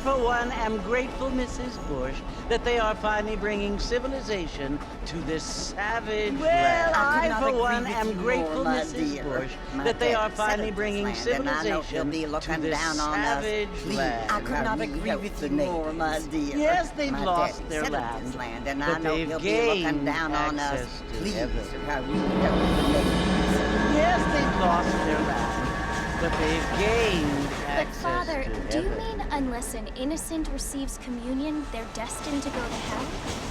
for one, am grateful, Mrs. Bush, that they are finally bringing civilization to this savage land. I, for one, am grateful, Mrs. Bush, that they are finally bringing civilization to this savage land. I could not agree with you more, my dear. Yes, they've lost their land, and but I know they've he'll be looking gained down on us. access to Please, heaven. how we don't make Yes, they've lost their land, but they've gained But access Father, to do you heaven. mean unless an innocent receives communion, they're destined to go to hell?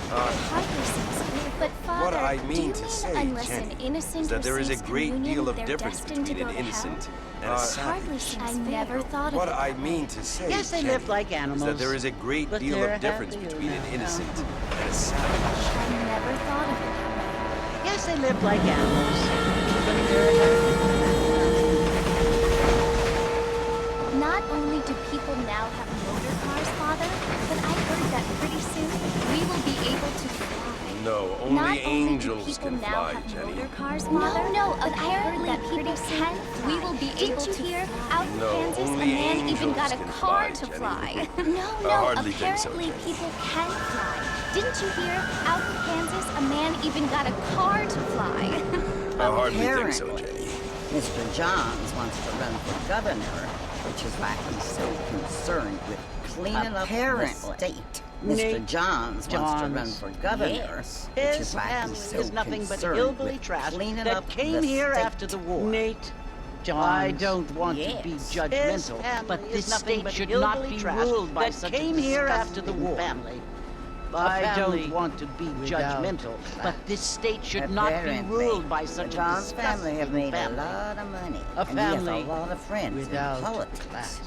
Hardly seems. But Father, What I do mean you to mean say, unless Jenny, an innocent is that there is a receives great communion, deal of they're difference destined to between go an to innocent hell? and a Hardly savage. seems. I never thought of What it I that mean way. to say, Yes, they Jenny, live like animals. is that there is a great but deal they're of difference happier between an now. innocent and a savage. I never thought of it that Yes, they live like animals, but they're happy. way. Not only do people now have motor cars, Father, but I heard that pretty soon we will be able to fly. No, Not only angels do people can now fly, have Jenny. motor cars, Father. No, apparently people can. We will be able to hear out in No, Kansas, a only man even angels got a can car fly, to Jenny. fly. I No, hardly think so, apparently Jenny. people can fly. Didn't you hear? Out in Kansas, a man even got a car to fly. I hardly think so, Apparently. Jenny. Mr. Johns wants to run for governor, which is why he's so concerned with cleaning up the state. Mr. Nate Johns wants to run for governor, which His is why family he's so is nothing but concerned hillbilly with trash cleaning that up came the here state. after the war. Nate Johns. I don't want to be judgmental, but this state should not be ruled by such came here after the war. Family. I don't want to be judgmental, but this state should not be Apparently, ruled by such the a Johns disgusting family have made family. a lot of money, A and he has family a lot of friends without in politics. class.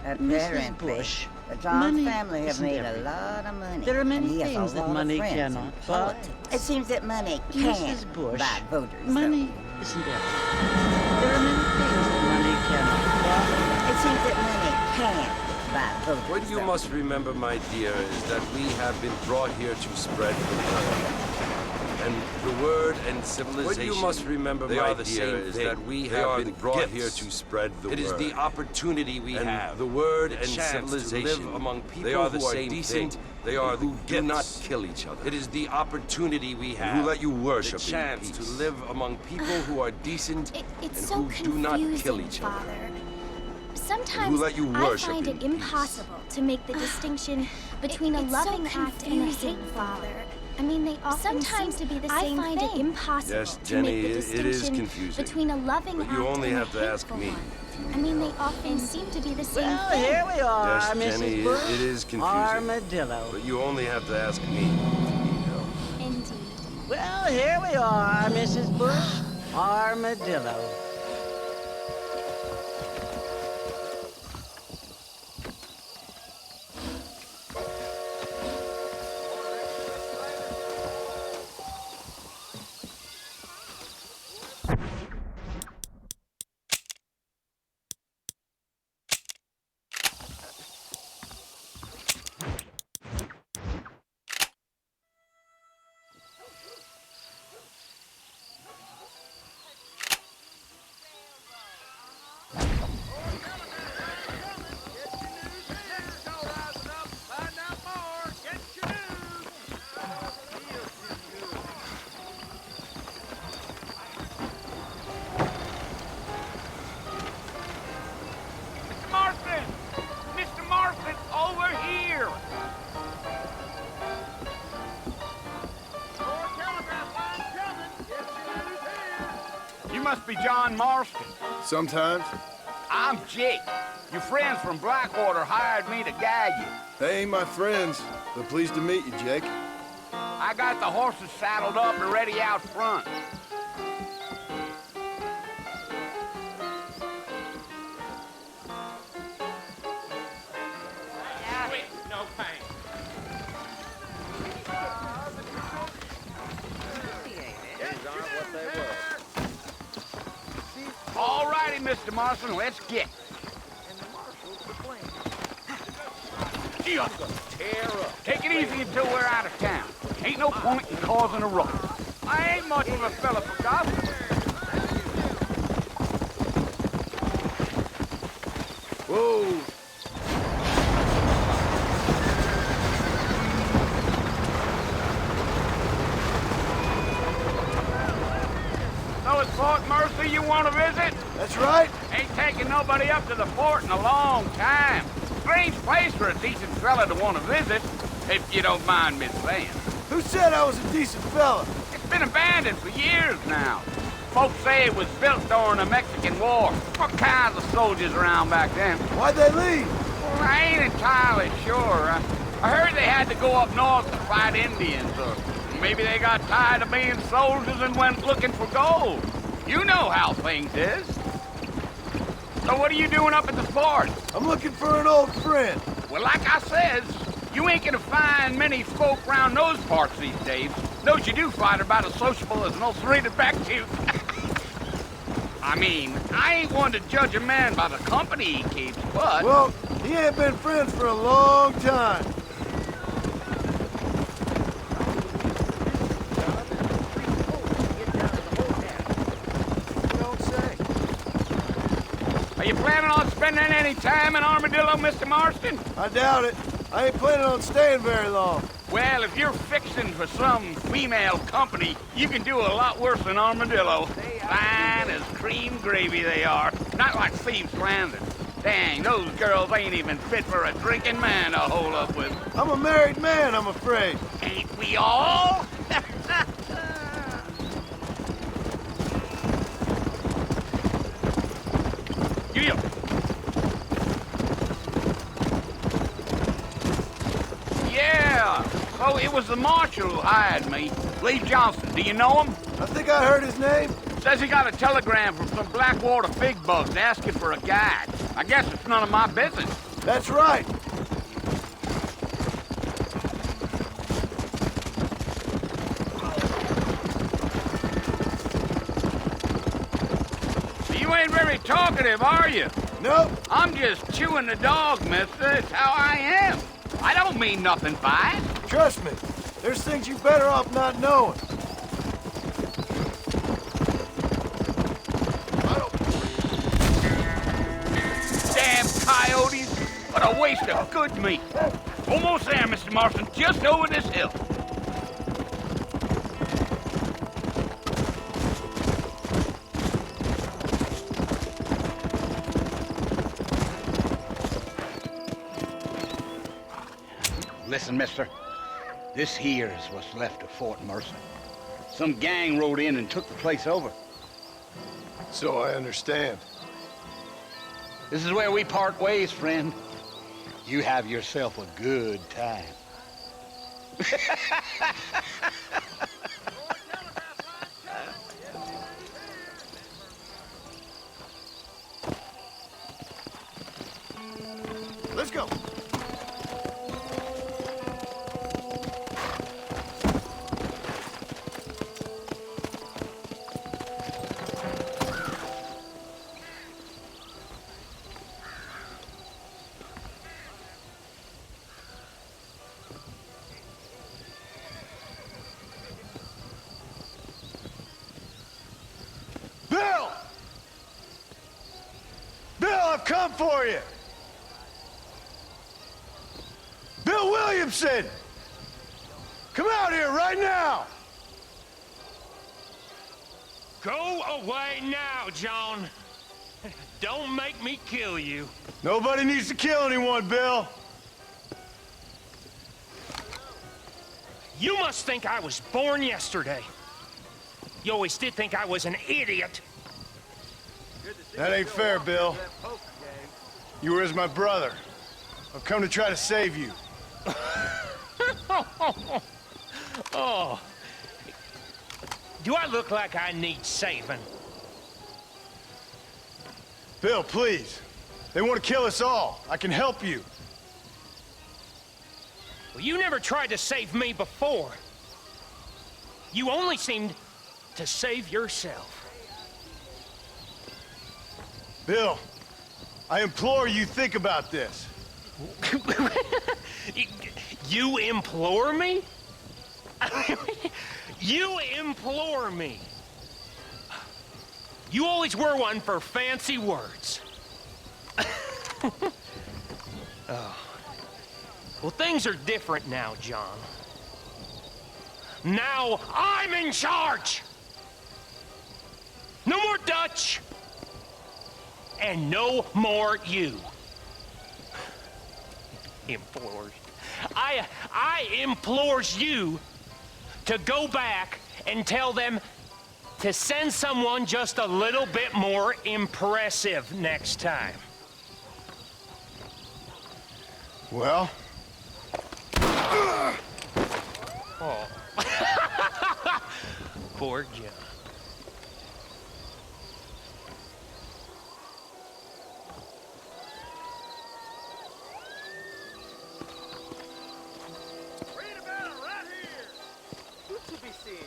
Apparently, Bush, the Johns money family have isn't made everything. a lot of money. There are many and he has a things that lot of money friends in cannot buy. politics. It seems that money can't Mrs. Bush, buy voters. money isn't everything. There are many things that money cannot buy. Though. It seems that money can't buy voters. What you though. must remember, my dear, is that we have been brought here to spread the word. And the word and civilization. What you must remember, they my are the dear, same is thing. that we They have are been the brought gifts. here to spread the It is word. the opportunity we And have. the word the and chance civilization to live among people they are the who are same decent. thing. They are who the do gifts. not kill each other. It is the opportunity we have. And who let you worship the in chance peace. to live among people who are decent It's and so who confusing, do not kill each other. Father. Sometimes let you I worship find in it peace? impossible to make the distinction between a loving act and a hateful Father. I mean, they often sometimes to be the same I find thing. it impossible Yes, to Jenny, make the it is distinction confusing. between a loving But act you only and have a to ask hateful me one. if you I mean, need they often seem to be the same Well, thing. here we are, Yes, Mrs. Jenny, Bush. it is confusing. Armadillo. But you only have to ask me if you need help. Indeed. Well, here we are, Mrs. Bush. Armadillo. Martin! Mr. Martin, over here! You must be John Marston. Sometimes. I'm Jake. Your friends from Blackwater hired me to guide you. They ain't my friends, but pleased to meet you, Jake. I got the horses saddled up and ready out front. Quit, no pain. All righty, Mr. Marston, let's get. Just gonna tear up. Take it easy until we're out of town. Ain't no point in causing a ruckus. I ain't much of a fella for gossip. Whoa! It's Fort Mercy you want to visit? That's right. Ain't taking nobody up to the fort in a long time. Strange place for a decent fella to want to visit, if you don't mind me saying. Who said I was a decent fella? It's been abandoned for years now. Folks say it was built during the Mexican War. What kinds of soldiers around back then? Why'd they leave? Well, I ain't entirely sure. I heard they had to go up north to fight Indians, or maybe they got tired of being soldiers and went looking for gold. You know how things is. So what are you doing up at the fort? I'm looking for an old friend. Well, like I says, you ain't gonna find many folk round those parts these days. Those you do find are about as sociable as an ulcerated back tooth. I mean, I ain't one to judge a man by the company he keeps, but... Well, he ain't been friends for a long time. Are you planning on spending any time in Armadillo, Mr. Marston? I doubt it. I ain't planning on staying very long. Well, if you're fixing for some female company, you can do a lot worse than Armadillo. Fine as cream gravy they are. Not like Thieves' Landing. Dang, those girls ain't even fit for a drinking man to hole up with. I'm a married man, I'm afraid. Ain't we all? You. Yeah, so it was the marshal who hired me. Lee Johnson, do you know him? I think I heard his name. Says he got a telegram from some Blackwater fig bugs asking for a guide. I guess it's none of my business. That's right. You ain't very talkative, are you? Nope. I'm just chewing the dog, mister. It's how I am. I don't mean nothing by it. Trust me. There's things you better off not knowing. Damn coyotes. What a waste of good meat. Almost there, Mr. Marston. Just over this hill. Listen, mister. This here is what's left of Fort Mercer. Some gang rode in and took the place over. So I understand. This is where we part ways, friend. You have yourself a good time. Let's go. Bill! Bill, I've come for you! Bill Williamson! Come out here right now! Go away now, John. Don't make me kill you. Nobody needs to kill anyone, Bill. You must think I was born yesterday. You always did think I was an idiot. That ain't fair, Bill. You were as my brother. I've come to try to save you. Oh. Do I look like I need saving? Bill, please. They want to kill us all. I can help you. Well, you never tried to save me before. You only seemed to save yourself. Bill, I implore you think about this. You implore me? You implore me. You always were one for fancy words. Oh. Well, things are different now, John. Now I'm in charge! No more Dutch! And no more you. Implores. I implores you to go back and tell them to send someone just a little bit more impressive next time. Well? Oh. Poor John. Read about it right here. Good to be seeing you.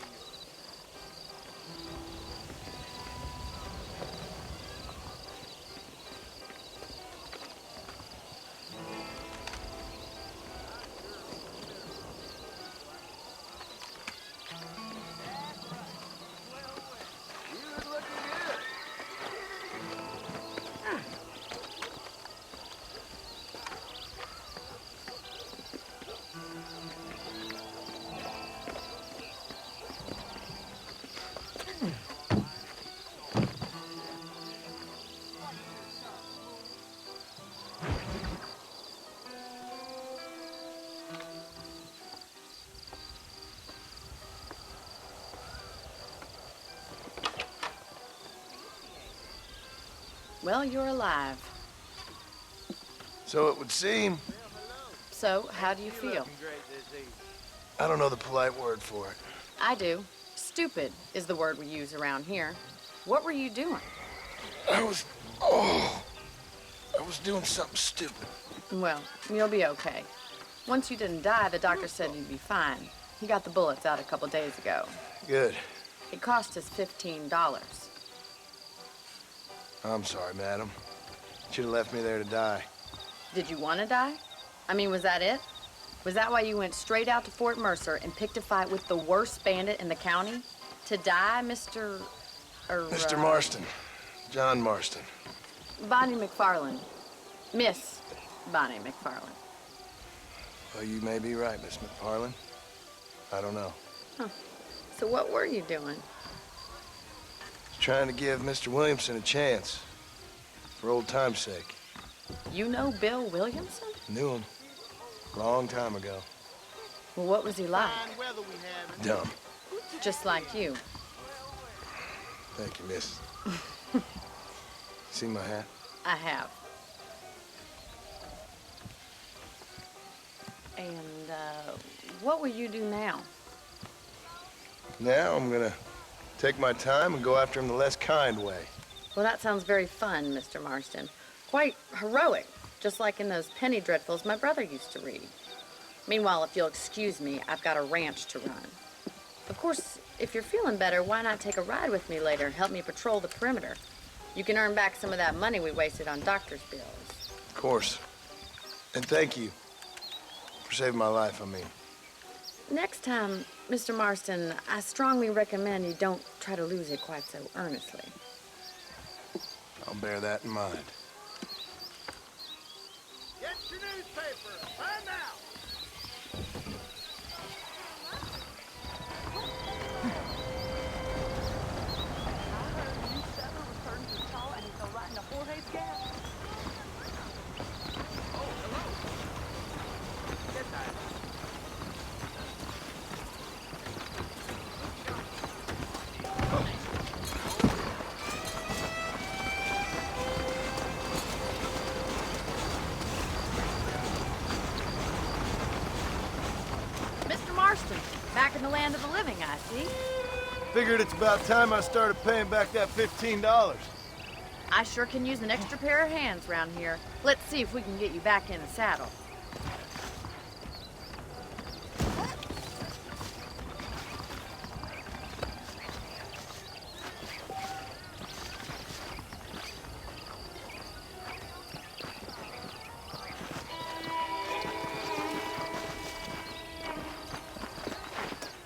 Well, you're alive. So it would seem. So, how do you feel? I don't know the polite word for it. I do. Stupid is the word we use around here. What were you doing? I was doing something stupid. Well, you'll be okay. Once you didn't die, the doctor said you'd be fine. He got the bullets out a couple days ago. Good. It cost us $15. I'm sorry, madam. Should have left me there to die. Did you want to die? I mean, was that it? Was that why you went straight out to Fort Mercer and picked a fight with the worst bandit in the county? To die, Mr. Mr. Marston. John Marston. Bonnie McFarland. Miss Bonnie McFarland. Well, you may be right, Miss McFarland. I don't know. Huh. So what were you doing? Trying to give Mr. Williamson a chance. For old time's sake. You know Bill Williamson? Knew him. Long time ago. Well, what was he like? Dumb. Just like you. Thank you, miss. See my hat? I have. And, what will you do now? Now I'm gonna take my time and go after him the less kind way. Well, that sounds very fun, Mr. Marston. Quite heroic, just like in those penny dreadfuls my brother used to read. Meanwhile, if you'll excuse me, I've got a ranch to run. Of course, if you're feeling better, why not take a ride with me later and help me patrol the perimeter? You can earn back some of that money we wasted on doctor's bills. Of course. And thank you for saving my life, I mean. Next time, Mr. Marston, I strongly recommend you don't try to lose it quite so earnestly. I'll bear that in mind. Get your newspaper. Find out. Mr. Marston, back in the land of the living, I see. Figured it's about time I started paying back that $15. I sure can use an extra pair of hands around here. Let's see if we can get you back in the saddle.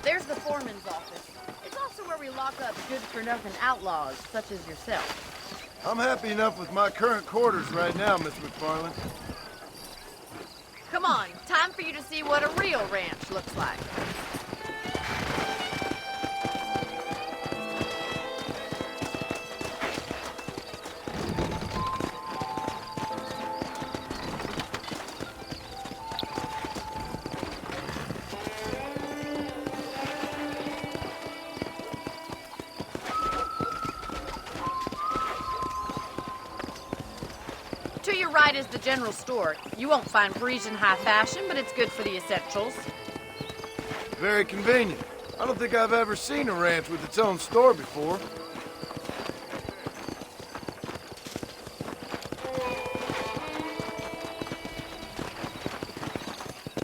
There's the foreman's office. It's also where we lock up good-for-nothing outlaws, such as yourself. I'm happy enough with my current quarters right now, Miss McFarland. Come on, time for you to see what a real ranch looks like. right is the general store. You won't find Parisian high fashion, but it's good for the essentials. Very convenient. I don't think I've ever seen a ranch with its own store before.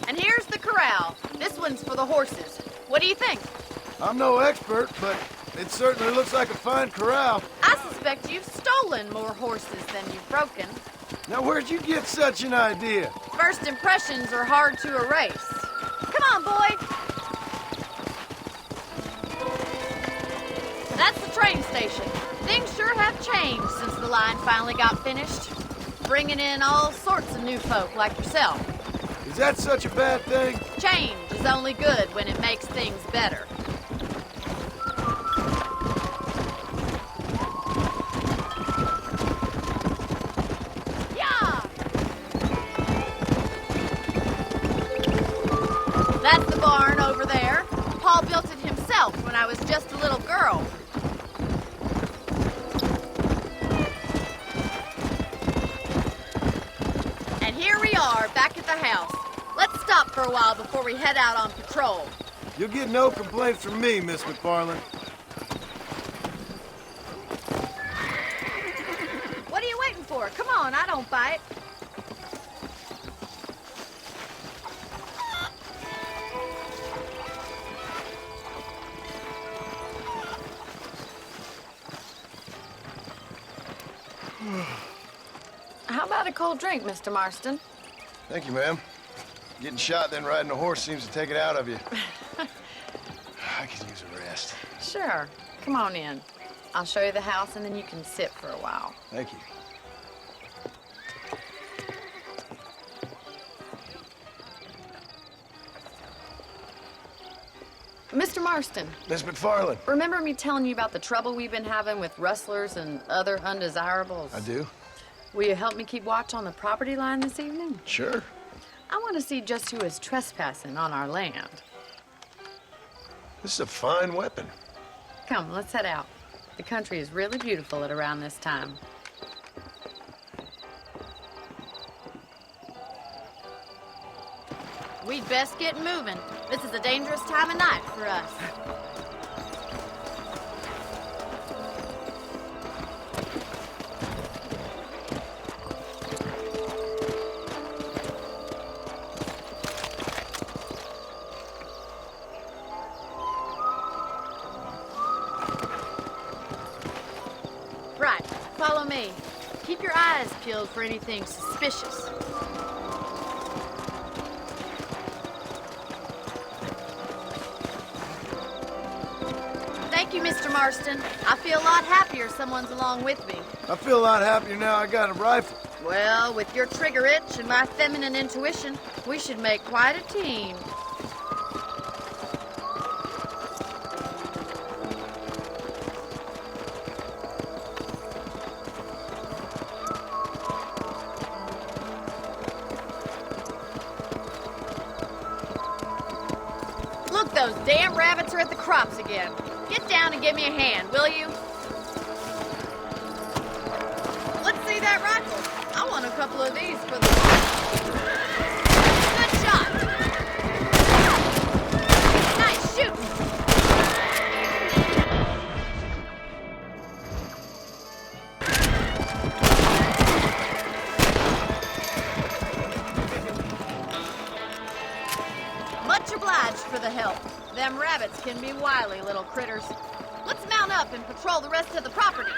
And here's the corral. This one's for the horses. What do you think? I'm no expert, but it certainly looks like a fine corral. I suspect you've stolen more horses than you've broken. Now, where'd you get such an idea? First impressions are hard to erase. Come on, boy. That's the train station. Things sure have changed since the line finally got finished. Bringing in all sorts of new folk like yourself. Is that such a bad thing? Change is only good when it makes things better. Yeah! That's the barn over there. Paul built it himself when I was just a little girl. And here we are, back at the house. Let's stop for a while before we head out on patrol. You'll get no complaints from me, Miss McFarland. What are you waiting for? Come on, I don't bite. How about a cold drink, Mr. Marston? Thank you, ma'am. Getting shot, then riding a horse seems to take it out of you. I could use a rest. Sure. Come on in. I'll show you the house, and then you can sit for a while. Thank you. Mr. Marston, Miss McFarland. remember me telling you about the trouble we've been having with rustlers and other undesirables? I do? Will you help me keep watch on the property line this evening? Sure. I want to see just who is trespassing on our land. This is a fine weapon. Come, let's head out. The country is really beautiful at around this time. We'd best get moving. This is a dangerous time of night for us. Right, follow me. Keep your eyes peeled for anything suspicious. Thank you, Mr. Marston. I feel a lot happier someone's along with me. I feel a lot happier now I got a rifle. Well, with your trigger itch and my feminine intuition, we should make quite a team. Look, those damn rabbits are at the crops again. Get down and give me a hand, will you? Let's see that rifle. I want a couple of these for the... Good shot. Nice shooting. Much obliged for the help. Them rabbits can be wily little critters. Let's mount up and patrol the rest of the property.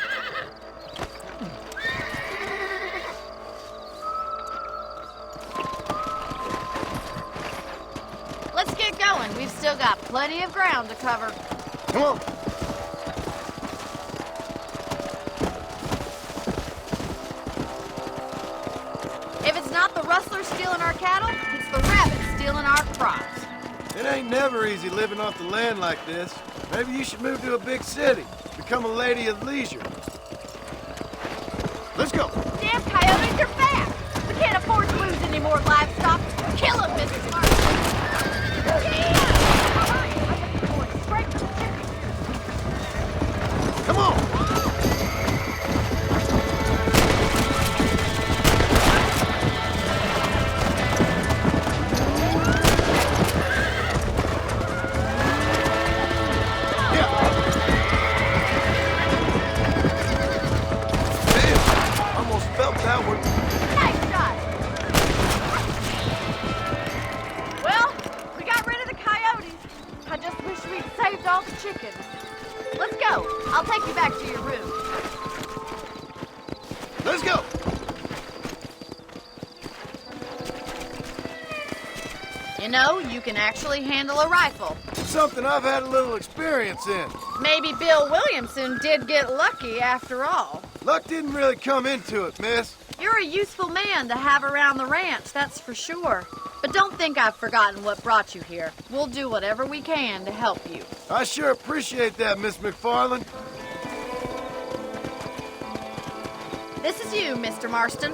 Let's get going. We've still got plenty of ground to cover. Come on. If it's not the rustlers stealing our cattle, it's the rabbits stealing our crops. It ain't never easy living off the land like this. Maybe you should move to a big city. Become a lady of leisure. Let's go. Damn coyotes are fast. We can't afford to lose any more livestock. Kill them, Mrs. Martin. Come on. I'll take you back to your room. Let's go! You know, you can actually handle a rifle. Something I've had a little experience in. Maybe Bill Williamson did get lucky after all. Luck didn't really come into it, miss. You're a useful man to have around the ranch, that's for sure. But don't think I've forgotten what brought you here. We'll do whatever we can to help you. I sure appreciate that, Miss McFarland. This is you, Mr. Marston.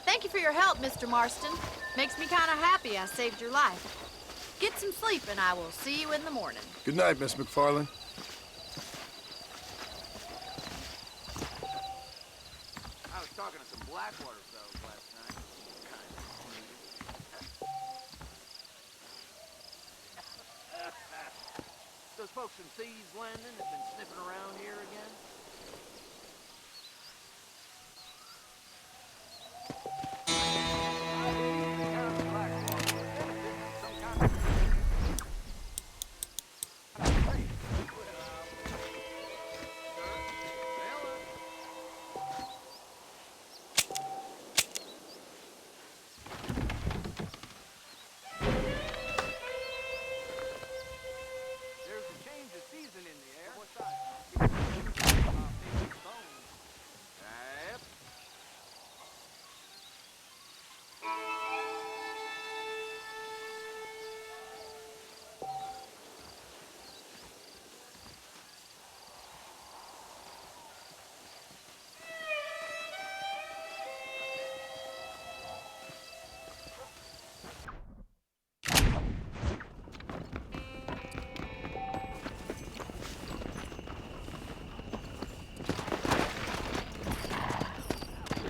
Thank you for your help, Mr. Marston. Makes me kind of happy I saved your life. Get some sleep and I will see you in the morning. Good night, Miss McFarland. I was talking to some Blackwater fellas last night. Those folks from Seas Landing have been sniffing around here again.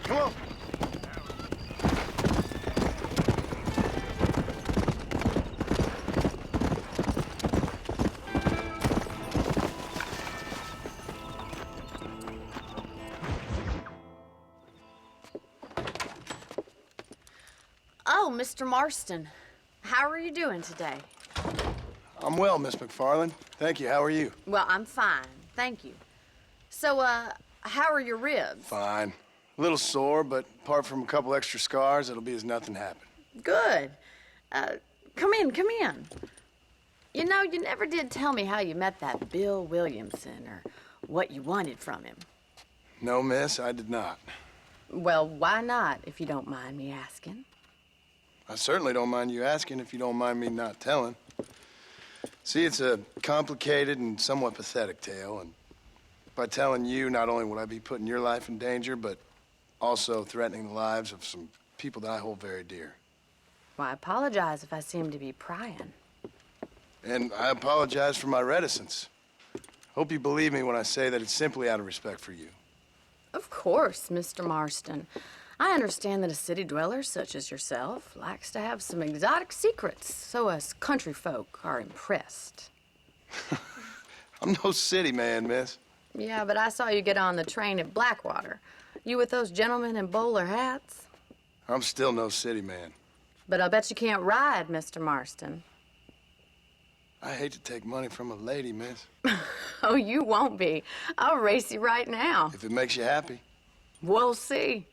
Come on. Oh, Mr. Marston. How are you doing today? I'm well, Miss McFarland. Thank you. How are you? Well, I'm fine. Thank you. So, how are your ribs? Fine. A little sore, but apart from a couple extra scars, it'll be as nothing happened. Good. Come in, come in. You know, you never did tell me how you met that Bill Williamson or what you wanted from him. No, miss, I did not. Well, why not, if you don't mind me asking? I certainly don't mind you asking if you don't mind me not telling. See, it's a complicated and somewhat pathetic tale, and by telling you, not only would I be putting your life in danger, but also threatening the lives of some people that I hold very dear. Well, I apologize if I seem to be prying. And I apologize for my reticence. Hope you believe me when I say that it's simply out of respect for you. Of course, Mr. Marston. I understand that a city dweller such as yourself likes to have some exotic secrets, so us country folk are impressed. I'm no city man, miss. Yeah, but I saw you get on the train at Blackwater. You with those gentlemen in bowler hats? I'm still no city man. But I'll bet you can't ride, Mr. Marston. I hate to take money from a lady, miss. Oh, you won't be. I'll race you right now. If it makes you happy. We'll see.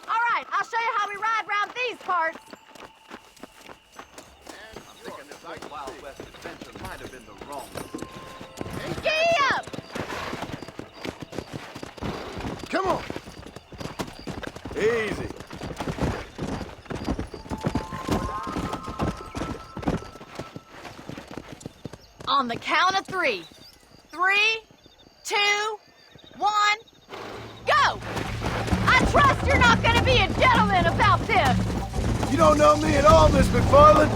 All right, I'll show you how we ride round these parts. I'm thinking this whole Wild West adventure might have been the wrong one. Giddy up! Come on. Easy. On the count of 3. 3, 2, 1, go! I trust you're not gonna be a gentleman about this! You don't know me at all, Miss McFarland.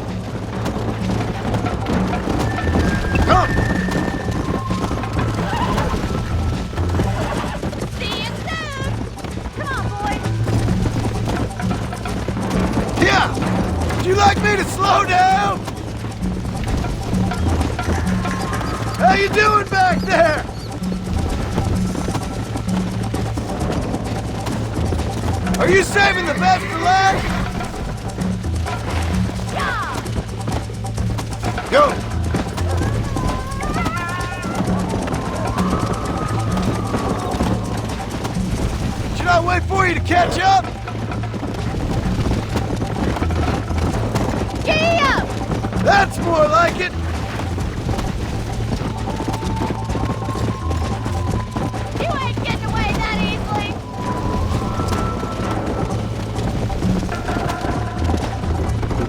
Come! See you soon! Come on, boys! Yeah! Would you like me to slow down? you doing back there? Are you saving the best for last? Go! Should I wait for you to catch up? Giddy up! That's more like it! You ain't getting away that easily!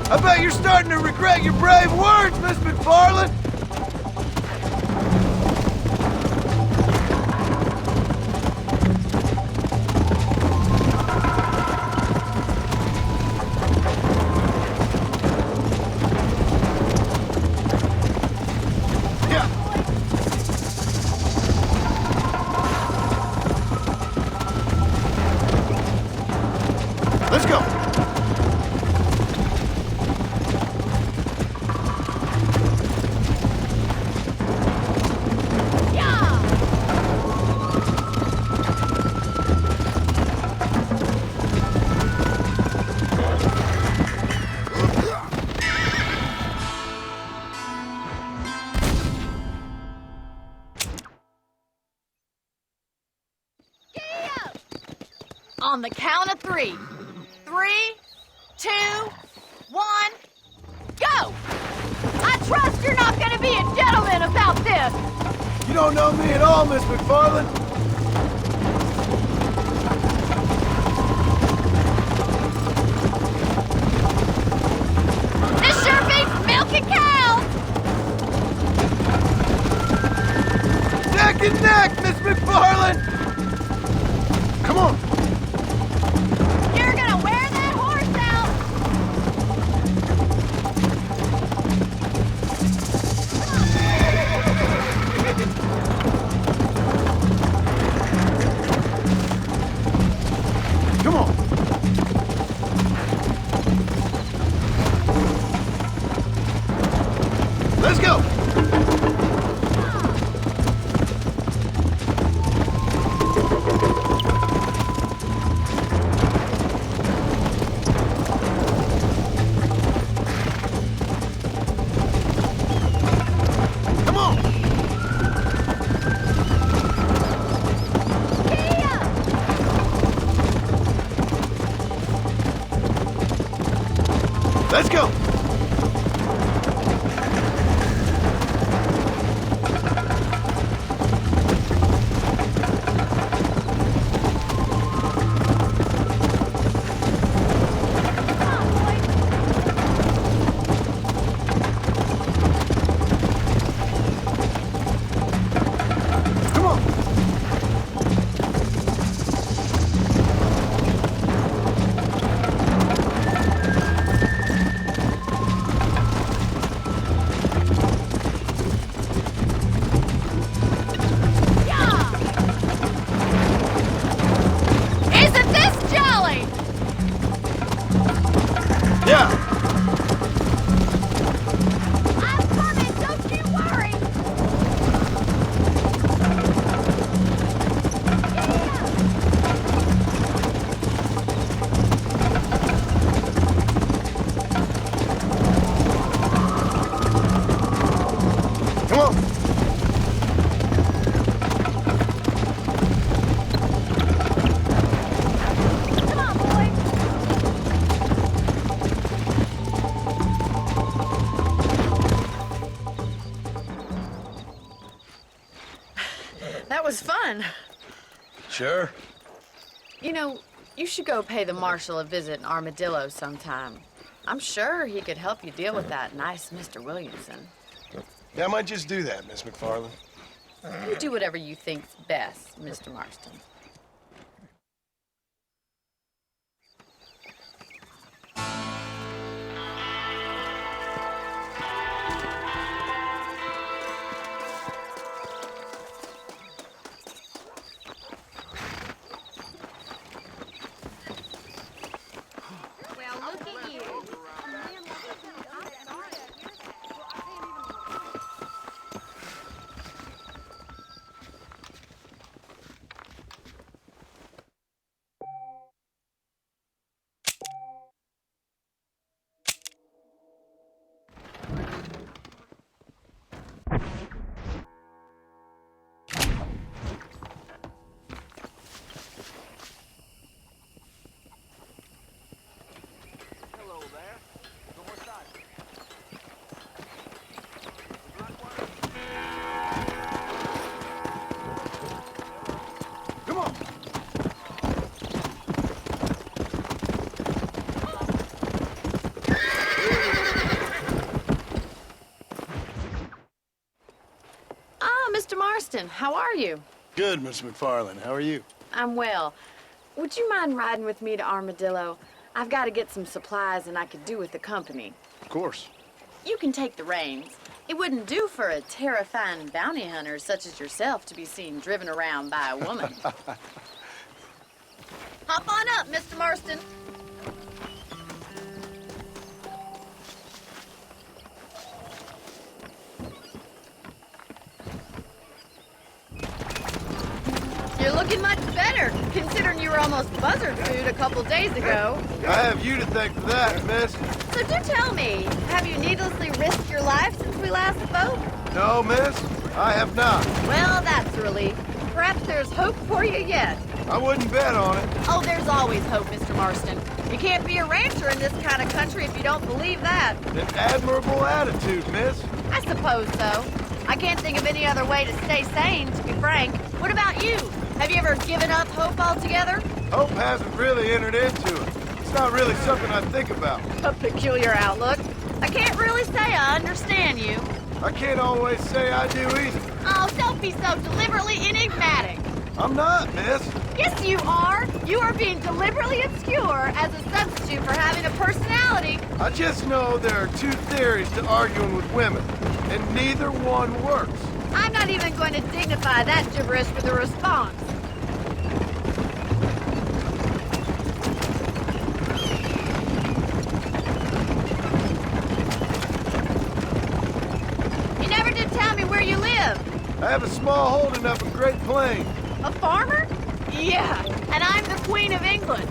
I bet you're starting to regret your brave words, Miss McFarland! Yeah. Let's go! On the count of 3. 3, 2, 1, go! I trust you're not gonna be a gentleman about this! You don't know me at all, Miss McFarland. This sure beats milking cows! Neck and neck, Miss McFarland! Come on! You're gonna wear that horse out! Come on! Let's go! Come on! Let's go! Come on! Isn't this jolly? Yeah! I'm coming, don't you worry! Come on! Come on, boy! That was fun. Sure. You know, you should go pay the marshal a visit in Armadillo sometime. I'm sure he could help you deal with that nice Mr. Williamson. Yeah, I might just do that, Miss McFarland. You do whatever you think's best, Mr. Marston. Well, look at you. Mr. Marston. How are you? Good, Miss McFarland. How are you? I'm well. Would you mind riding with me to Armadillo? I've got to get some supplies and I could do with the company. Of course. You can take the reins. It wouldn't do for a terrifying bounty hunter such as yourself to be seen driven around by a woman. Hop on up, Mr. Marston. You're looking much better, considering you were almost buzzard food a couple days ago. I have you to thank for that, miss. So do tell me, have you needlessly risked your life since we last spoke? No, miss, I have not. Well, that's a relief. Perhaps there's hope for you yet. I wouldn't bet on it. Oh, there's always hope, Mr. Marston. You can't be a rancher in this kind of country if you don't believe that. An admirable attitude, miss. I suppose so. I can't think of any other way to stay sane, to be frank. What about you? Have you ever given up hope altogether? Hope hasn't really entered into it. It's not really something I think about. A peculiar outlook. I can't really say I understand you. I can't always say I do either. Oh, don't be so deliberately enigmatic. I'm not, miss. Yes, you are. You are being deliberately obscure as a substitute for having a personality. I just know there are two theories to arguing with women, and neither one works. I'm not even going to dignify that gibberish with a response. You never did tell me where you live. I have a small holding up in Great Plains. A farmer? Yeah, and I'm the Queen of England.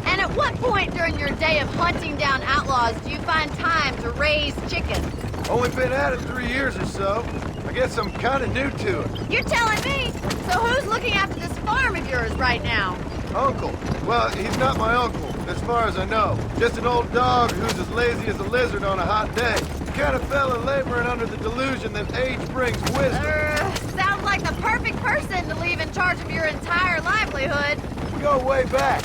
And at what point during your day of hunting down outlaws do you find time to raise chickens? Only been at it 3 years or so. I guess I'm kind of new to it. You're telling me? So who's looking after this farm of yours right now? Uncle. Well, he's not my uncle, as far as I know. Just an old dog who's as lazy as a lizard on a hot day. The kind of fella laboring under the delusion that age brings wisdom. Sounds like the perfect person to leave in charge of your entire livelihood. We go way back,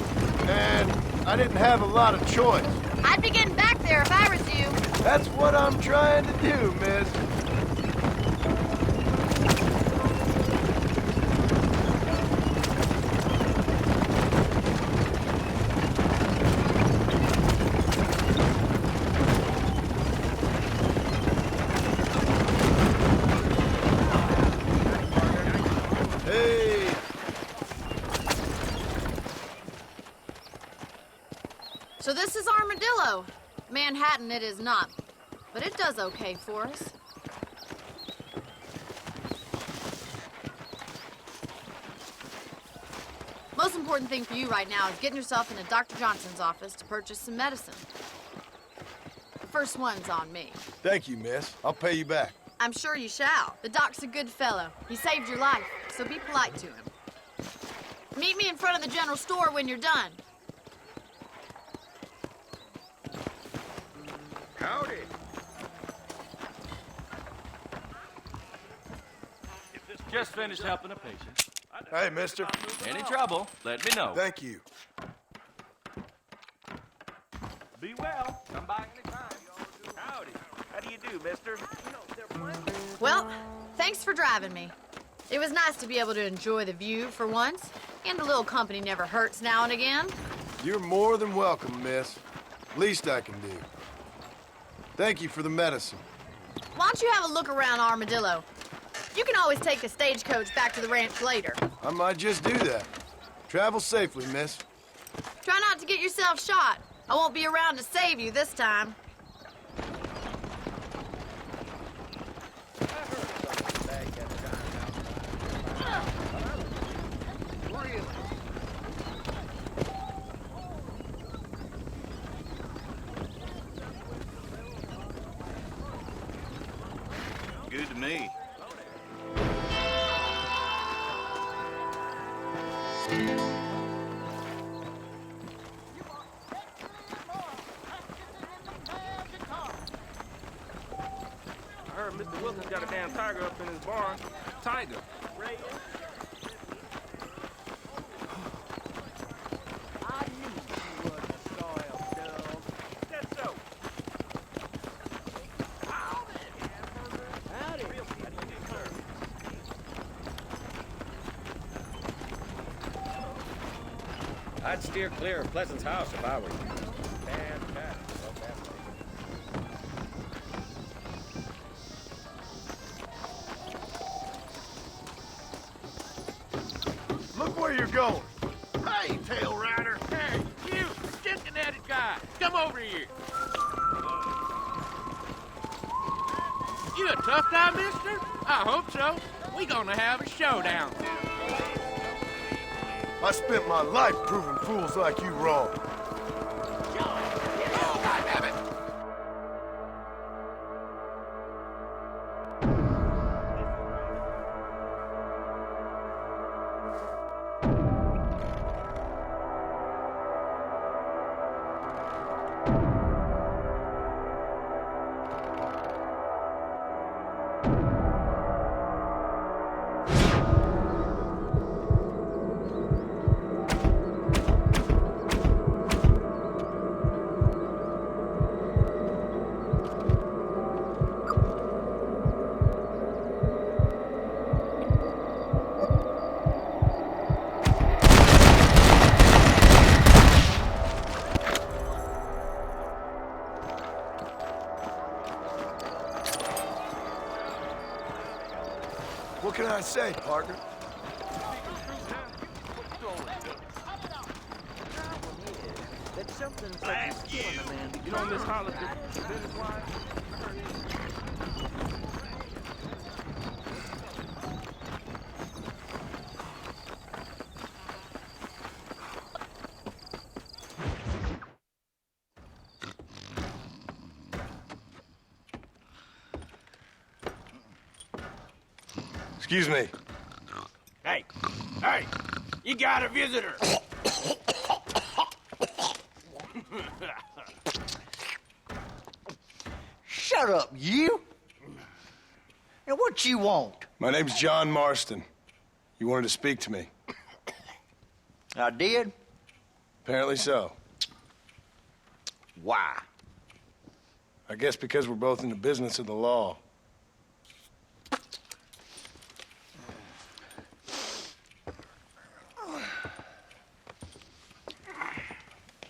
and I didn't have a lot of choice. I'd be getting back there if I was you. That's what I'm trying to do, miss. Hey! So this is Armadillo. Manhattan it is not, but it does okay for us. Most important thing for you right now is getting yourself into Dr. Johnson's office to purchase some medicine. The first one's on me. Thank you, miss. I'll pay you back. I'm sure you shall. The doc's a good fellow. He saved your life, so be polite to him. Meet me in front of the general store when you're done. Howdy. Just finished helping a patient. Hey, mister. Any trouble, let me know. Thank you. Be well. Come by anytime. Howdy. How do you do, mister? Well, thanks for driving me. It was nice to be able to enjoy the view for once, and a little company never hurts now and again. You're more than welcome, miss. Least I can do. Thank you for the medicine. Why don't you have a look around Armadillo? You can always take a stagecoach back to the ranch later. I might just do that. Travel safely, miss. Try not to get yourself shot. I won't be around to save you this time. Good to me. I heard Mr. Wilson's got a damn tiger up in his barn. Tiger. I knew you was a soiled dog. That's so. Howdy. Howdy. How do you do, sir? I'd steer clear of Pleasant's house if I were you. Bad guy. Look where you're going. Hey, tail rider. Hey, you, stick-headed guy. Come over here. You a tough guy, mister? I hope so. We gonna have a showdown. I spent my life proving fools like you wrong. Oh, goddammit! What can I say, partner? That something's like a skill on the man. You know Miss Hollis business wise? Excuse me. Hey, you got a visitor. Shut up, you! And what you want? My name's John Marston. You wanted to speak to me. I did? Apparently so. Why? I guess because we're both in the business of the law.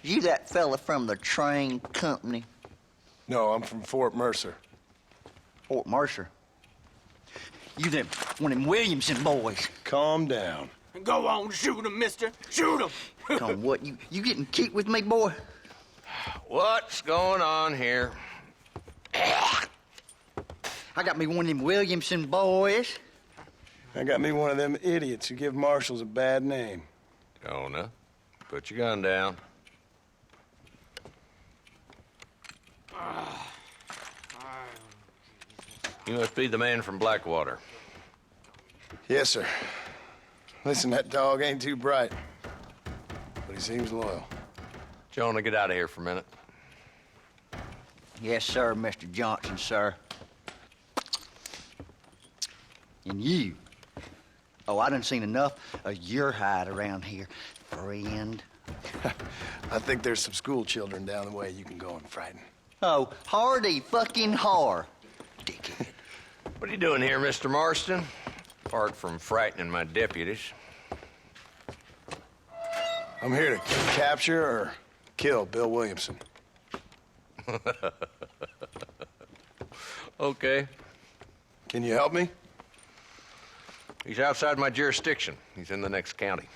You that fella from the train company? No, I'm from Fort Mercer. Fort Mercer? You them, one of them Williamson boys. Calm down. Go on, shoot him, mister. Shoot him. Come on, what, you getting kicked with me, boy? What's going on here? I got me one of them Williamson boys. I got me one of them idiots who give marshals a bad name. Jonah, put your gun down. You must be the man from Blackwater. Yes, sir. Listen, that dog ain't too bright, but he seems loyal. Jonah, get out of here for a minute. Yes, sir, Mr. Johnson, sir. And you. Oh, I done seen enough of your hide around here, friend. I think there's some school children down the way you can go and frighten. Oh, hardy fucking har. Dickhead. What are you doing here, Mr. Marston? Apart from frightening my deputies. I'm here to capture or kill Bill Williamson. Okay. Can you help me? He's outside my jurisdiction. He's in the next county.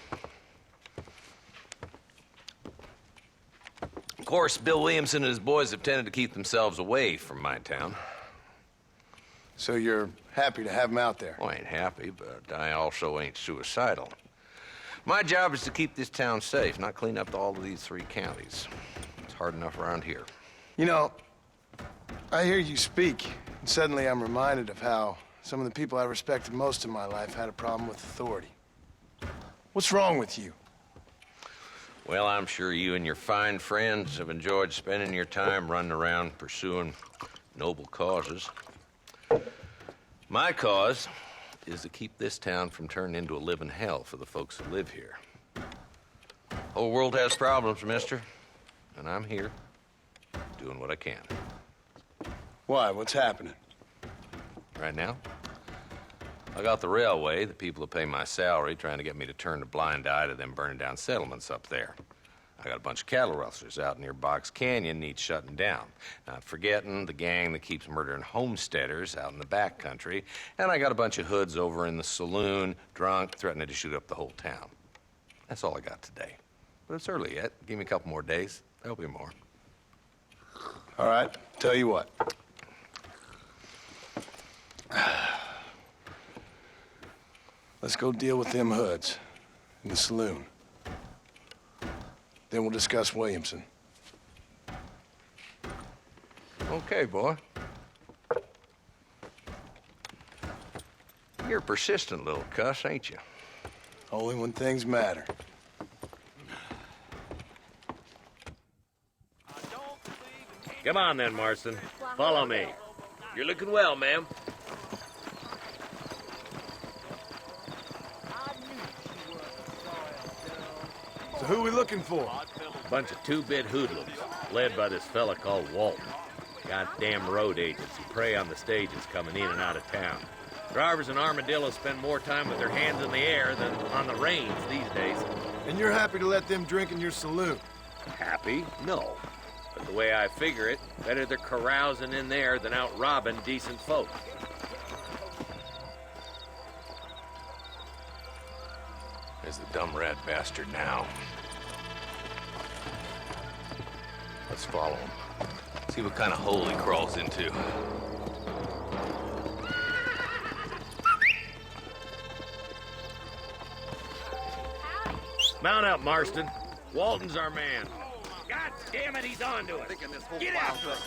Of course, Bill Williamson and his boys have tended to keep themselves away from my town. So you're happy to have him out there? Well, I ain't happy, but I also ain't suicidal. My job is to keep this town safe, not clean up all of these 3 counties. It's hard enough around here. You know, I hear you speak, and suddenly I'm reminded of how some of the people I respected most in my life had a problem with authority. What's wrong with you? Well, I'm sure you and your fine friends have enjoyed spending your time running around pursuing noble causes. My cause is to keep this town from turning into a living hell for the folks who live here. Whole world has problems, mister, and I'm here doing what I can. Why? What's happening? Right now, I got the railway, the people who pay my salary, trying to get me to turn a blind eye to them burning down settlements up there. I got a bunch of cattle rustlers out near Box Canyon needs shutting down. Not forgetting the gang that keeps murdering homesteaders out in the back country. And I got a bunch of hoods over in the saloon, drunk, threatening to shoot up the whole town. That's all I got today. But it's early yet. Give me a couple more days. There'll be more. All right, tell you what. Let's go deal with them hoods in the saloon. Then we'll discuss Williamson. Okay, boy. You're a persistent little cuss, ain't you? Only when things matter. Come on then, Marston. Follow me. You're looking well, ma'am. So who are we looking for? Bunch of two-bit hoodlums, led by this fella called Walton. Goddamn road agents who prey on the stages coming in and out of town. Drivers in Armadillo spend more time with their hands in the air than on the reins these days. And you're happy to let them drink in your saloon? Happy? No. But the way I figure it, better they're carousing in there than out robbing decent folk. There's the dumb rat bastard now. Let's follow him. See what kind of hole he crawls into. Mount up, Marston. Walton's our man. God damn it, he's on to us. Get after us.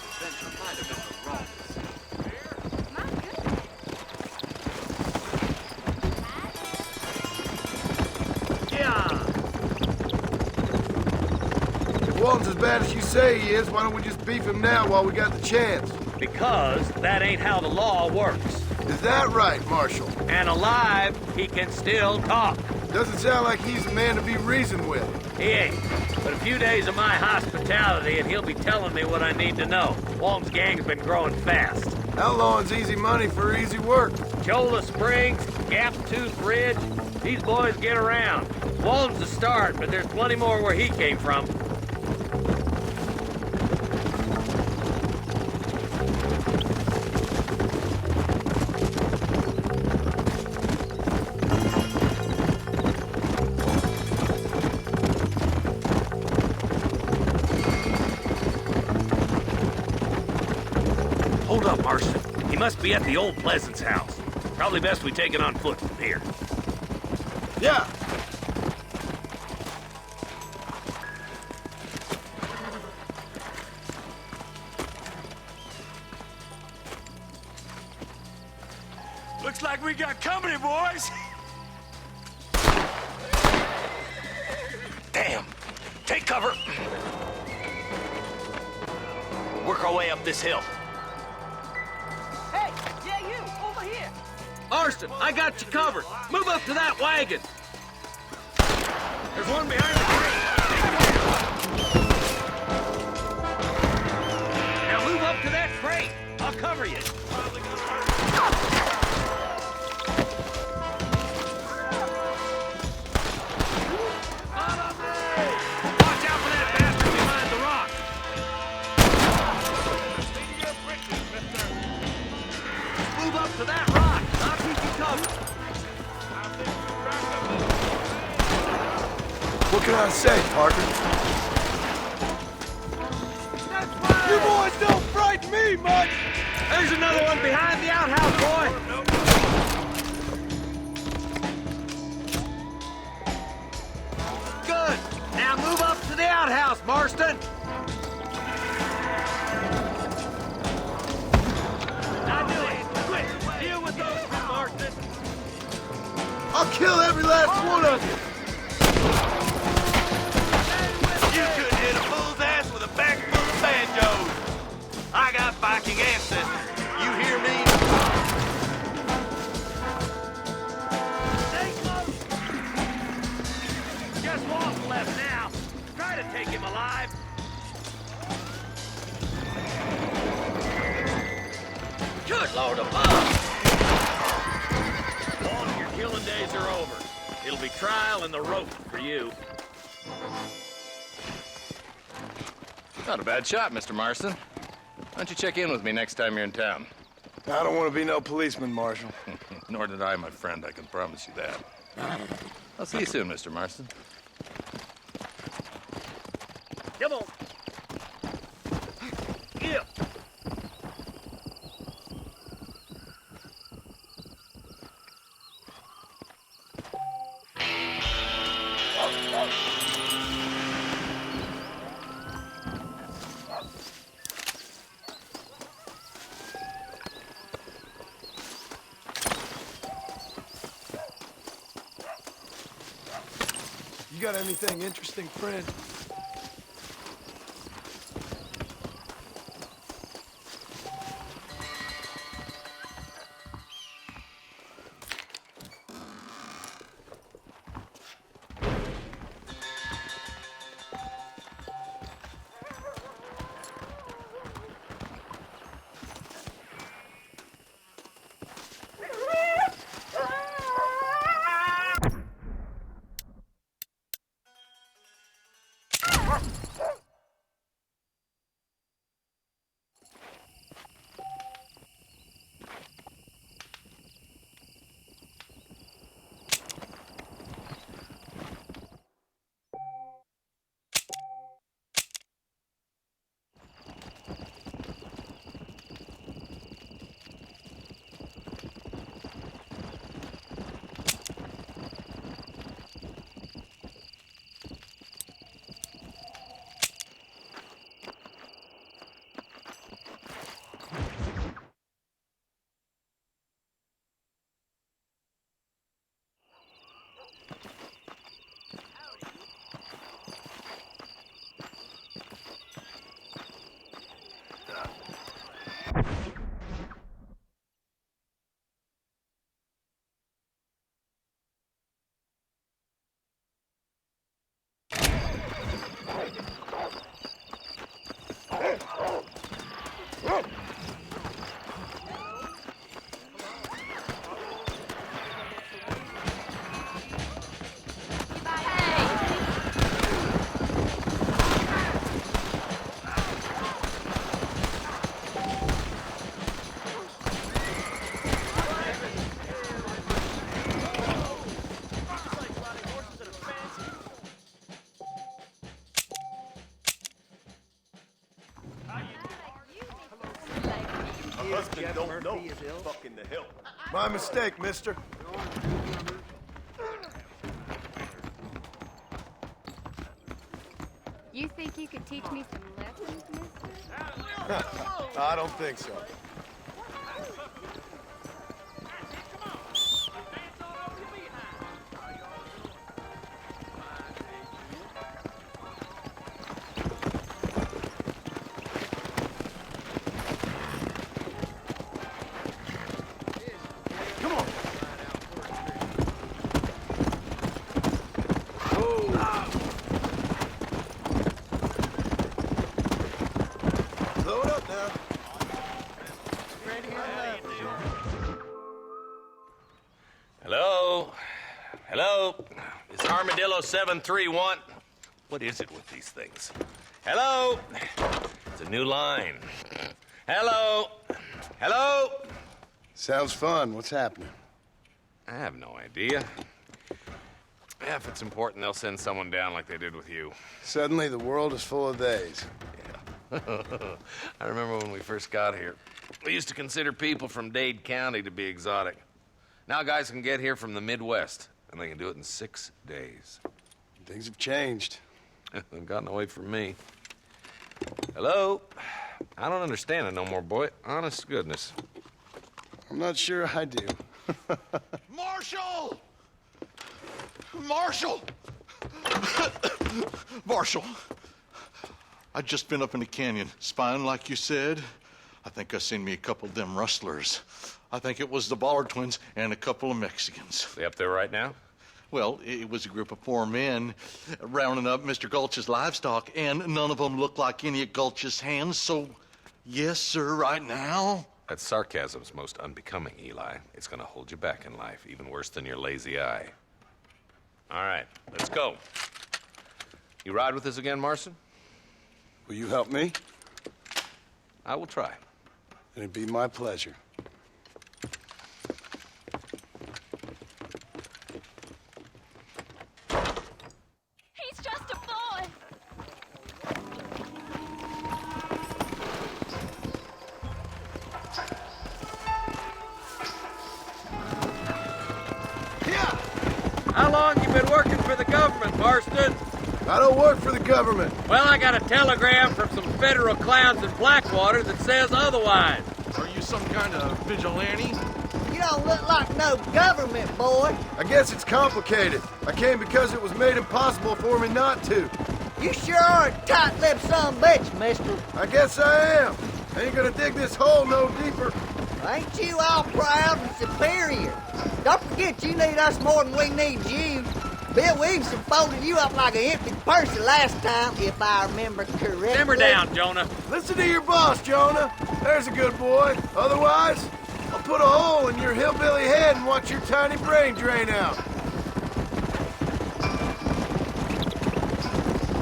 If Walton's as bad as you say he is, why don't we just beef him now while we got the chance? Because that ain't how the law works. Is that right, Marshal? And alive, he can still talk. Doesn't sound like he's a man to be reasoned with. He ain't. But a few days of my hospitality and he'll be telling me what I need to know. Walton's gang's been growing fast. Outlawing's easy money for easy work. Cholla Springs, Gap Tooth Ridge, these boys get around. Walton's the start, but there's plenty more where he came from. Hold up, Marston. He must be at the old Pleasance house. Probably best we take it on foot from here. Yeah. Looks like we got company, boys. Damn! Take cover! Work our way up this hill. Hey, yeah, you, over here. Marston, I got you covered. Move up to that wagon. There's one behind the tree. Now move up to that crate. I'll cover you. Watch out for that bastard behind the rock. Move up to that rock. I'll keep you covered. What can I say, Parker? You boys don't frighten me much! There's another one behind the outhouse, boy. Good. Now move up to the outhouse, Marston. Now do it. Quick. Deal with those two, Marston. I'll kill every last one of you! You couldn't hit a fool's ass with a bag full of banjos. I got Viking ancestors. You hear me? Stay close. Just Walton left now. Try to take him alive. Good Lord above! Walton, your killing days are over. It'll be trial and the rope for you. Not a bad shot, Mr. Marston. Why don't you check in with me next time you're in town? I don't want to be no policeman, Marshal. Nor did I, my friend. I can promise you that. I'll see you soon, Mr. Marston. Come on. Yeah. You got anything interesting, friend? Husband don't know fucking the help. My mistake, mister. You think you could teach me some lessons, mister? I don't think so. Hello? Hello? Is Armadillo 731? What is it with these things? Hello? It's a new line. Hello? Hello? Sounds fun. What's happening? I have no idea. Yeah, if it's important, they'll send someone down like they did with you. Suddenly, the world is full of days. Yeah. I remember when we first got here. We used to consider people from Dade County to be exotic. Now guys can get here from the Midwest, and they can do it in 6 days. Things have changed. They've gotten away from me. Hello? I don't understand it no more, boy. Honest to goodness. I'm not sure I do. Marshal! Marshal! Marshal! I'd just been up in the canyon, spying like you said. I think I seen me a couple of them rustlers. I think it was the Ballard twins and a couple of Mexicans. They up there right now? Well, it was a group of 4 men rounding up Mr. Gulch's livestock, and none of them looked like any of Gulch's hands, so yes, sir, right now. That sarcasm's most unbecoming, Eli. It's gonna hold you back in life, even worse than your lazy eye. All right, let's go. You ride with us again, Marston? Will you help me? I will try. It'd be my pleasure. He's just a boy. How long you been working for the government, Marston? I don't work for the government. Well, I got a telegram from some federal clowns in Blackwater that says otherwise. Are you some kind of vigilante? You don't look like no government boy. I guess it's complicated. I came because it was made impossible for me not to. You sure are a tight-lipped son of a bitch, mister. I guess I am. I ain't gonna dig this hole no deeper. Ain't you all proud and superior? Don't forget you need us more than we need you. Bill Williamson folded you up like an empty purse the last time, if I remember correctly. Simmer down, Jonah. Listen to your boss, Jonah. There's a good boy. Otherwise, I'll put a hole in your hillbilly head and watch your tiny brain drain out.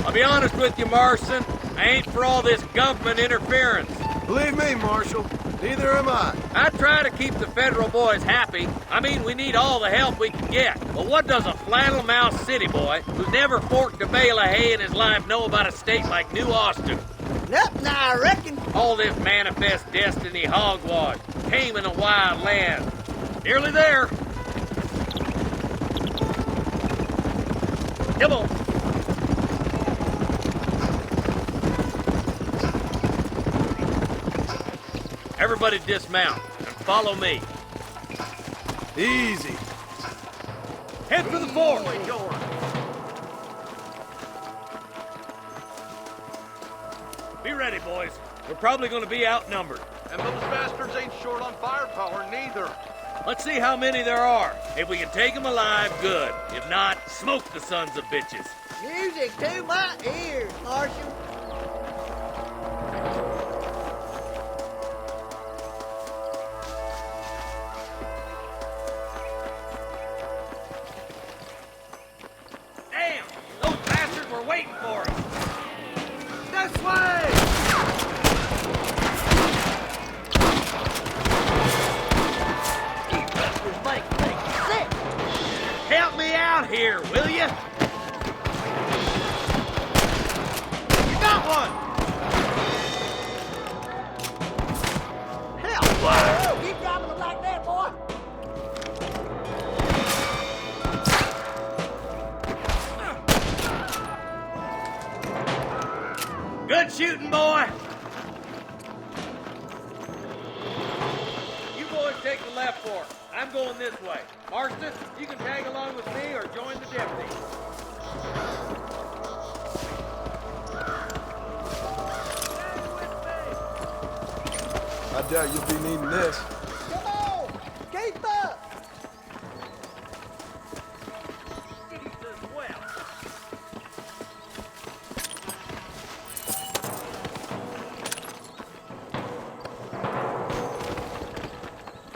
I'll be honest with you, Marston. I ain't for all this government interference. Believe me, Marshal, neither am I. I try to keep the federal boys happy. I mean, we need all the help we can get. But what does a flannel-mouthed city boy who's never forked a bale of hay in his life know about a state like New Austin? Nothing, I reckon. All this manifest destiny hogwash, taming a wild land. Nearly there. Come on. Everybody dismount and follow me. Easy. Head for the fort. Be ready, boys. We're probably going to be outnumbered. And those bastards ain't short on firepower, neither. Let's see how many there are. If we can take them alive, good. If not, smoke the sons of bitches. Music to my ears, Marshal. Damn! Those bastards were waiting for us. This way! You bastards make me sick! Help me out here, will you? You got one! Hell, whoa! Keep driving them like that, boy! Good shooting, boy! You boys take the left fork. I'm going this way. Marston, you can tag along with me or join the deputy. I doubt you'll be needing this. Come on! Keep up! Jesus, well.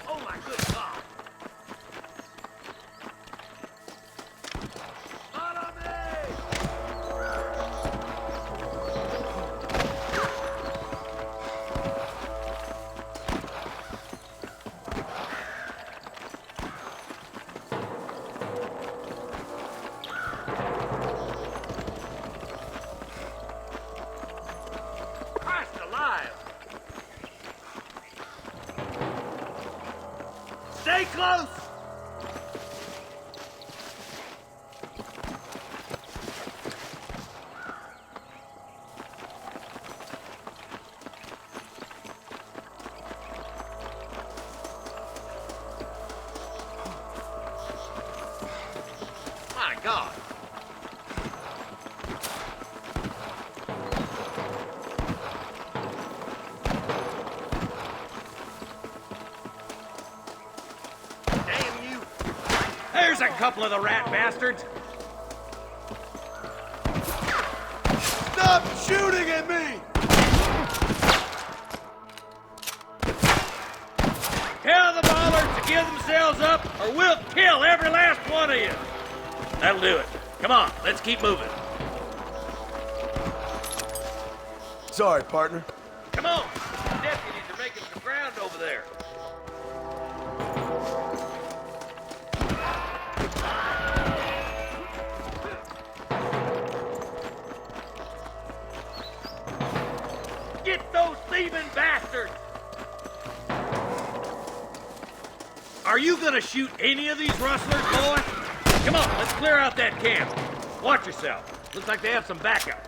Oh my good God! Follow me! Christ alive! Stay close! My God! Damn you! There's a couple of the rat bastards! Stop shooting at me! Tell the ballers to give themselves up, or we'll kill every last one of you! That'll do it. Come on, let's keep moving. Sorry, partner. Come on! The deputies are making some ground over there. Get those thieving bastards! Are you gonna shoot any of these rustlers, boy? Come on, let's clear out that camp. Watch yourself. Looks like they have some backup.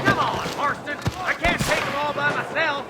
Come on, Marston. I can't take them all by myself.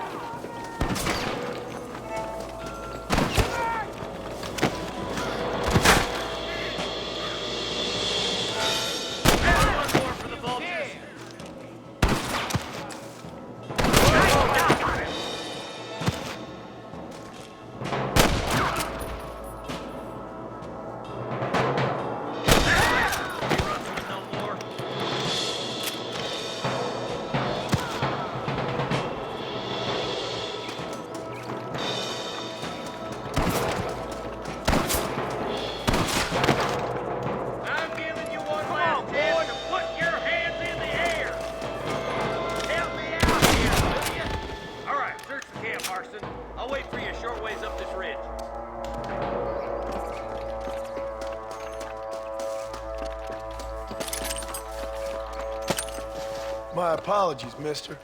My apologies, mister.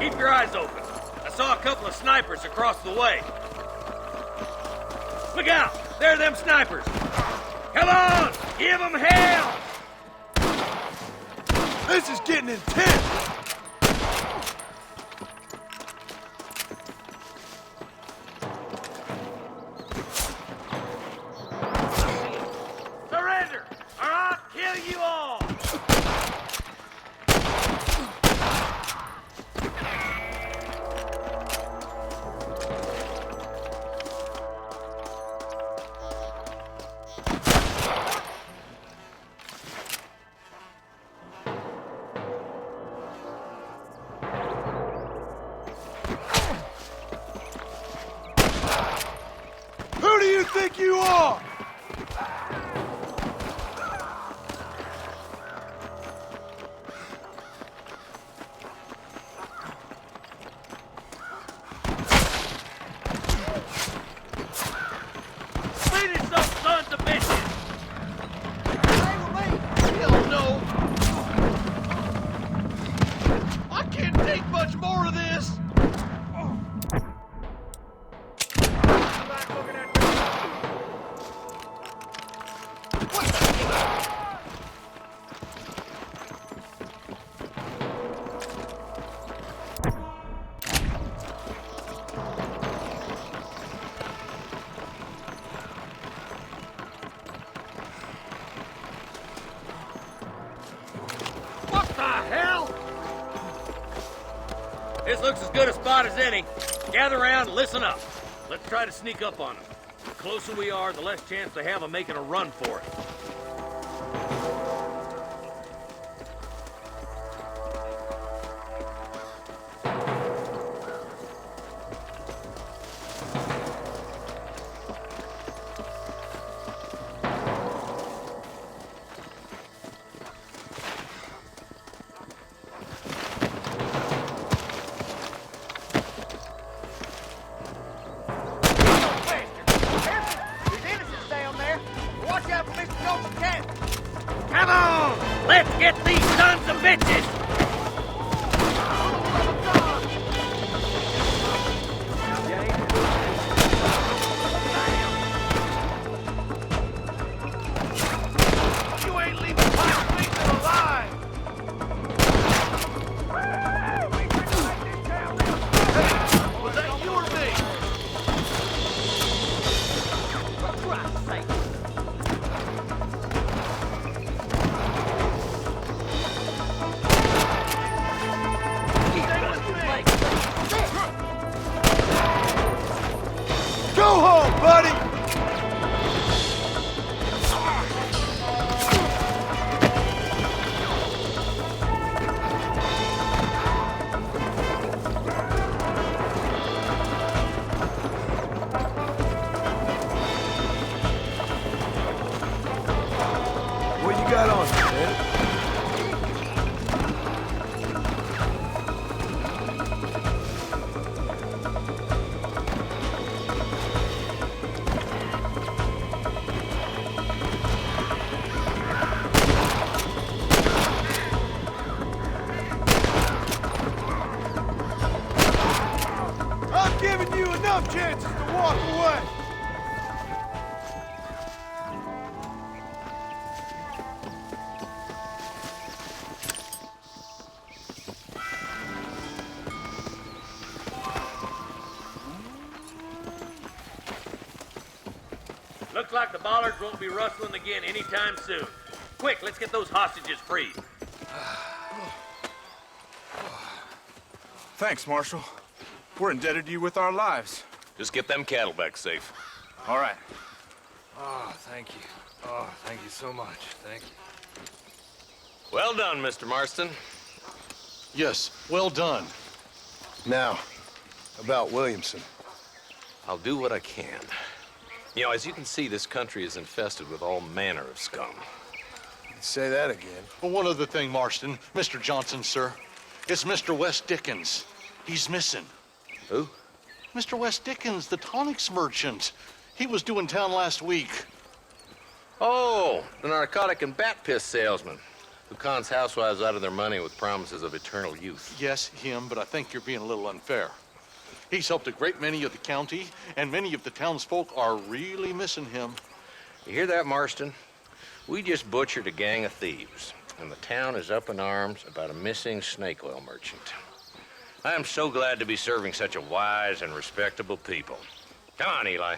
Keep your eyes open. I saw a couple of snipers across the way. Look out! There are them snipers! Come on! Give them hell! This is getting intense! Surrender, or I'll kill you all! Who do you think you are? Finish those sons of bitches! Hell no! I can't take much more of this! What the hell? This looks as good a spot as any. Gather around and listen up. Let's try to sneak up on them. The closer we are, the less chance they have of making a run for it. There's innocents down there. Watch out for Mr. buddy! What you got on, man? I'm giving you enough chances to walk away. Looks like the Bollards won't be rustling again anytime soon. Quick, let's get those hostages freed. Thanks, Marshal. We're indebted to you with our lives. Just get them cattle back safe. All right. Oh, thank you. Oh, thank you so much. Thank you. Well done, Mr. Marston. Yes, well done. Now, about Williamson. I'll do what I can. You know, as you can see, this country is infested with all manner of scum. Say that again. Well, one other thing, Marston. Mr. Johnson, sir. It's Mr. Wes Dickens. He's missing. Who? Mr. Wes Dickens, the tonics merchant. He was due in town last week. Oh, the narcotic and bat piss salesman who cons housewives out of their money with promises of eternal youth. Yes, him, but I think you're being a little unfair. He's helped a great many of the county, and many of the townsfolk are really missing him. You hear that, Marston? We just butchered a gang of thieves, and the town is up in arms about a missing snake oil merchant. I am so glad to be serving such a wise and respectable people. Come on, Eli.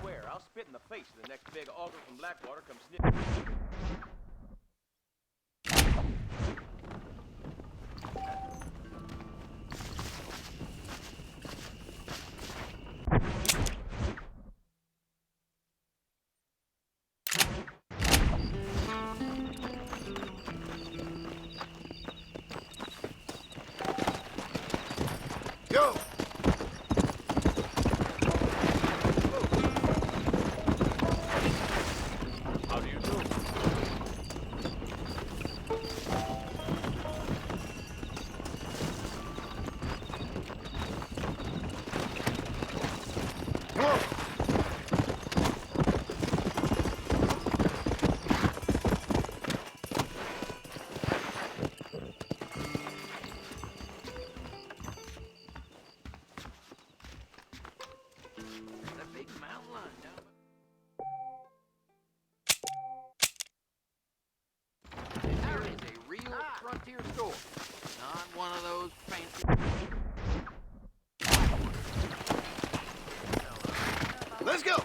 swear, I'll spit in the face of the next big auger from Blackwater comes sniffing. Go! How do you do? That big mountain lion down. There is a real frontier store. Not one of those fancy. Let's go!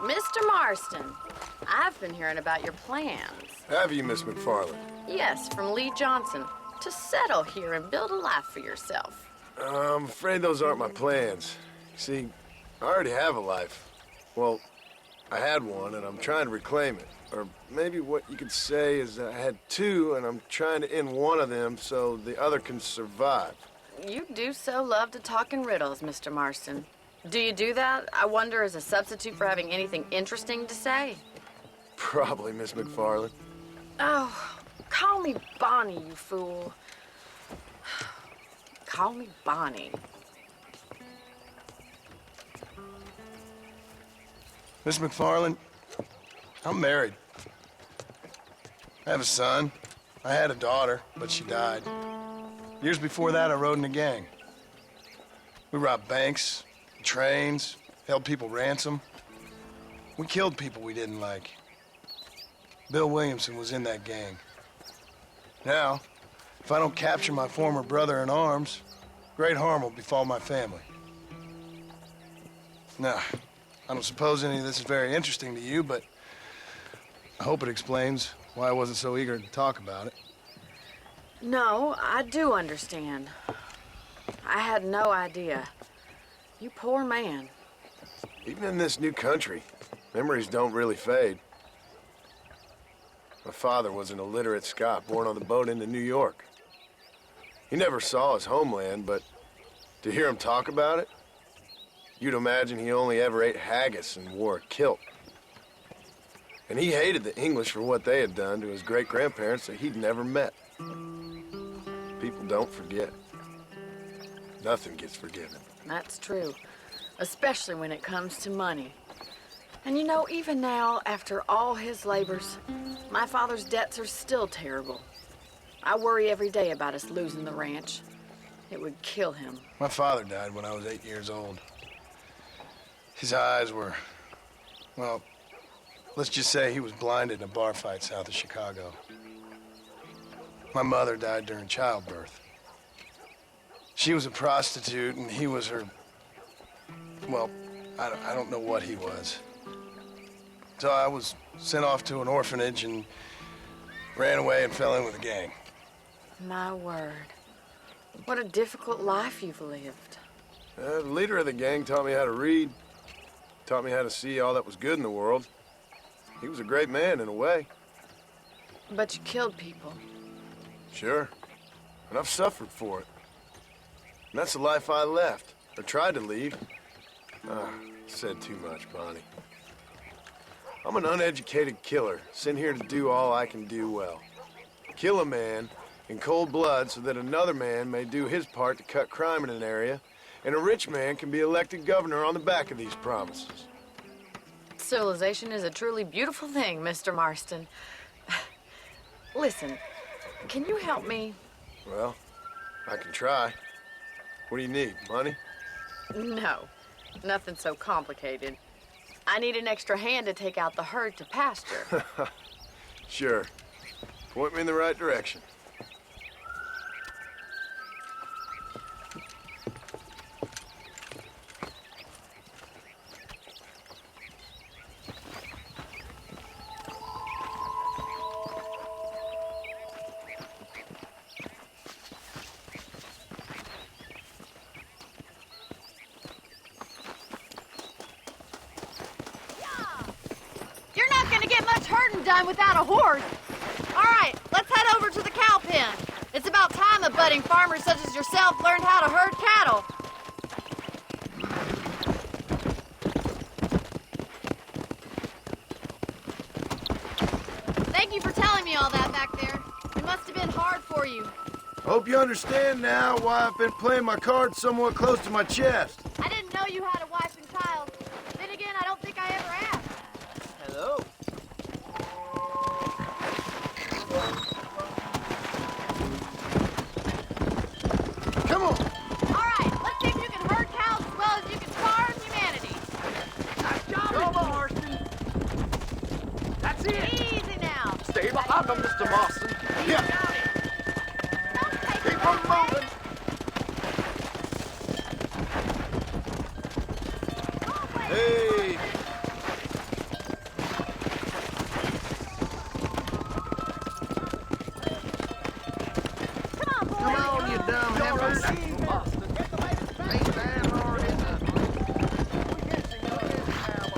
Mr. Marston, I've been hearing about your plans. Have you, Miss McFarland? Yes, from Lee Johnson, to settle here and build a life for yourself. I'm afraid those aren't my plans. See, I already have a life. Well, I had one, and I'm trying to reclaim it. Or maybe what you could say is that I had two, and I'm trying to end one of them so the other can survive. You do so love to talk in riddles, Mr. Marston. Do you do that, I wonder, as a substitute for having anything interesting to say? Probably, Miss McFarland. Oh, call me Bonnie, you fool. Call me Bonnie. Miss McFarland, I'm married. I have a son. I had a daughter, but she died. Years before that, I rode in a gang. We robbed banks, trains, held people ransom. We killed people we didn't like. Bill Williamson was in that gang. Now, if I don't capture my former brother in arms, great harm will befall my family. Now, I don't suppose any of this is very interesting to you, but I hope it explains why I wasn't so eager to talk about it. No, I do understand. I had no idea. You poor man. Even in this new country, memories don't really fade. My father was an illiterate Scot born on the boat into New York. He never saw his homeland, but to hear him talk about it, you'd imagine he only ever ate haggis and wore a kilt. And he hated the English for what they had done to his great-grandparents that he'd never met. People don't forget. Nothing gets forgiven. That's true, especially when it comes to money. And you know, even now, after all his labors, my father's debts are still terrible. I worry every day about us losing the ranch. It would kill him. My father died when I was 8 years old. His eyes were, well, let's just say he was blinded in a bar fight south of Chicago. My mother died during childbirth. She was a prostitute, and he was her, well, I don't know what he was. So I was sent off to an orphanage and ran away and fell in with a gang. My word. What a difficult life you've lived. The leader of the gang taught me how to read, taught me how to see all that was good in the world. He was a great man in a way. But you killed people. Sure. And I've suffered for it. And that's the life I left, or tried to leave. Said too much, Bonnie. I'm an uneducated killer, sent here to do all I can do well. Kill a man in cold blood so that another man may do his part to cut crime in an area, and a rich man can be elected governor on the back of these promises. Civilization is a truly beautiful thing, Mr. Marston. Listen, can you help me? Well, I can try. What do you need, money? No, nothing so complicated. I need an extra hand to take out the herd to pasture. Sure. Point me in the right direction. You're not gonna get much herding done without a horse. All right, let's head over to the cow pen. It's about time a budding farmer such as yourself learned how to herd cattle. Thank you for telling me all that back there. It must have been hard for you. Hope you understand now why I've been playing my cards somewhat close to my chest. I didn't know you had a wife and child. Then again, I don't think I ever asked. Hello. Come on. All right, let's see if you can herd cows as well as you can farm humanity. Come on, Marston. That's it. Easy now. Stay behind them, Mr. Marston. Yeah. Keep on moving. Hey. Come on, you dumb heifers.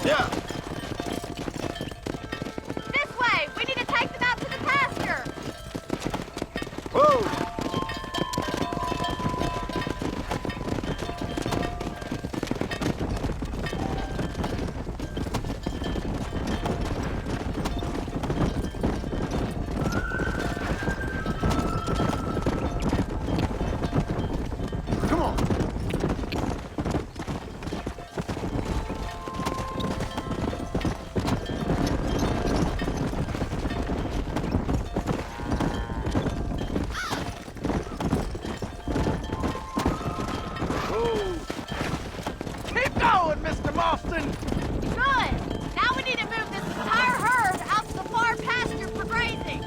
Yeah. This way. We need to take them out to the pasture. Whoa. Come on. Keep going, Mr. Marston. Good. Now we need to move this entire herd out to the far pasture for grazing.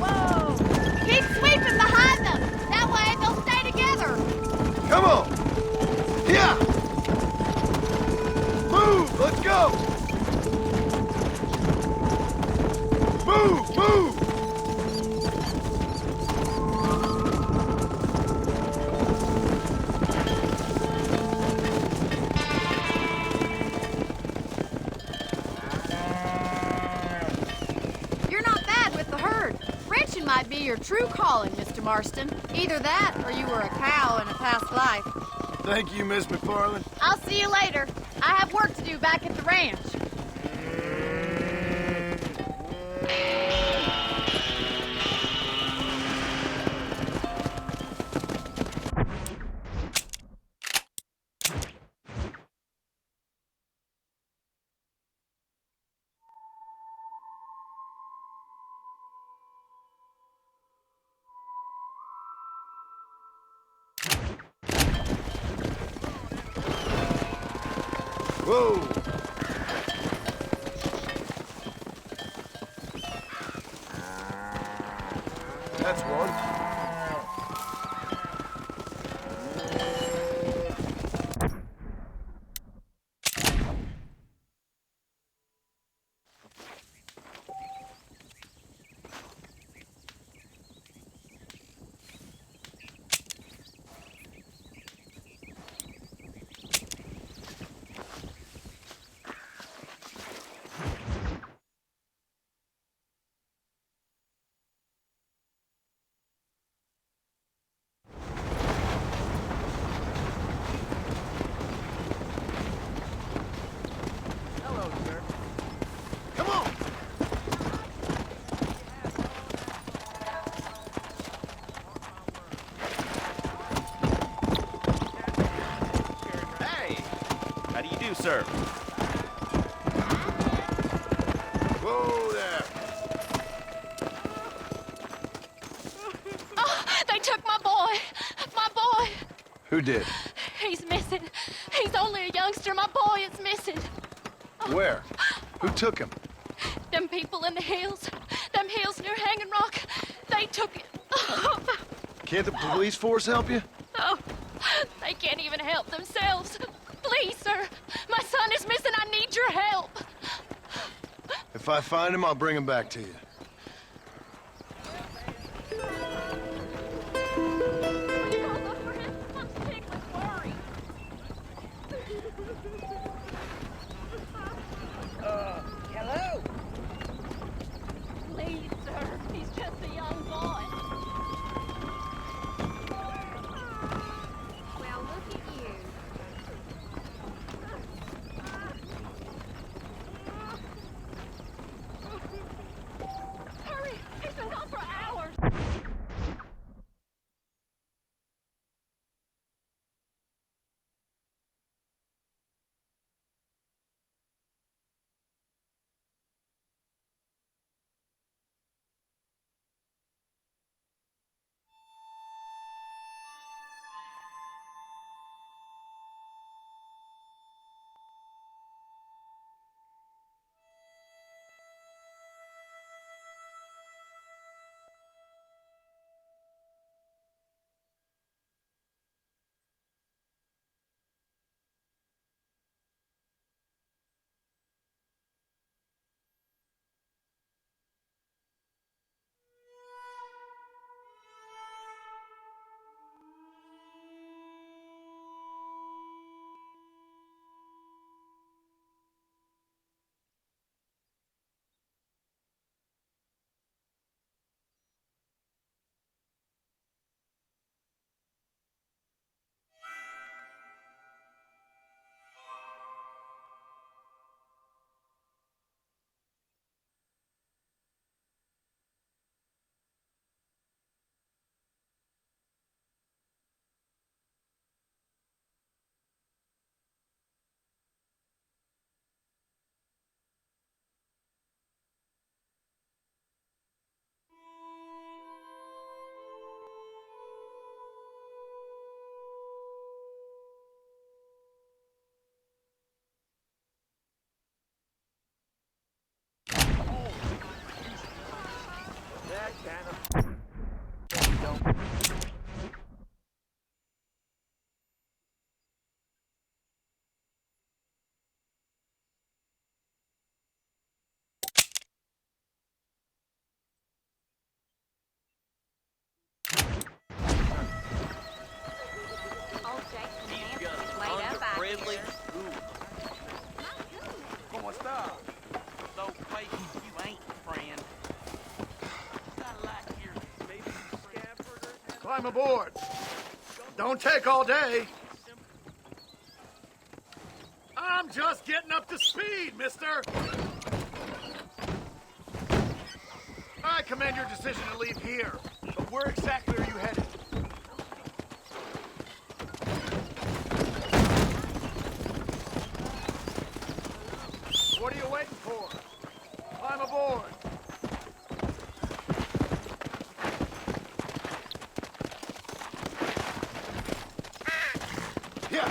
Whoa. Keep sweeping behind them. That way they'll stay together. Come on. Yeah. Move. Let's go. Move. Move. You're not bad with the herd. Ranching might be your true calling, Mr. Marston. Either that or you were a cow in a past life. Thank you, Miss McFarland. I'll see you later. I have work to do back at the ranch. Whoa. That's one. sir. Whoa there. Oh, they took my boy. Who did? He's missing. He's only a youngster. My boy is missing. Where? Who took him? Them people in the hills. Them hills near Hanging Rock. They took it. Can't the police force help you? Oh, they can't even help themselves. Please, sir. My son is missing. I need your help. If I find him, I'll bring him back to you. Hello? Please, sir. He's just a young boy. Well, look at you. Hurry! He's been gone for hours. Old Jason Hanson is laid up out here. ¿Cómo está? Those places you ain't, friend. Got a lot here. Maybe some scab burgers. Climb aboard. Don't take all day. I'm just getting up to speed, mister. I commend your decision to leave here, but where exactly are you headed? What are you waiting for? Climb aboard. Yeah.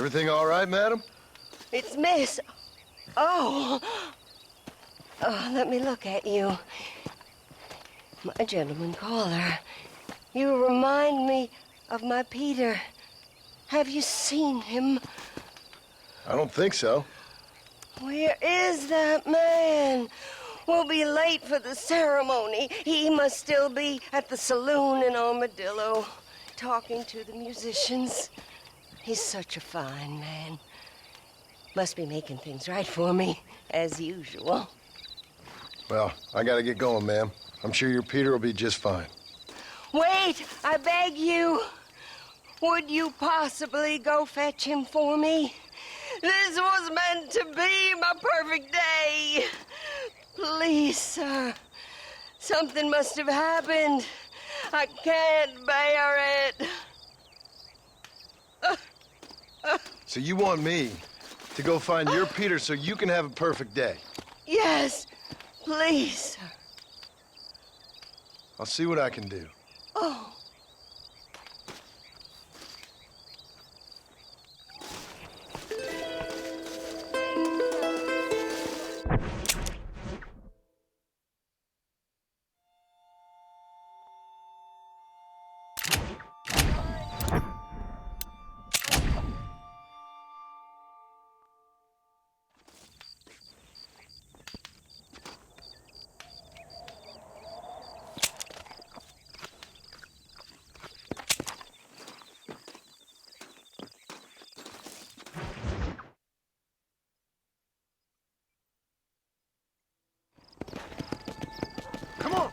Everything all right, madam? It's Miss. Oh. Oh, let me look at you. My gentleman caller. You remind me of my Peter. Have you seen him? I don't think so. Where is that man? We'll be late for the ceremony. He must still be at the saloon in Armadillo, talking to the musicians. He's such a fine man. Must be making things right for me, as usual. Well, I gotta get going, ma'am. I'm sure your Peter will be just fine. Wait, I beg you. Would you possibly go fetch him for me? This was meant to be my perfect day. Please, sir. Something must have happened. I can't bear it. So you want me to go find your Peter so you can have a perfect day? Yes, please, sir. I'll see what I can do. Oh. Come on!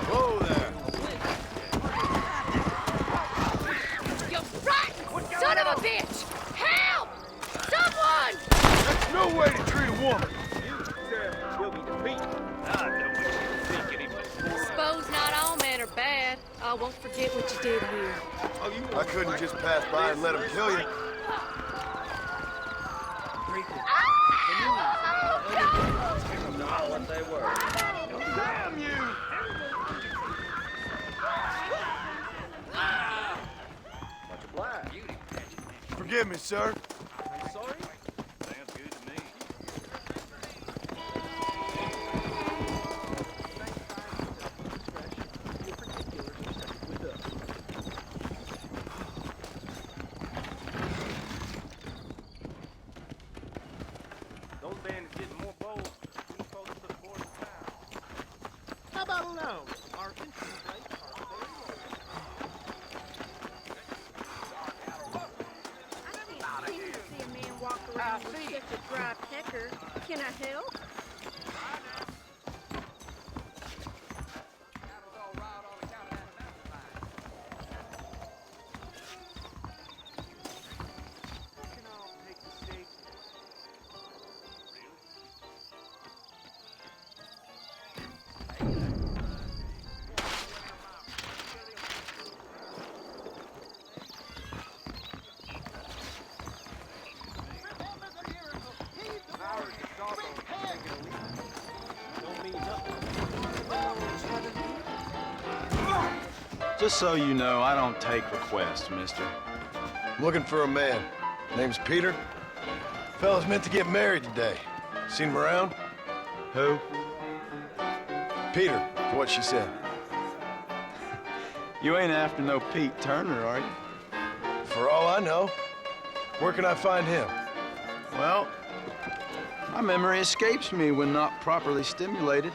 Whoa there! You rotten son of a bitch! Help! Someone! That's no way to treat a woman! Suppose not all men are bad. I won't forget what you did here. I couldn't just pass by and let him kill you. Not what they were. Damn you! Much obliged. Forgive me, sir. I'm sorry? Sounds good to me. Those bandits getting more bold. Too close to the border of town. How about a lounge, Martin? See a man walk around with such a dry pecker. Can I help? Just so you know, I don't take requests, mister. I'm looking for a man. Name's Peter. Fella's meant to get married today. Seen him around? Who? Peter, for what she said. You ain't after no Pete Turner, are you? For all I know. Where can I find him? Well, my memory escapes me when not properly stimulated.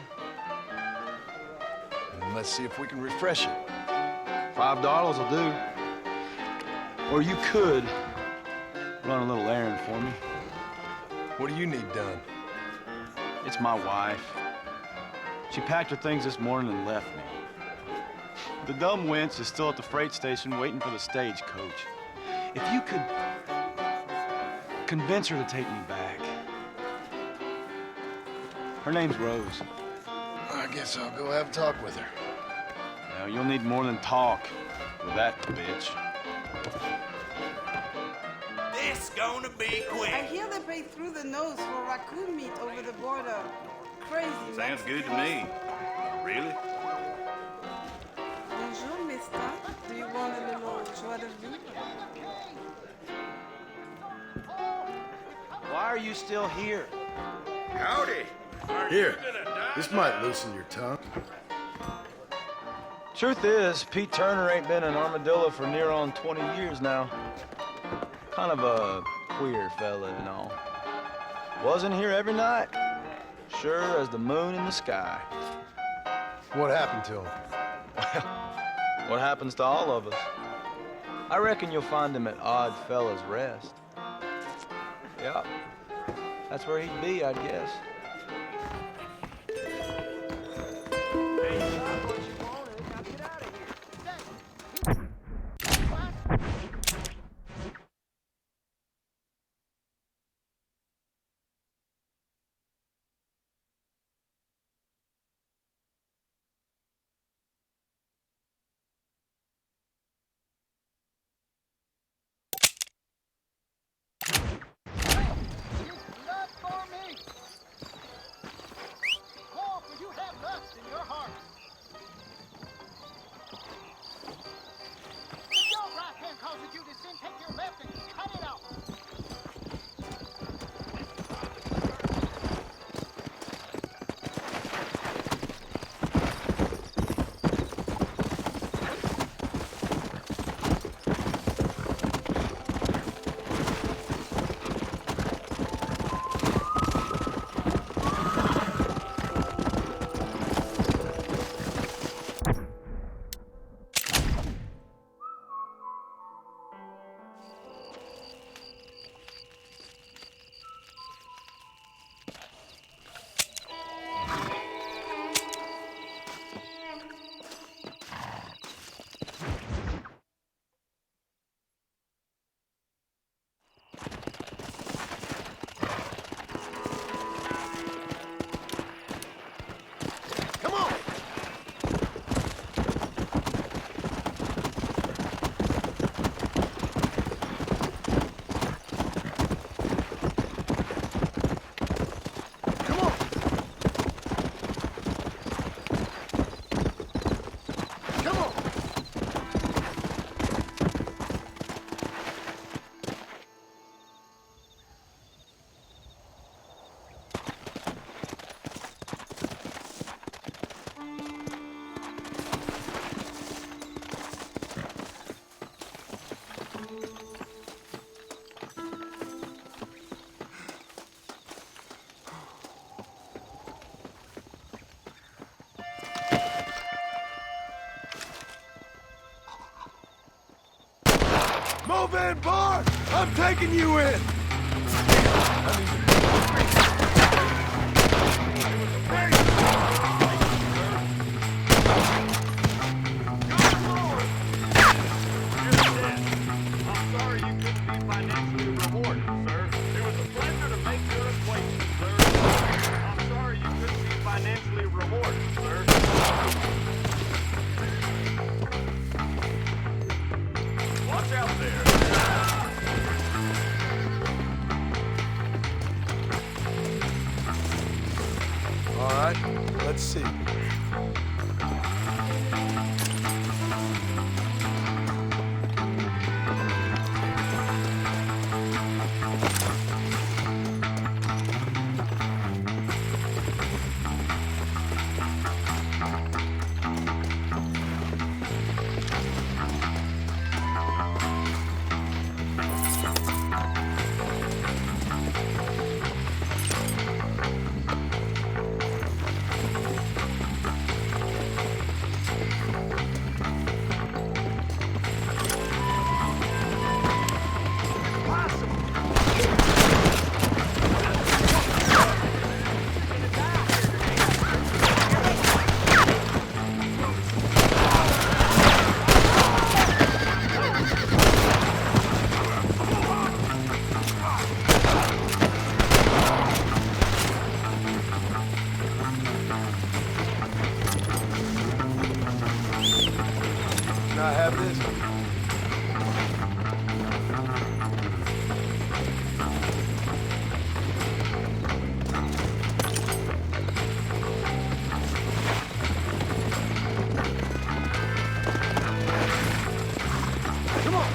And let's see if we can refresh it. $5 will do. Or you could run a little errand for me. What do you need done? It's my wife. She packed her things this morning and left me. The dumb wench is still at the freight station waiting for the stagecoach. If you could convince her to take me back. Her name's Rose. I guess I'll go have a talk with her. Now, you'll need more than talk with that bitch. This gonna be quick. I hear they pay through the nose for raccoon meat over the border. Crazy. Sounds good to me. Really? Bonjour, are you still here? Howdy. Here, this might loosen your tongue. Truth is, Pete Turner ain't been in Armadillo for near on 20 years now. Kind of a queer fella and all. Wasn't here every night. Sure as the moon in the sky. What happened to him? Well, what happens to all of us? I reckon you'll find him at Odd Fella's Rest. Yeah, that's where he'd be, I'd guess. Move in, Bart! I'm taking you in! Let's see. Can I have this? Come on!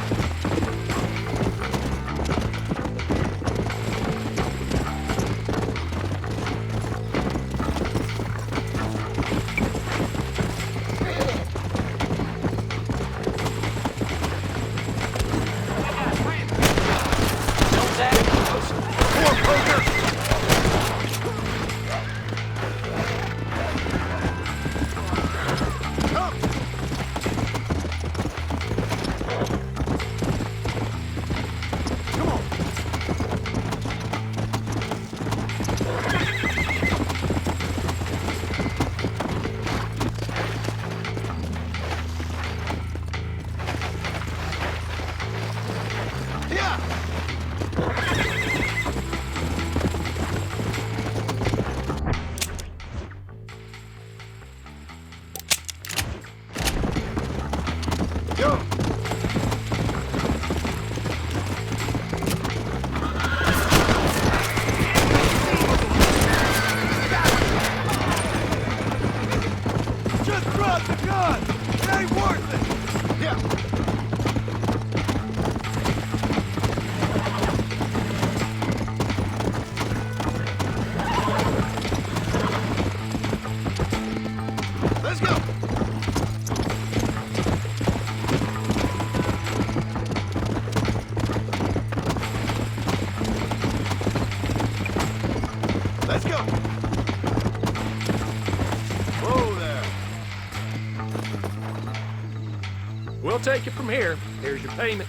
take it from here. Here's your payment.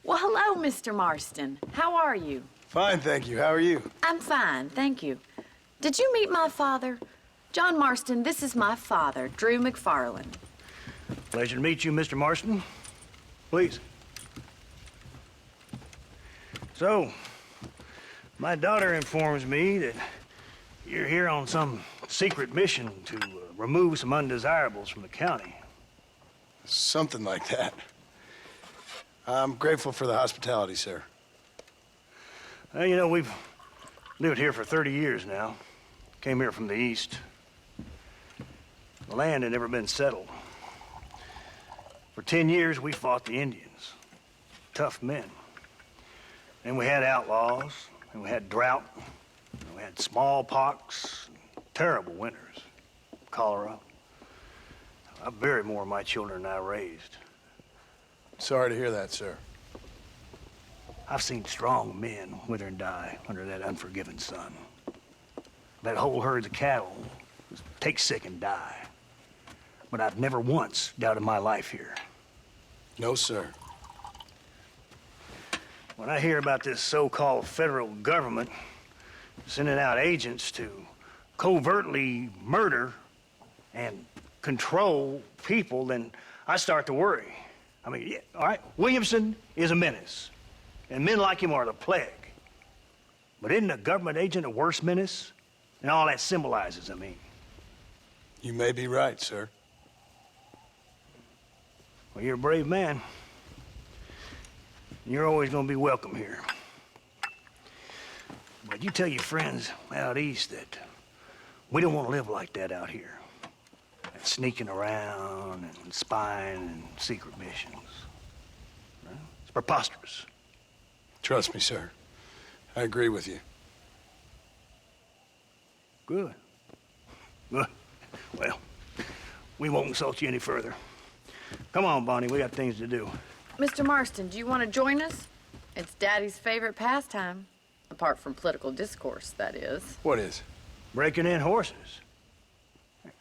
Well, hello, Mr. Marston. How are you? Fine, thank you. How are you? I'm fine, thank you. Did you meet my father? John Marston, this is my father, Drew McFarland. Pleasure to meet you, Mr. Marston. Please. So, my daughter informs me that you're here on some secret mission to remove some undesirables from the county. Something like that. I'm grateful for the hospitality, sir. Well, you know, we've lived here for 30 years now. Came here from the east. The land had never been settled. For 10 years, we fought the Indians. Tough men. And we had outlaws, and we had drought, and we had smallpox, terrible winters, cholera. I buried more of my children than I raised. Sorry to hear that, sir. I've seen strong men wither and die under that unforgiving sun. That whole herds of cattle just take sick and die. But I've never once doubted my life here. No, sir. When I hear about this so-called federal government sending out agents to covertly murder and control people, then I start to worry. I mean, yeah, all right, Williamson is a menace, and men like him are the plague. But isn't a government agent a worse menace? And all that symbolizes, I mean. You may be right, sir. Well, you're a brave man. You're always gonna be welcome here. But you tell your friends out east that we don't want to live like that out here. Sneaking around and spying and secret missions. Right? It's preposterous. Trust me, sir. I agree with you. Good. Good. Well, we won't insult you any further. Come on, Bonnie, we got things to do. Mr. Marston, do you want to join us? It's Daddy's favorite pastime. Apart from political discourse, that is. What is? Breaking in horses.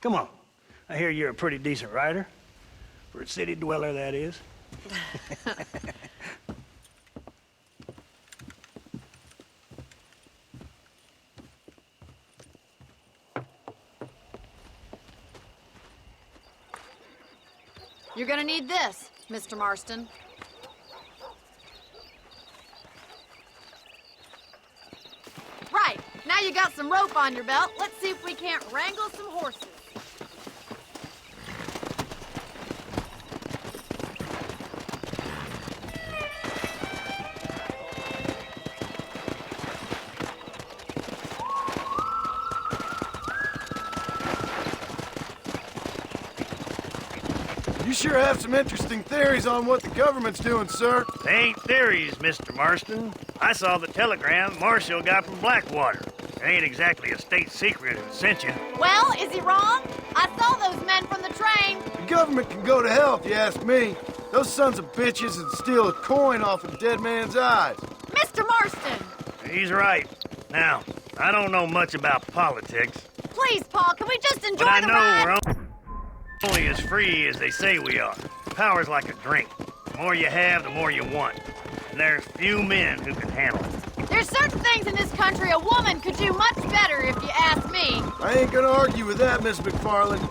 Come on. I hear you're a pretty decent rider. For a city dweller, that is. You're gonna need this, Mr. Marston. Right, now you got some rope on your belt. Let's see if we can't wrangle some horses. You sure have some interesting theories on what the government's doing, sir. They ain't theories, Mr. Marston. I saw the telegram Marshall got from Blackwater. It ain't exactly a state secret if it sent you. Well, is he wrong? I saw those men from the train. The government can go to hell if you ask me. Those sons of bitches would steal a coin off a dead man's eyes. Mr. Marston! He's right. Now, I don't know much about politics, Please, Paul, can we just enjoy but I the know ride? we're only as free as they say we are. Power's like a drink. The more you have, the more you want. And there's few men who can handle it. There's certain things in this country a woman could do much better if you ask me. I ain't gonna argue with that, Miss McFarland.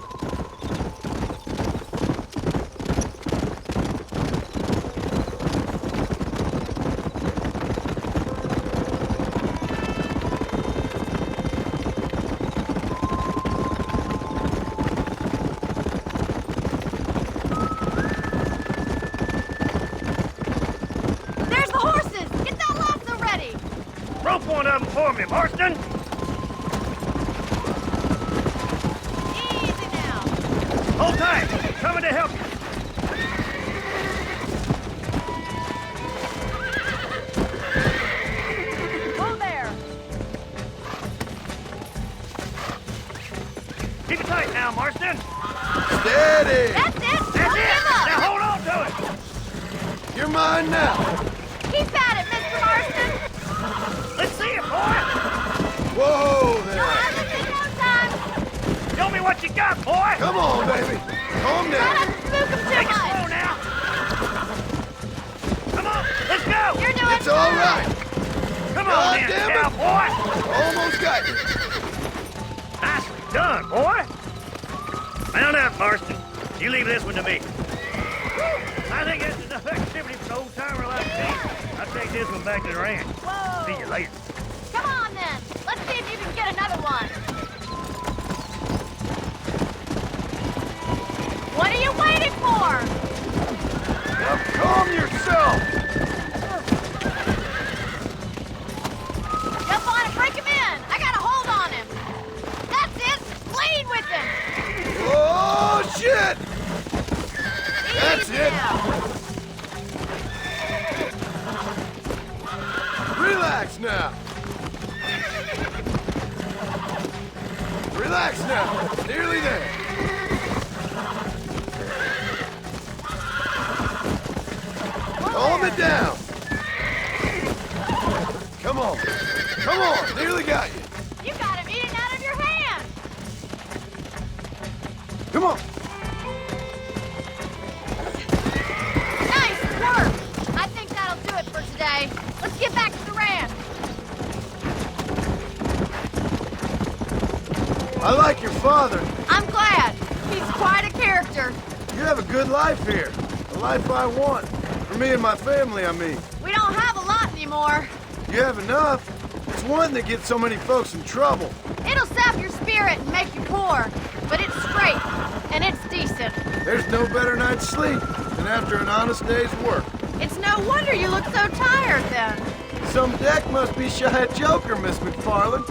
Keep it tight now, Marston. Steady! That's it! That's Don't it! give up! Now hold on to it! You're mine now! Keep at it, Mr. Marston! Let's see it, boy! Whoa You'll there! have it in no time! Show me what you got, boy! Come on, baby! Calm Try down! not to spook him too Take it much! slow now! Come on, let's go! You're doing It's all right! Come God on then, damn it. cowboy! Almost got you! Nicely done, boy! Mount up, Marston. You leave this one to me. I think that's enough activity for an old-timer like me. I'll take this one back to the ranch. Whoa! See you later. Come on then! Let's see if you can get another one! What are you waiting for? Now calm yourself! Jump on and break him in! I got a hold on him! That's it! Lead with him! Oh, shit! That's Easy it! now. Relax now! Relax now! Nearly there! Calm it down! Come on! Come on! Nearly got you! You got him eating out of your hand! Come on! Nice work! I think that'll do it for today. Let's get back to the ranch. I like your father. I'm glad. He's quite a character. You have a good life here. A life I want. For me and my family, I mean. We don't have a lot anymore. You have enough. It's one that gets so many folks in trouble. It'll sap your spirit and make you poor. But it's straight, and it's decent. There's no better night's sleep than after an honest day's work. It's no wonder you look so tired then. Some deck must be shy at Joker, Miss McFarland.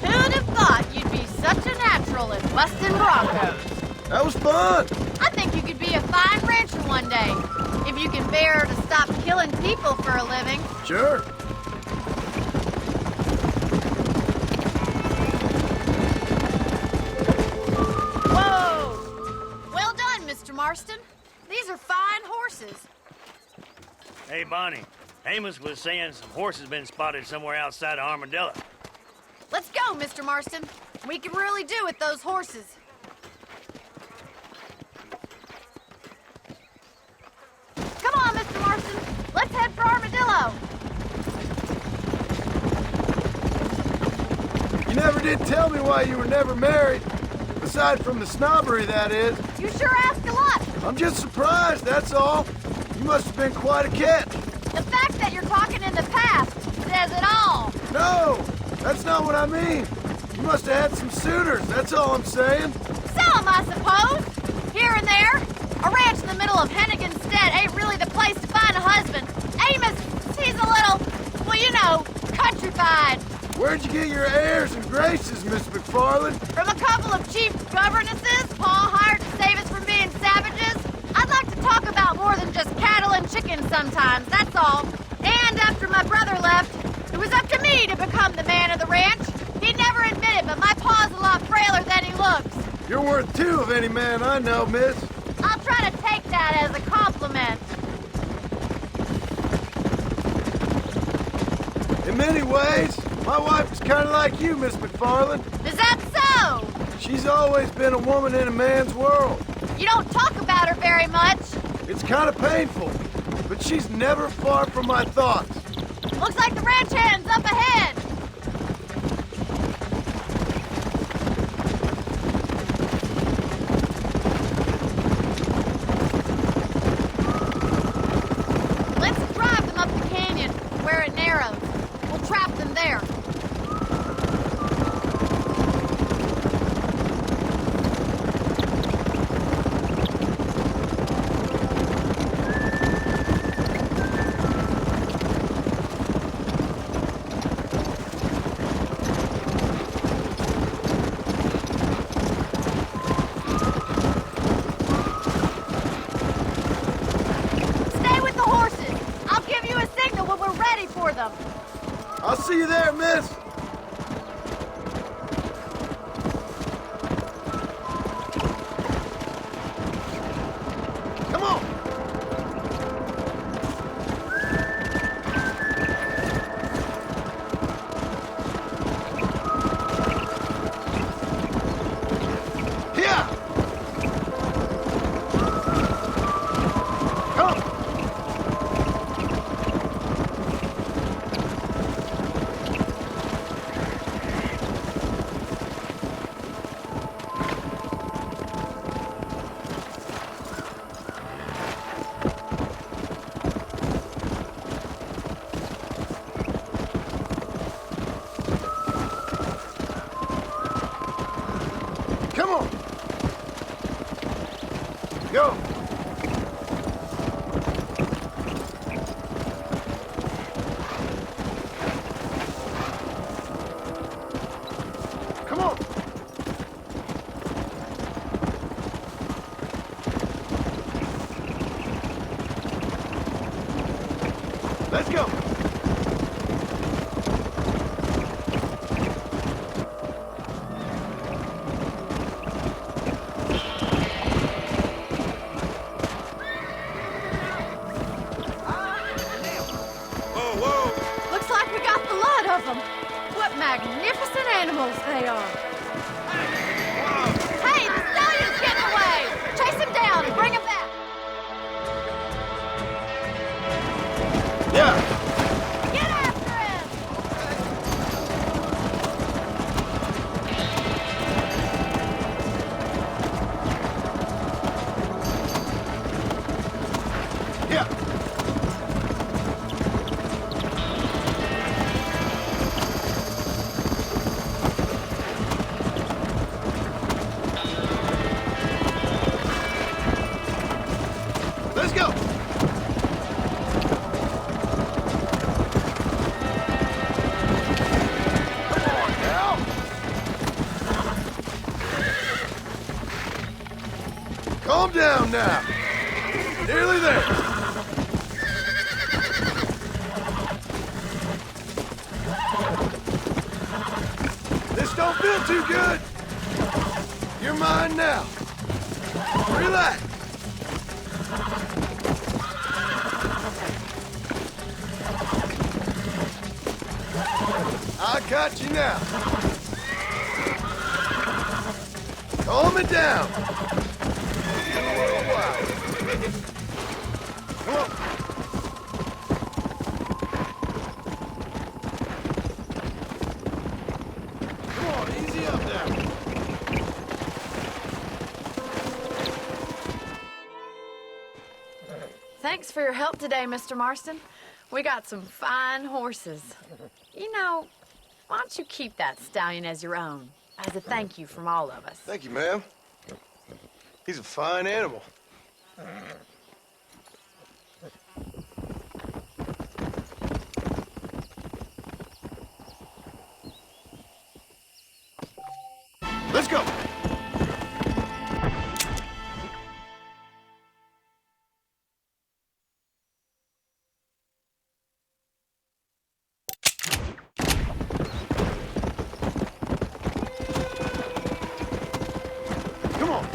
Who'd have thought you'd be such a natural at busting broncos? That was fun. I think you could be a fine rancher one day. If you can bear to stop killing people for a living. Sure. Whoa! Well done, Mr. Marston. These are fine horses. Hey, Bonnie. Amos was saying some horses been spotted somewhere outside of Armadillo. Let's go, Mr. Marston. We can really do with those horses. Come on, Mr. Marston. Let's head for Armadillo. You never did tell me why you were never married. Aside from the snobbery, that is. You sure ask a lot. I'm just surprised, that's all. You must have been quite a catch. The fact that you're talking in the past says it all. No, that's not what I mean. You must have had some suitors, that's all I'm saying. Some, I suppose. Here and there. A ranch in the middle of Hennigan's Stead ain't really the place to find a husband. Amos, he's a little, well, you know, countrified. Where'd you get your airs and graces, Miss McFarland? From a couple of chief governesses Pa hired to save us from being savages. I'd like to talk about more than just cattle and chickens sometimes, that's all. And after my brother left, it was up to me to become the man of the ranch. He'd never admit it, but my pa's a lot frailer than he looks. You're worth two of any man I know, miss. I'll try to take that as a compliment. In many ways, my wife is kind of like you, Miss McFarland. Is that so? She's always been a woman in a man's world. You don't talk about her very much. It's kind of painful, but she's never far from my thoughts. Looks like the ranch hand's up ahead. Let's drive them up the canyon, where it narrows. We'll trap them there. Stay with the horses. I'll give you a signal when we're ready for them. I'll see you there, miss. Come on. Here. Come. Come on. Go. Come on. Let's go. Looks like we got the lot of them. What magnificent animals they are. Hey, the stallion's getting away! Chase him down and bring him back! Yeah. Get after him! Yeah. Let's go. Come on now. Calm down now. Nearly there. This don't feel too good. You're mine now. Relax. I got you now. Calm it down. Come on. Come on, easy up now. Thanks for your help today, Mr. Marston. We got some fine horses. You know, why don't you keep that stallion as your own, as a thank you from all of us? Thank you, ma'am. He's a fine animal. Let's go. Come on.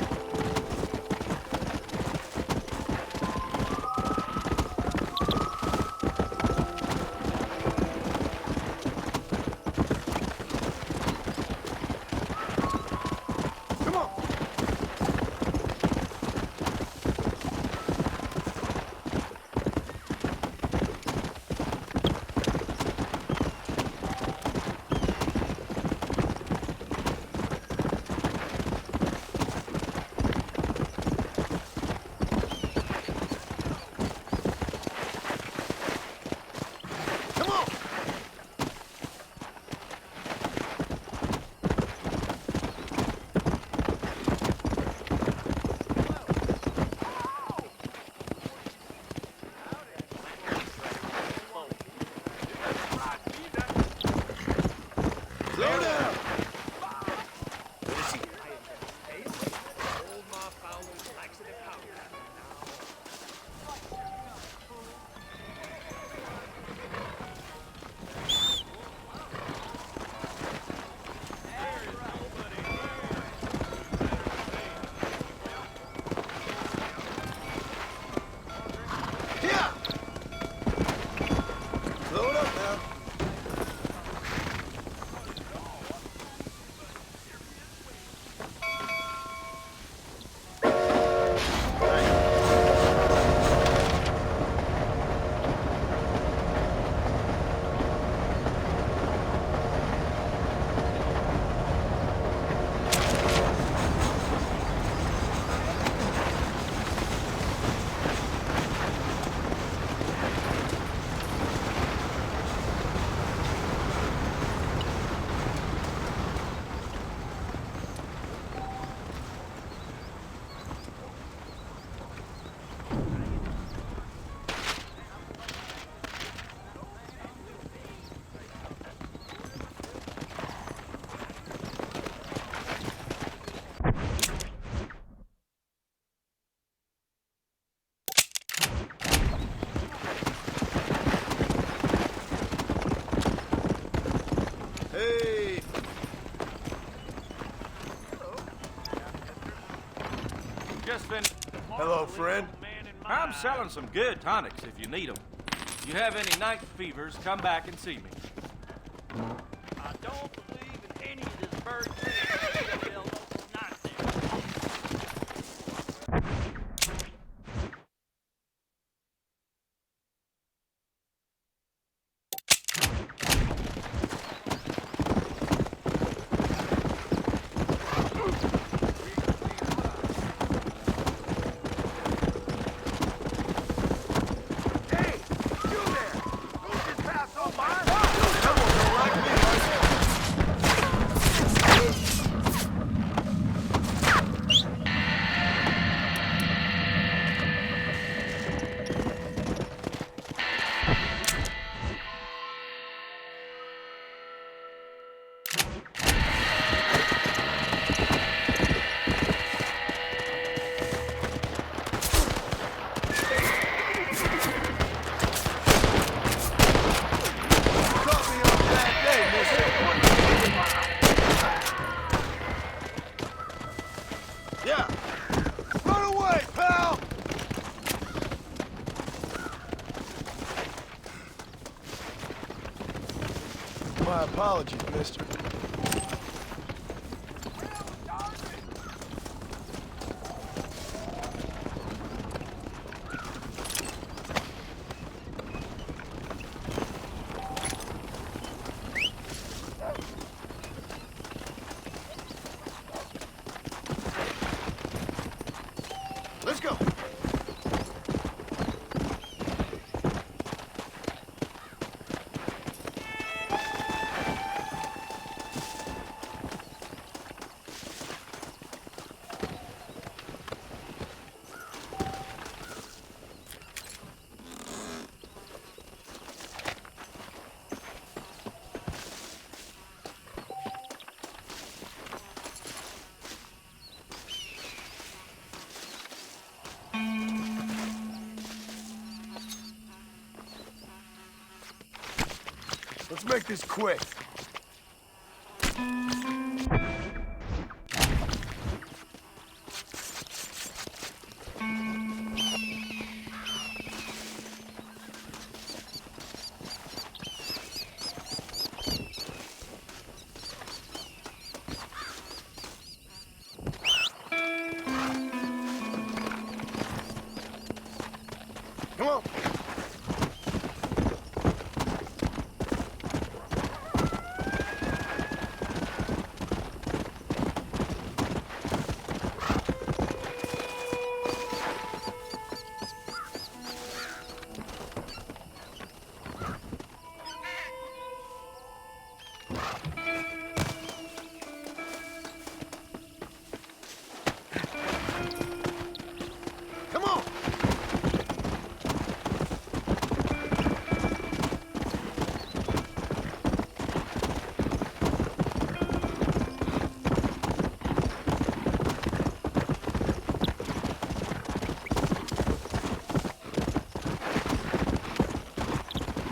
old friend. I'm selling some good tonics if you need them. If you have any night fevers, come back and see me. I don't believe in any of this bird shit. Yeah. Run away, pal! My apologies, mister. Let's go. Let's make this quick. Come on. Come on.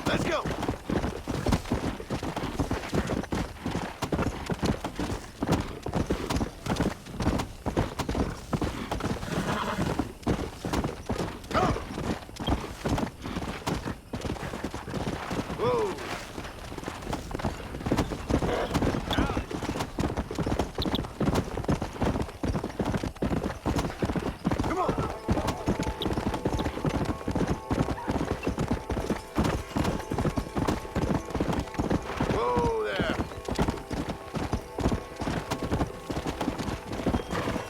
Let's go. Whoa. Come on. Whoa there.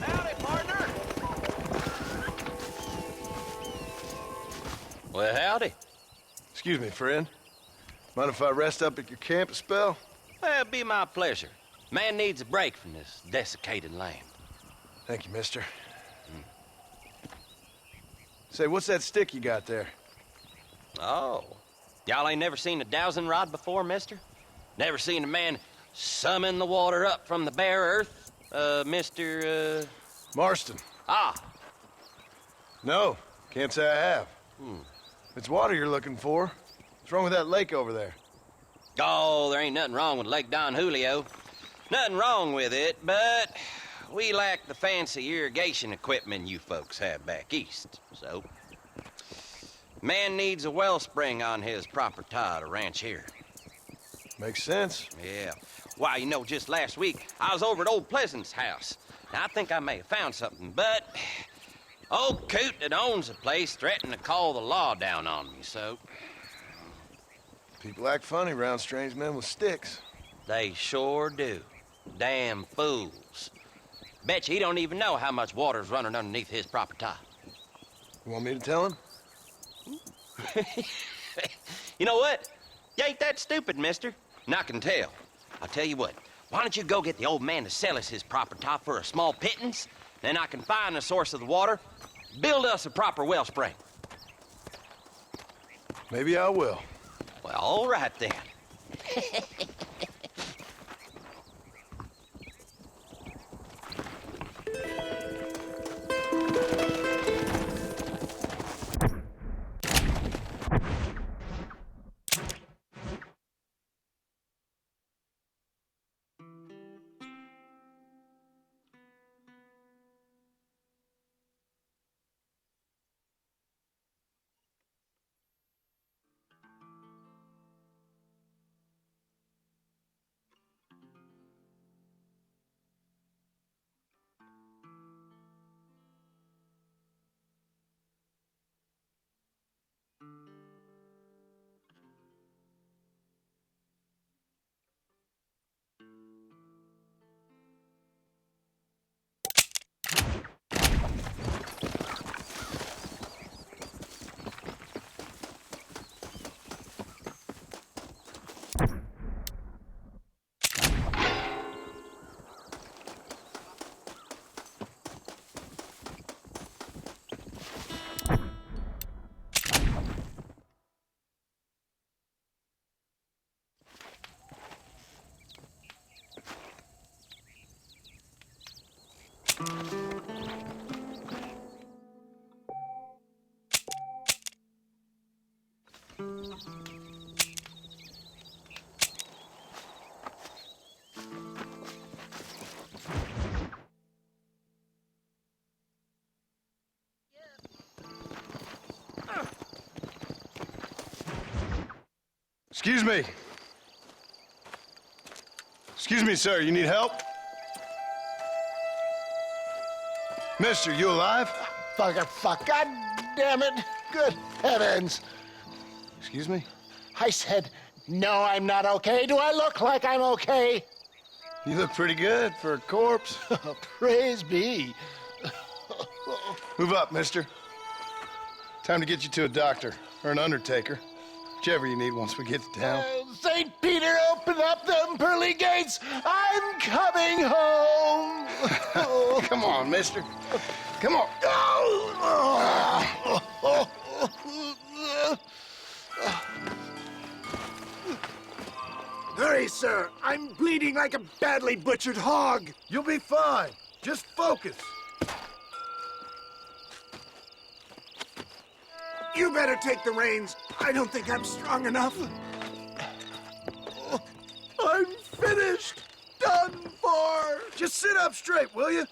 Howdy, partner. Well, howdy. Excuse me, friend. Mind if I rest up at your camp a spell? Well, it'd be my pleasure. Man needs a break from this desiccated land. Thank you, mister. Say, what's that stick you got there? Oh. Y'all ain't never seen a dowsing rod before, mister? Never seen a man summon the water up from the bare earth? Mr. Marston. Ah. No, can't say I have. It's water you're looking for. What's wrong with that lake over there? Oh, there ain't nothing wrong with Lake Don Julio. Nothing wrong with it, but, we lack the fancy irrigation equipment you folks have back east, so... Man needs a wellspring on his property to ranch here. Makes sense. Yeah. Why, you know, just last week, I was over at Old Pleasant's house. Now, I think I may have found something, but... Old coot that owns the place threatened to call the law down on me, so... People act funny around strange men with sticks. They sure do. Damn fools. Bet you he don't even know how much water's running underneath his property. You want me to tell him? You know what? You ain't that stupid, mister. And I can tell. I'll tell you what. Why don't you go get the old man to sell us his property for a small pittance? Then I can find the source of the water, build us a proper wellspring. Maybe I will. Well, all right then. Excuse me. Excuse me, sir. You need help? Mister, you alive? Fuck. God damn it. Good heavens. Excuse me? I said, no, I'm not okay. Do I look like I'm okay? You look pretty good for a corpse. Praise be. Move up, mister. Time to get you to a doctor or an undertaker. Whichever you need once we get to town. St. Peter, open up them pearly gates. I'm coming home. Come on, mister. Come on. Hurry, sir. I'm bleeding like a badly butchered hog. You'll be fine. Just focus. You better take the reins. I don't think I'm strong enough. I'm finished. Done for. Just sit up straight, will you?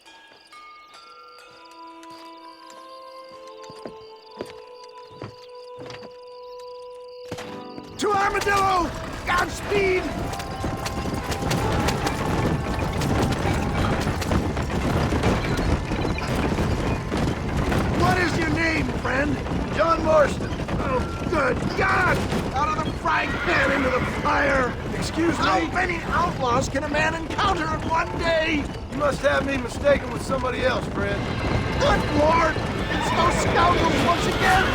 To Armadillo! Godspeed! What is your name, friend? John Marston. Oh, good God! Out of the frying pan into the fire! Excuse me? How many outlaws can a man encounter in one day? You must have me mistaken with somebody else, friend. Good Lord! It's those scoundrels once again!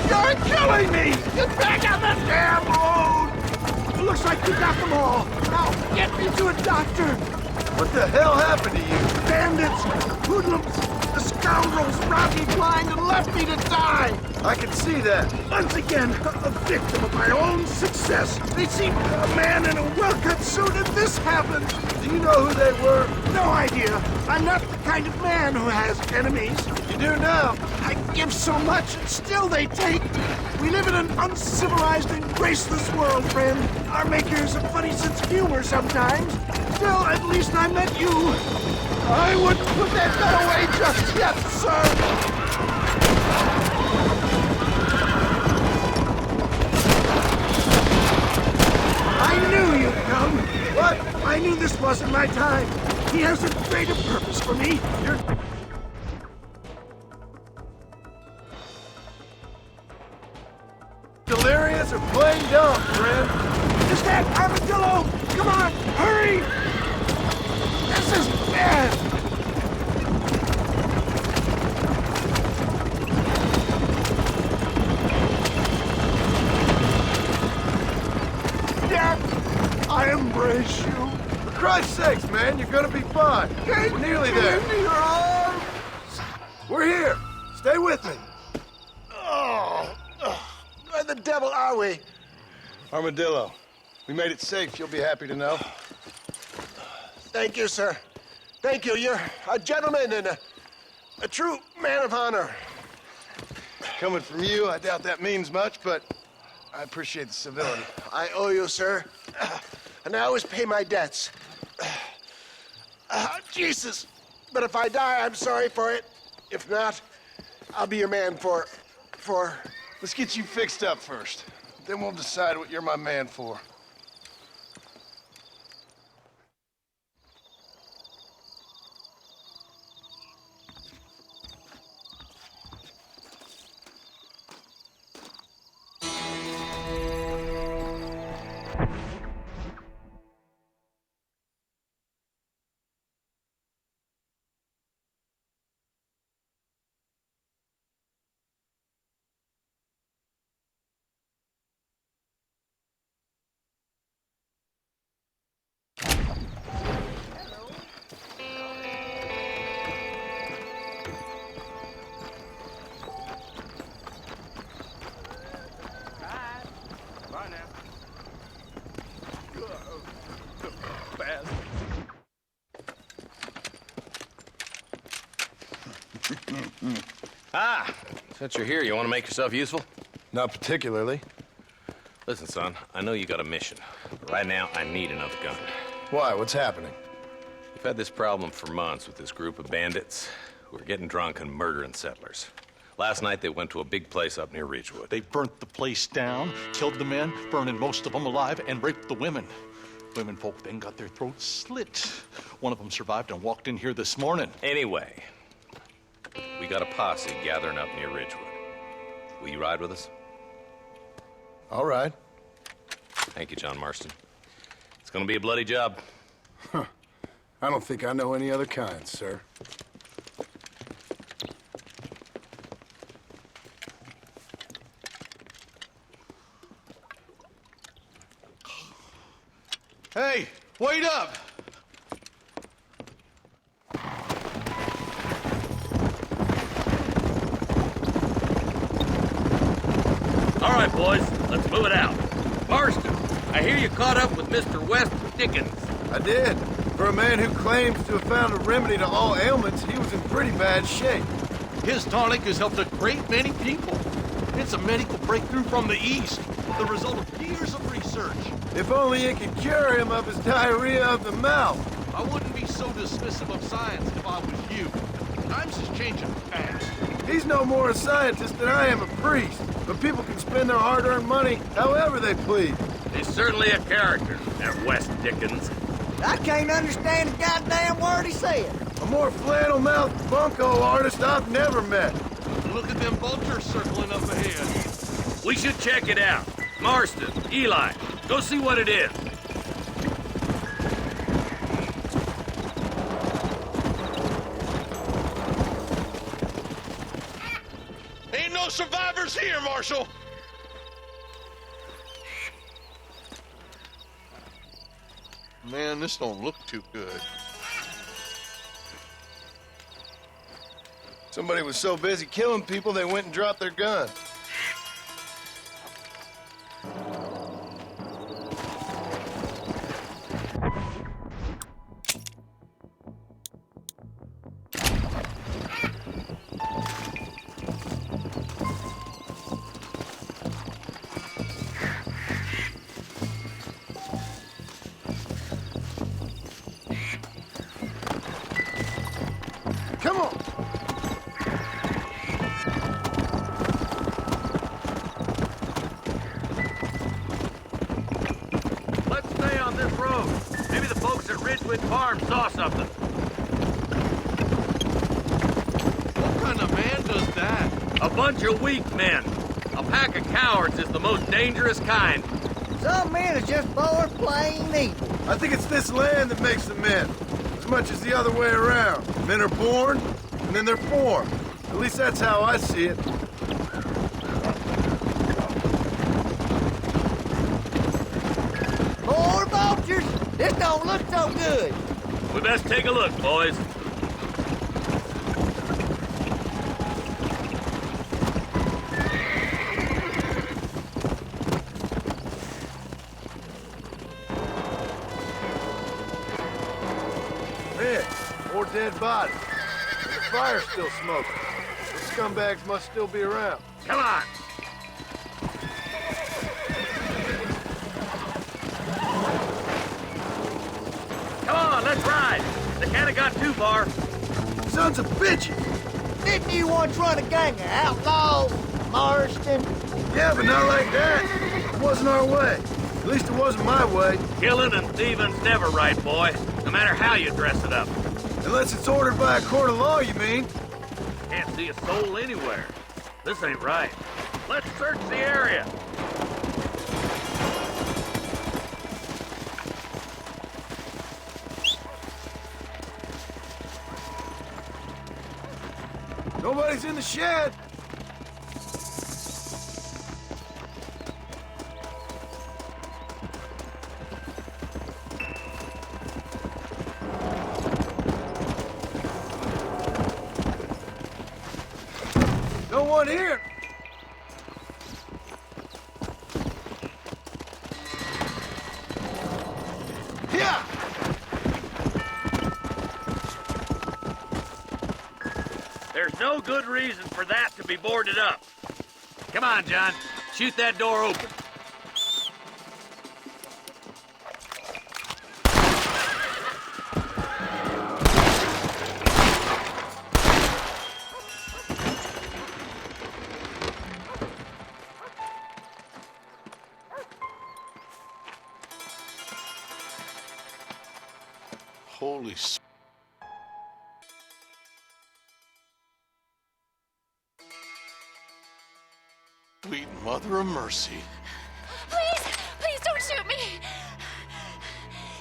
You're killing me! Get back on the damn road! Looks like you got them all. Now, get me to a doctor. What the hell happened to you? Bandits, hoodlums, the scoundrels robbed me blind and left me to die. I can see that. Once again, a victim of my own success. They seemed a man in a well-cut suit and this happened. Do you know who they were? No idea. I'm not the kind of man who has enemies. You do now. I give so much, and still they take. We live in an uncivilized and graceless world, friend. Our makers have a funny sense of humor sometimes. Still, at least I met you. I wouldn't put that gun away just yet, sir. I knew you'd come, but I knew this wasn't my time. He has a greater purpose for me. You're... Delirious or plain dumb, friend? Is that Armadillo? Come on, hurry! This is bad! Dad, I embrace you. For Christ's sakes, man, you're gonna be fine. We're nearly there. Into your arms. We're here. Stay with me. Where the devil are we? Armadillo, we made it safe, you'll be happy to know. Thank you, sir. Thank you. You're a gentleman and a true man of honor. Coming from you, I doubt that means much, but I appreciate the civility. I owe you, sir. And I always pay my debts. Jesus. But if I die, I'm sorry for it. If not, I'll be your man for... Let's get you fixed up first. Then we'll decide what you're my man for. Since you're here, you want to make yourself useful? Not particularly. Listen, son, I know you got a mission. But right now, I need another gun. Why? What's happening? We've had this problem for months with this group of bandits who are getting drunk and murdering settlers. Last night, they went to a big place up near Ridgewood. They burnt the place down, killed the men, burning most of them alive, and raped the women. Women folk then got their throats slit. One of them survived and walked in here this morning. Anyway, we got a posse gathering up near Ridgewood. Will you ride with us? All right. Thank you, John Marston. It's gonna be a bloody job. Huh. I don't think I know any other kind, sir. Hey, wait up! All right, boys, let's move it out. Marston, I hear you caught up with Mr. West Dickens. I did. For a man who claims to have found a remedy to all ailments, he was in pretty bad shape. His tonic has helped a great many people. It's a medical breakthrough from the East, the result of years of research. If only it could cure him of his diarrhea of the mouth. I wouldn't be so dismissive of science if I was you. Times is changing fast. He's no more a scientist than I am a priest. But people can spend their hard-earned money however they please. He's certainly a character, that West Dickens. I can't understand a goddamn word he said. A more flannel-mouthed bunco artist I've never met. Look at them vultures circling up ahead. We should check it out. Marston, Eli, go see what it is. Ain't no survivors here, Marshal! Man, this don't look too good. Somebody was so busy killing people, they went and dropped their gun. Ridgewood Farm saw something. What kind of man does that? A bunch of weak men. A pack of cowards is the most dangerous kind. Some men are just born plain evil. I think it's this land that makes them men, as much as the other way around. Men are born, and then they're formed. At least that's how I see it. More vultures? This don't look so good. We best take a look, boys. Man, more dead bodies. And the fire's still smoking. The scumbags must still be around. Come on! Come on, let's ride! They can't have got too far. Sons of bitches! Didn't you once run a gang of outlaws, Marston? Yeah, but not like that. It wasn't our way. At least it wasn't my way. Killing and thieving's never right, boy. No matter how you dress it up. Unless it's ordered by a court of law, you mean? Can't see a soul anywhere. This ain't right. Let's search the area. Nobody's in the shed. No one here. Yeah. There's no good reason for that to be boarded up. Come on, John. Shoot that door open. Holy sweet mother of mercy. Please, please don't shoot me.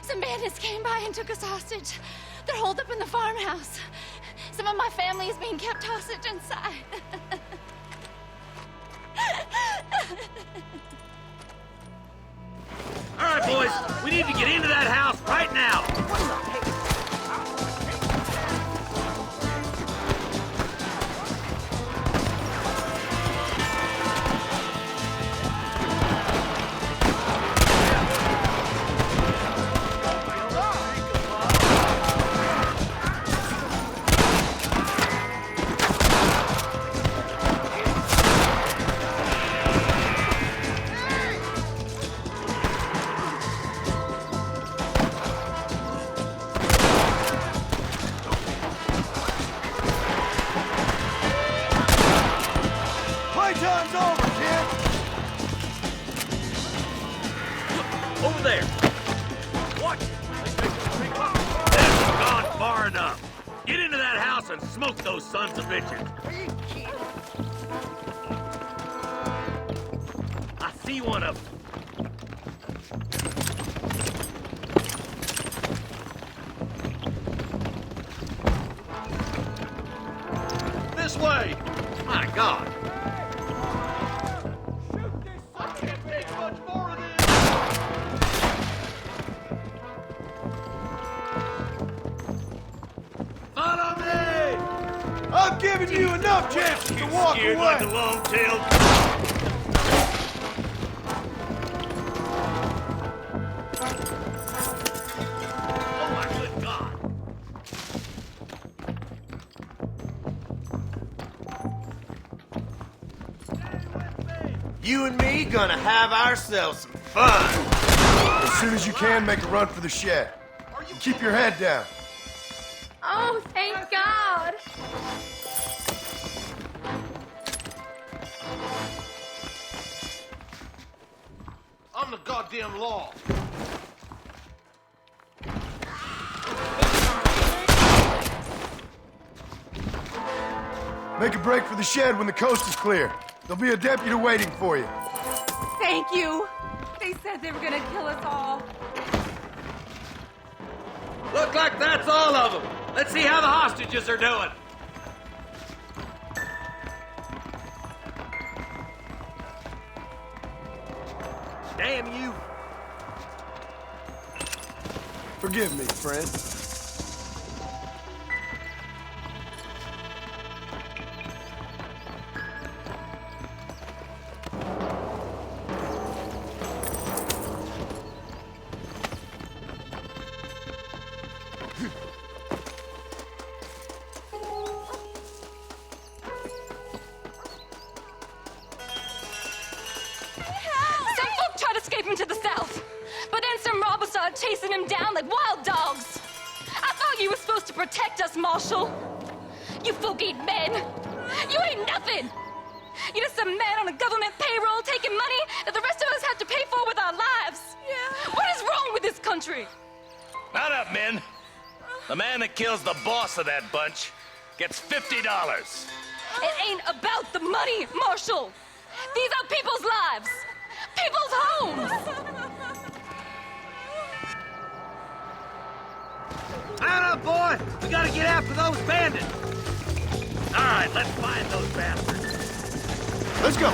Some bandits came by and took us hostage. They're holed up in the farmhouse. Some of my family is being kept hostage inside. All right, boys. We need to get into that house right now. Playtime's over, kid. Over there. Watch it. That's gone far enough. Get into that house and smoke those sons of bitches. I see one of them. This way! My God. Follow me! I've given you enough chances to walk away. Like a long-tailed. Oh my good God! You and me gonna have ourselves some fun. As soon as you can, make a run for the shed. And keep your head down. Oh, thank God. I'm the goddamn law. Make a break for the shed when the coast is clear. There'll be a deputy waiting for you. Thank you. They said they were gonna kill us all. Look like that's all of them. Let's see how the hostages are doing. Damn you. Forgive me, friend. To the south. But then some robbers started chasing him down like wild dogs. I thought you were supposed to protect us, Marshal. You folk ain't men. You ain't nothing. You're just some man on a government payroll taking money that the rest of us have to pay for with our lives. Yeah. What is wrong with this country? Mount up, men. The man that kills the boss of that bunch gets $50. It ain't about the money, Marshal. These are people's lives. People's homes! Mount up, boy! We gotta get after those bandits! All right, let's find those bastards. Let's go!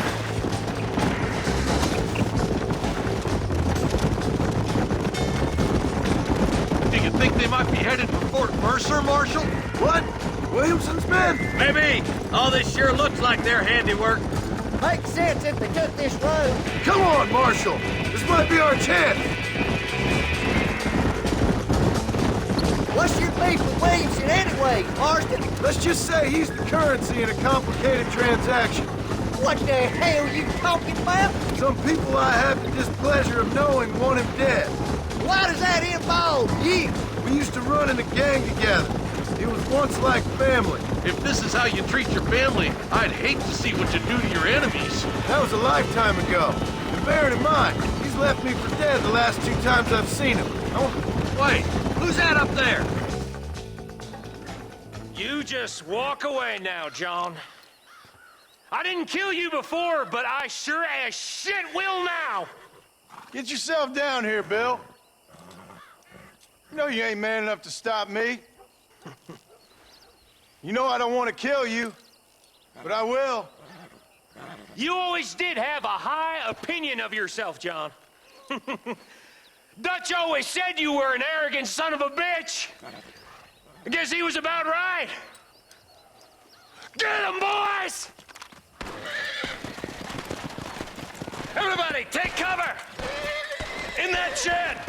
Do you think they might be headed for Fort Mercer, Marshal? What? Williamson's men? Maybe. All this sure looks like their handiwork. Makes sense if they took this road. Come on, Marshal! This might be our chance! What's your beef with Williamson anyway, Marston? Let's just say he's the currency in a complicated transaction. What the hell are you talking about? Some people I have the displeasure of knowing want him dead. Why does that involve you? We used to run in a gang together. It was once like family. If this is how you treat your family, I'd hate to see what you do to your enemies. That was a lifetime ago. And bearing in mind, he's left me for dead the last 2 times I've seen him. Wait, who's that up there? You just walk away now, John. I didn't kill you before, but I sure as shit will now. Get yourself down here, Bill. You know you ain't man enough to stop me. You know I don't want to kill you, but I will. You always did have a high opinion of yourself, John. Dutch always said you were an arrogant son of a bitch. I guess he was about right. Get him, boys! Everybody, take cover! In that shed!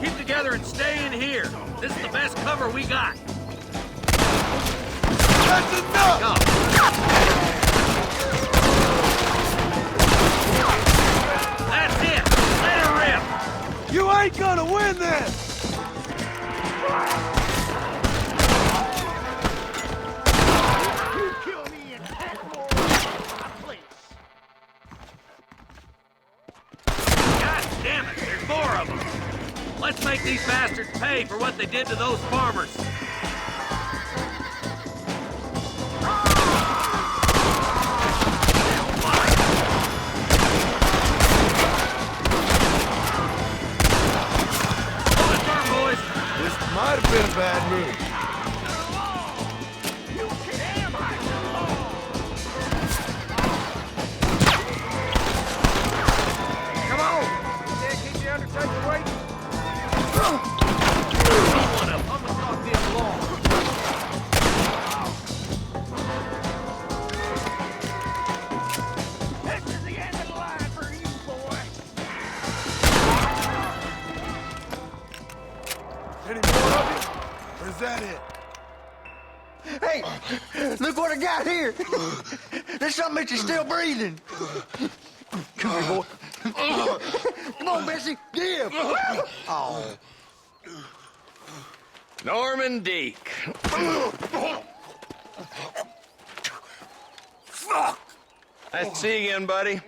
Keep together and stay in here. This is the best cover we got. That's enough! Go. That's it. Let her rip. You ain't gonna win this! You kill me and take more my place. God damn it, there's more of them. Let's make these bastards pay for what they did to those farmers. Might have been a bad move. Come on! Can't keep the Undertaker waiting. Someone up. I'm gonna talk this long. This is the end of the line for you, boy. Any more of you? Or is that it? Hey, look what I got here. There's something that you're still breathing. Come here, boy. Come on, Bessie. Give. Oh. Norman Deek. Fuck! Nice to see you again, buddy.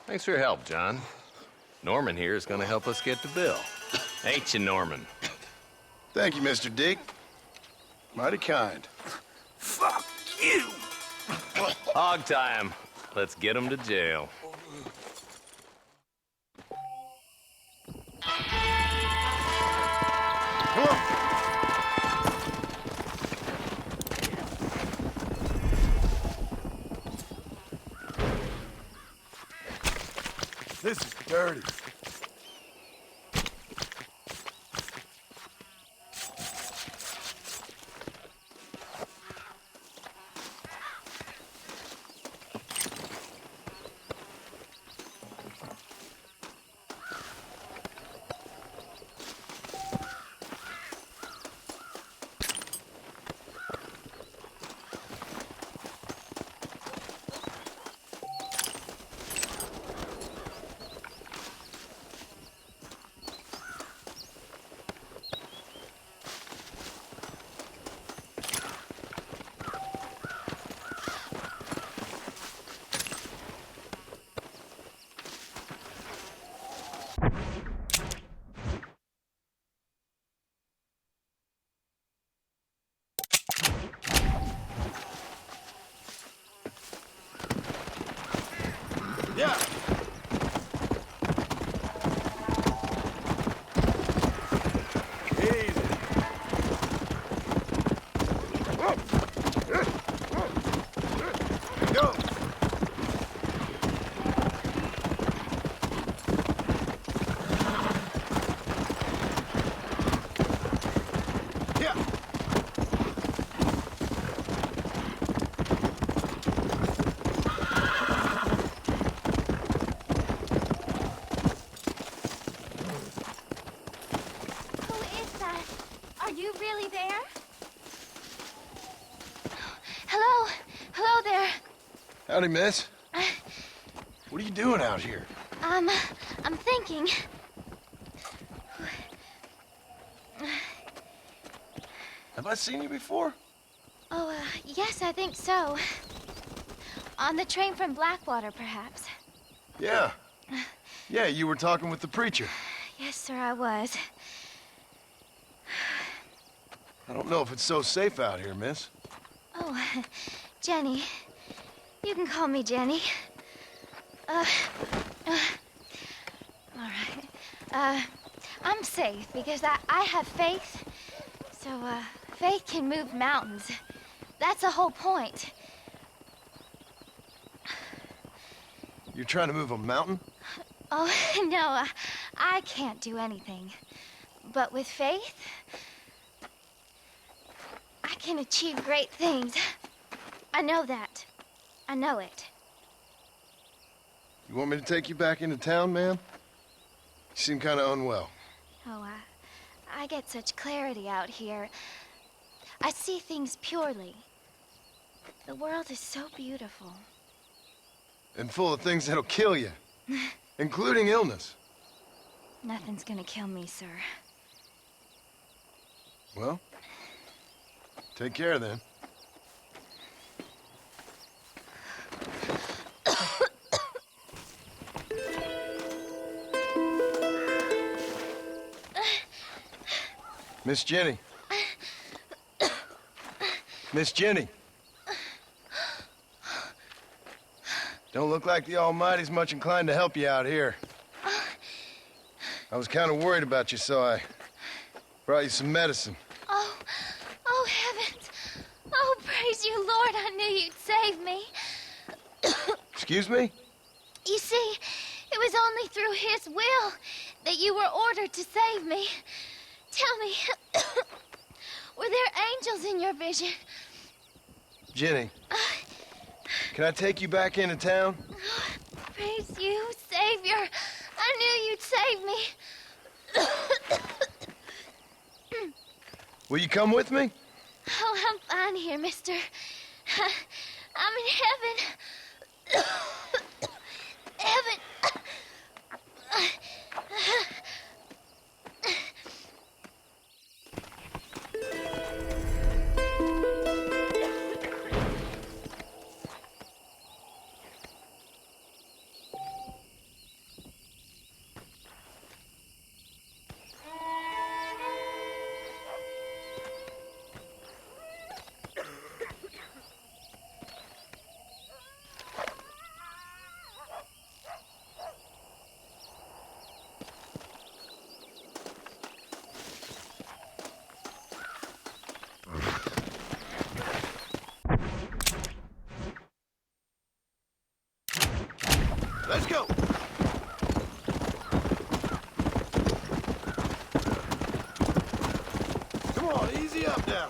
Thanks for your help, John. Norman here is gonna help us get to Bill. Ain't you, Norman? Thank you, Mr. Dick. Mighty kind. Fuck you! Hog time. Let's get him to jail. Come on. This is dirty. Yeah. Easy. Go. Yeah. Are you really there? Hello? Hello there. Howdy, miss. What are you doing out here? I'm thinking. Have I seen you before? Oh, yes, I think so. On the train from Blackwater, perhaps. Yeah. Yeah, you were talking with the preacher. Yes, sir, I was. I don't know if it's so safe out here, miss. Oh, Jenny. You can call me Jenny. All right. I'm safe because I have faith. So, faith can move mountains. That's the whole point. You're trying to move a mountain? Oh, no, I can't do anything. But with faith, I can achieve great things. I know that. I know it. You want me to take you back into town, ma'am? You seem kind of unwell. Oh, I get such clarity out here. I see things purely. The world is so beautiful. And full of things that'll kill you, including illness. Nothing's gonna kill me, sir. Well, take care then. Miss Jenny. Miss Jenny. Don't look like the Almighty's much inclined to help you out here. I was kind of worried about you, so I brought you some medicine. Oh, heavens. Oh, praise you, Lord. I knew you'd save me. Excuse me? You see, it was only through his will that you were ordered to save me. Tell me, were there angels in your vision? Jenny, can I take you back into town? Praise you, Savior. I knew you'd save me. Will you come with me? Oh, I'm fine here, mister. I'm in heaven. Heaven. on, easy up now.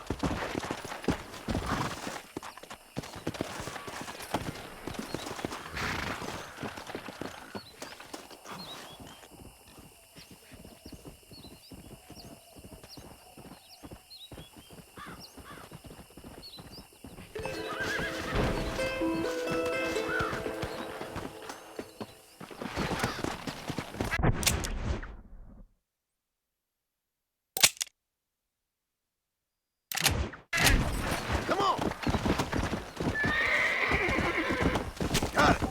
Come on! Got it!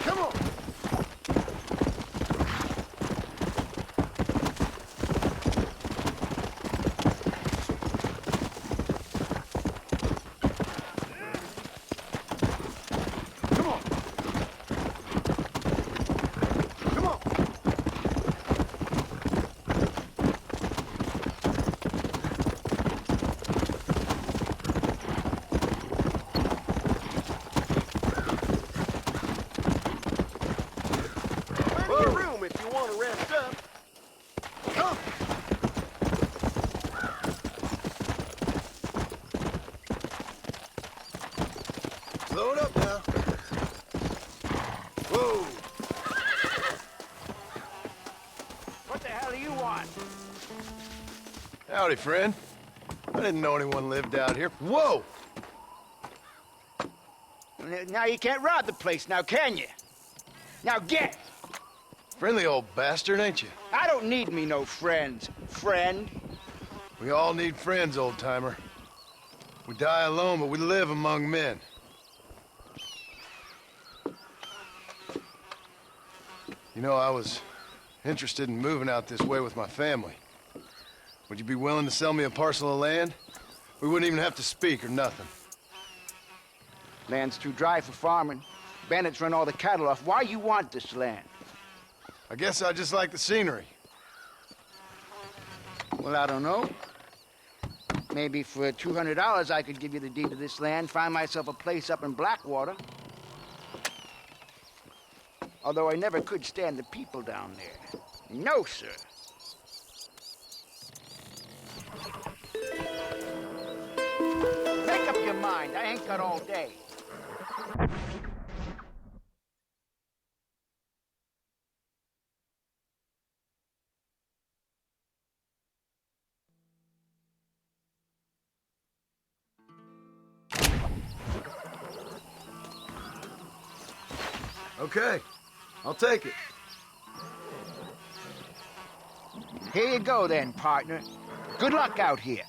Come on! Come on! Come on! Plenty of room if you want to rest up. Come! Slow it up now. Whoa! What the hell do you want? Howdy, friend. I didn't know anyone lived out here. Whoa! Now you can't rob the place now, can you? Now get! Friendly old bastard, ain't you? I don't need me no friends, friend. We all need friends, old-timer. We die alone, but we live among men. You know, I was interested in moving out this way with my family. Would you be willing to sell me a parcel of land? We wouldn't even have to speak or nothing. Land's too dry for farming. Bandits run all the cattle off. Why you want this land? I guess I just like the scenery. Well, I don't know. Maybe for $200 I could give you the deed to this land, find myself a place up in Blackwater. Although I never could stand the people down there. No, sir. Make up your mind. I ain't got all day. Okay, I'll take it. Here you go then, partner. Good luck out here.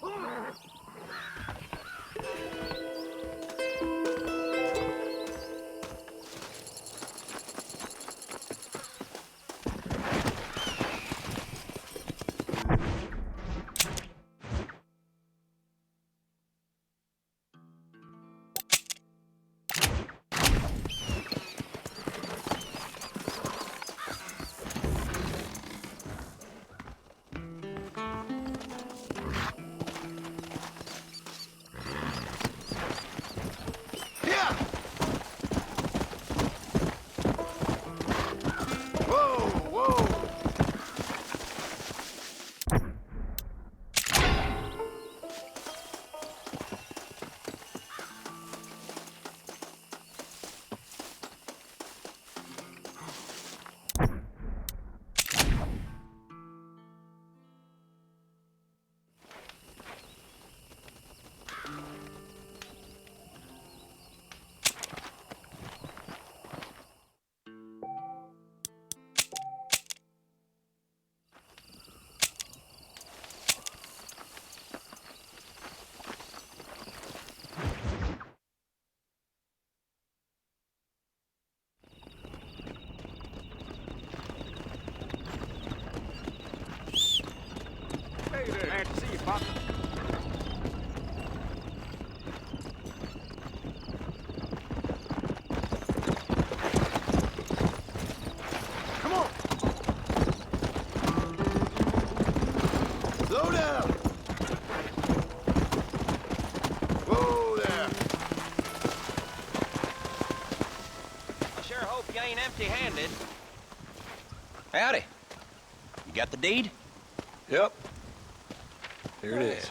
Glad to see you, Pop. empty-handed. Howdy. You got the deed? Yep. Here it is.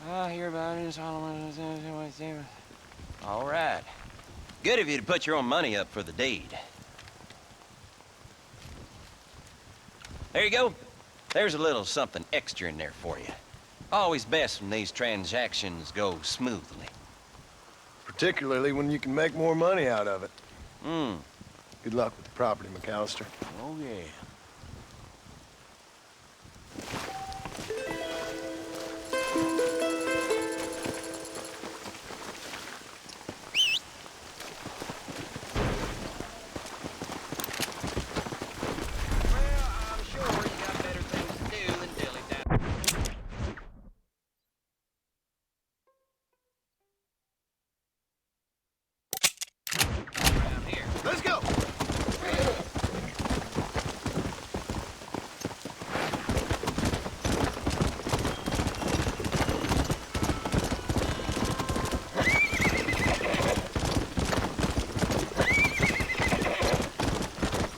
I hear about it. All right. Good of you to put your own money up for the deed. There you go. There's a little something extra in there for you. Always best when these transactions go smoothly. Particularly when you can make more money out of it. Hmm. Good luck with the property, McAllister. Oh, yeah. Let's go!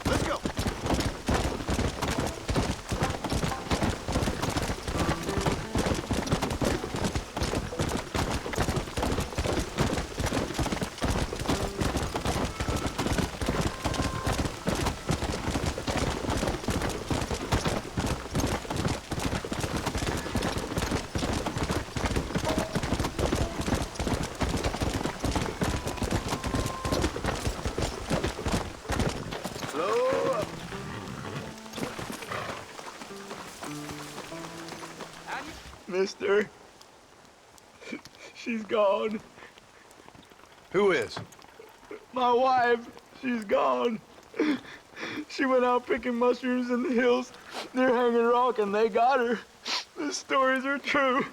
Let's go! Slow up. Mister, she's gone. Who is? My wife, she's gone. She went out picking mushrooms in the hills near Hanging Rock, and they got her. The stories are true.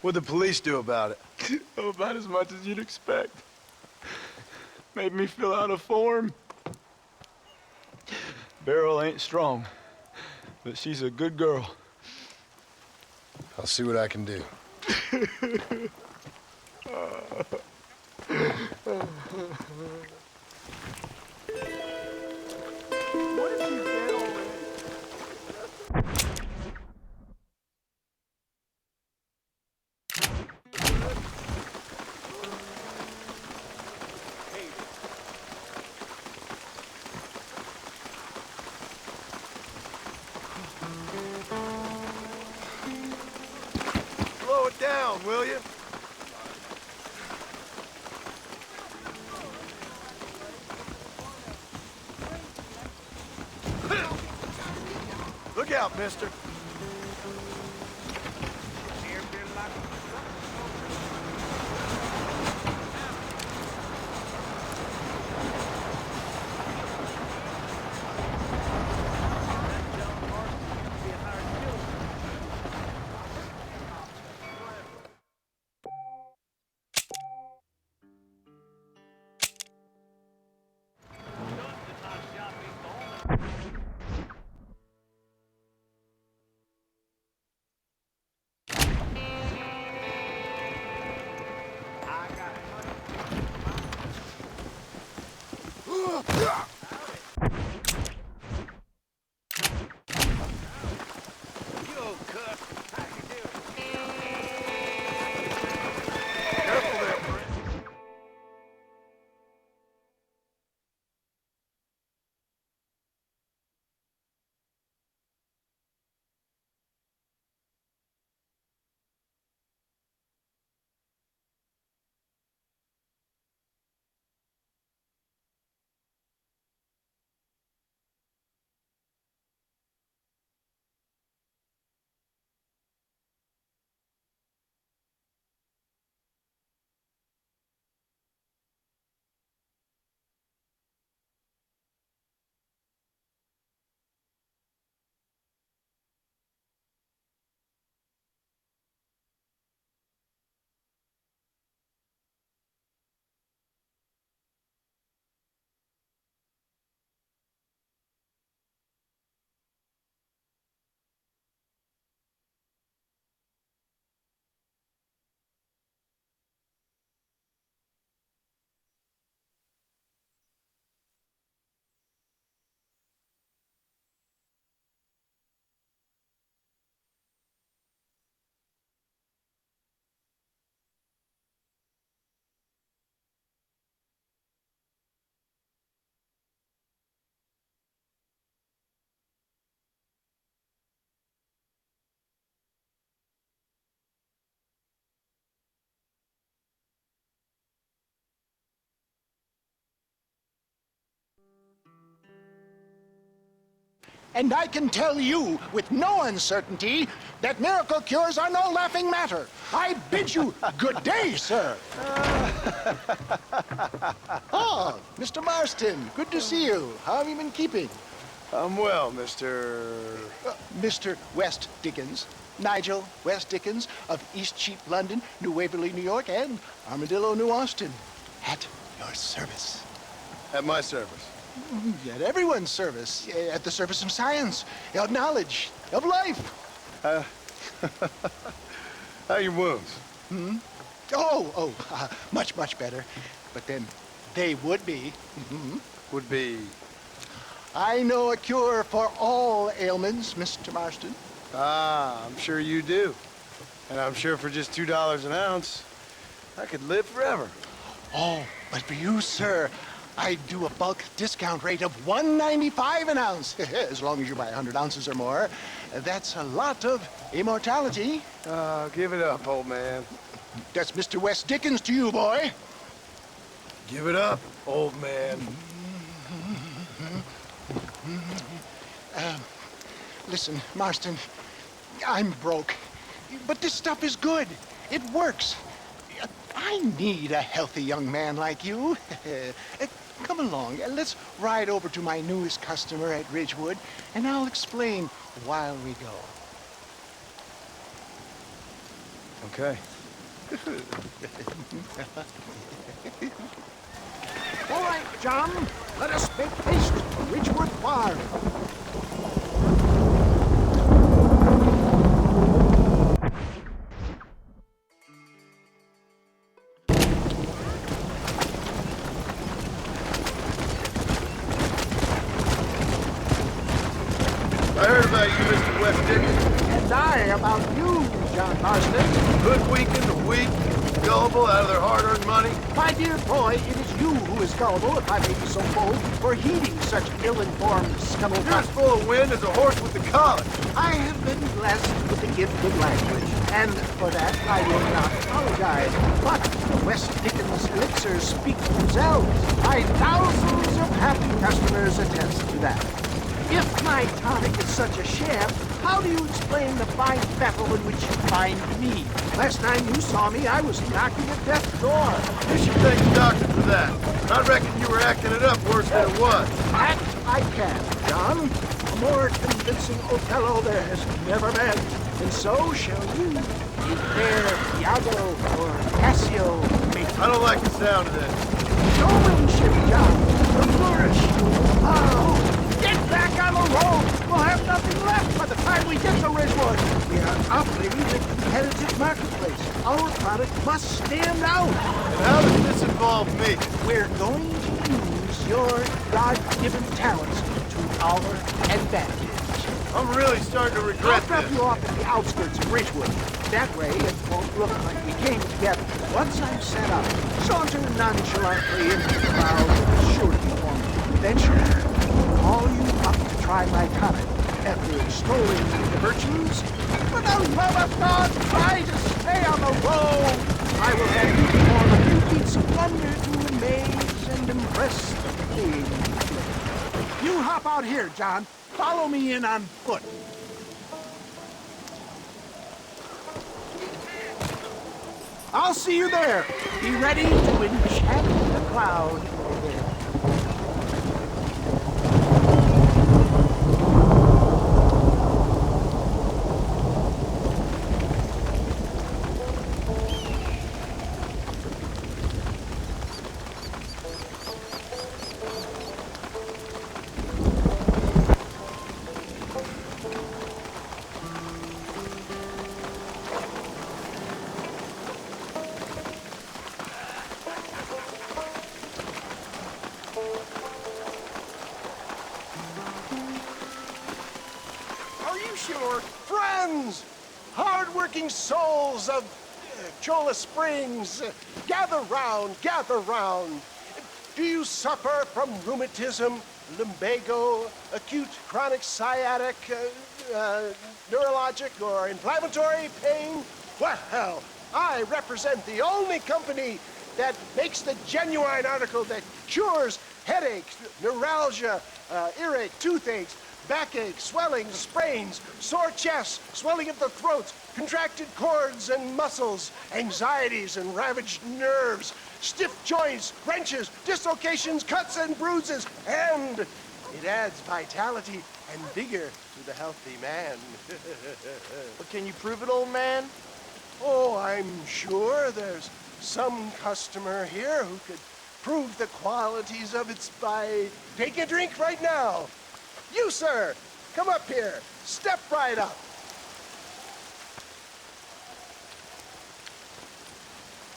What'd the police do about it? Oh, about as much as you'd expect. Made me fill out a form. Beryl ain't strong, but she's a good girl. I'll see what I can do. What if she's dead already? Slow it down, will you? Look out, mister. And I can tell you with no uncertainty that miracle cures are no laughing matter. I bid you good day, sir. Oh, Mr. Marston, good to see you. How have you been keeping? I'm well, Mr. Mr. West Dickens. Nigel West Dickens of East Cheap, London, New Waverly, New York, and Armadillo, New Austin. At your service. At my service. At everyone's service. At the service of science, of knowledge, of life. How are your wounds? Hmm? Much, much better. But then they would be. Would be? I know a cure for all ailments, Mr. Marston. Ah, I'm sure you do. And I'm sure for just $2 an ounce, I could live forever. Oh, but for you, sir, I do a bulk discount rate of $1.95 an ounce. As long as you buy 100 ounces or more. That's a lot of immortality. Give it up, old man. That's Mr. West Dickens to you, boy. Give it up, old man. Listen, Marston, I'm broke. But this stuff is good. It works. I need a healthy young man like you. Come along, let's ride over to my newest customer at Ridgewood, and I'll explain while we go. Okay. All right, John, let us make haste to Ridgewood Farm. I heard about you, Mr. West Dickens. And I about you, John Marston. Hoodwinking the weak, gullible out of their hard-earned money. My dear boy, it is you who is gullible, if I may be so bold, for heeding such ill-informed scuttlebutt. You're as full of wind as a horse with the collar. I have been blessed with the gift of language, and for that I will not apologize. But the West Dickens elixirs speak for themselves. My thousands of happy customers attest to that. If my tonic is such a sham, how do you explain the fine fettle in which you find me? Last time you saw me, I was knocking at death's door. You should thank the doctor for that. I reckon you were acting it up worse than it was. That I can, John. A more convincing Othello there has never been. And so shall you. If there Iago or Cassio make... I don't like the sound of this. Showmanship, John. The flourish. Oh! Get back on the road! We'll have nothing left by the time we get to Ridgewood. We are operating in a competitive marketplace. Our product must stand out. And how does this involve me? We're going to use your God-given talents to our advantage. I'm really starting to regret I'll drop you off at the outskirts of Ridgewood. That way, it won't look like we came together. Once I'm set up, saunter nonchalantly into the crowd with surety for me. Eventually, call you up to try my tonic. After extolling the virtues, for the love of God, try to stay on the road. I will have you perform a few feats of wonder to amaze and impress the king. You hop out here, John. Follow me in on foot. I'll see you there. Be ready to enchant the crowd. Sure. Friends, hard-working souls of Cholla Springs, gather round, gather round. Do you suffer from rheumatism, lumbago, acute chronic sciatic, neurologic, or inflammatory pain? Well, I represent the only company that makes the genuine article that cures headaches, neuralgia, earache, toothaches, backache, swelling, sprains, sore chests, swelling of the throat, contracted cords and muscles, anxieties and ravaged nerves, stiff joints, wrenches, dislocations, cuts and bruises, and it adds vitality and vigor to the healthy man. But can you prove it, old man? Oh, I'm sure there's some customer here who could prove the qualities of it by taking a drink right now. You, sir, come up here. Step right up.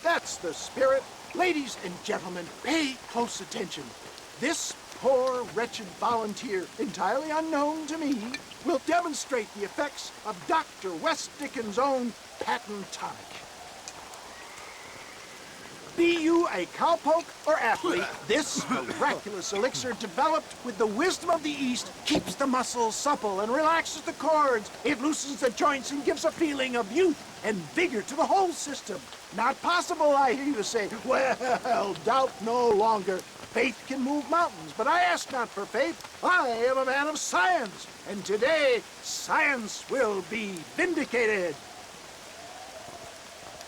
That's the spirit. Ladies and gentlemen, pay close attention. This poor, wretched volunteer, entirely unknown to me, will demonstrate the effects of Dr. West Dickens' own patent tonic. Be you a cowpoke or athlete, this miraculous elixir developed with the wisdom of the East keeps the muscles supple and relaxes the cords. It loosens the joints and gives a feeling of youth and vigor to the whole system. Not possible, I hear you say. Well, doubt no longer. Faith can move mountains, but I ask not for faith. I am a man of science, and today science will be vindicated.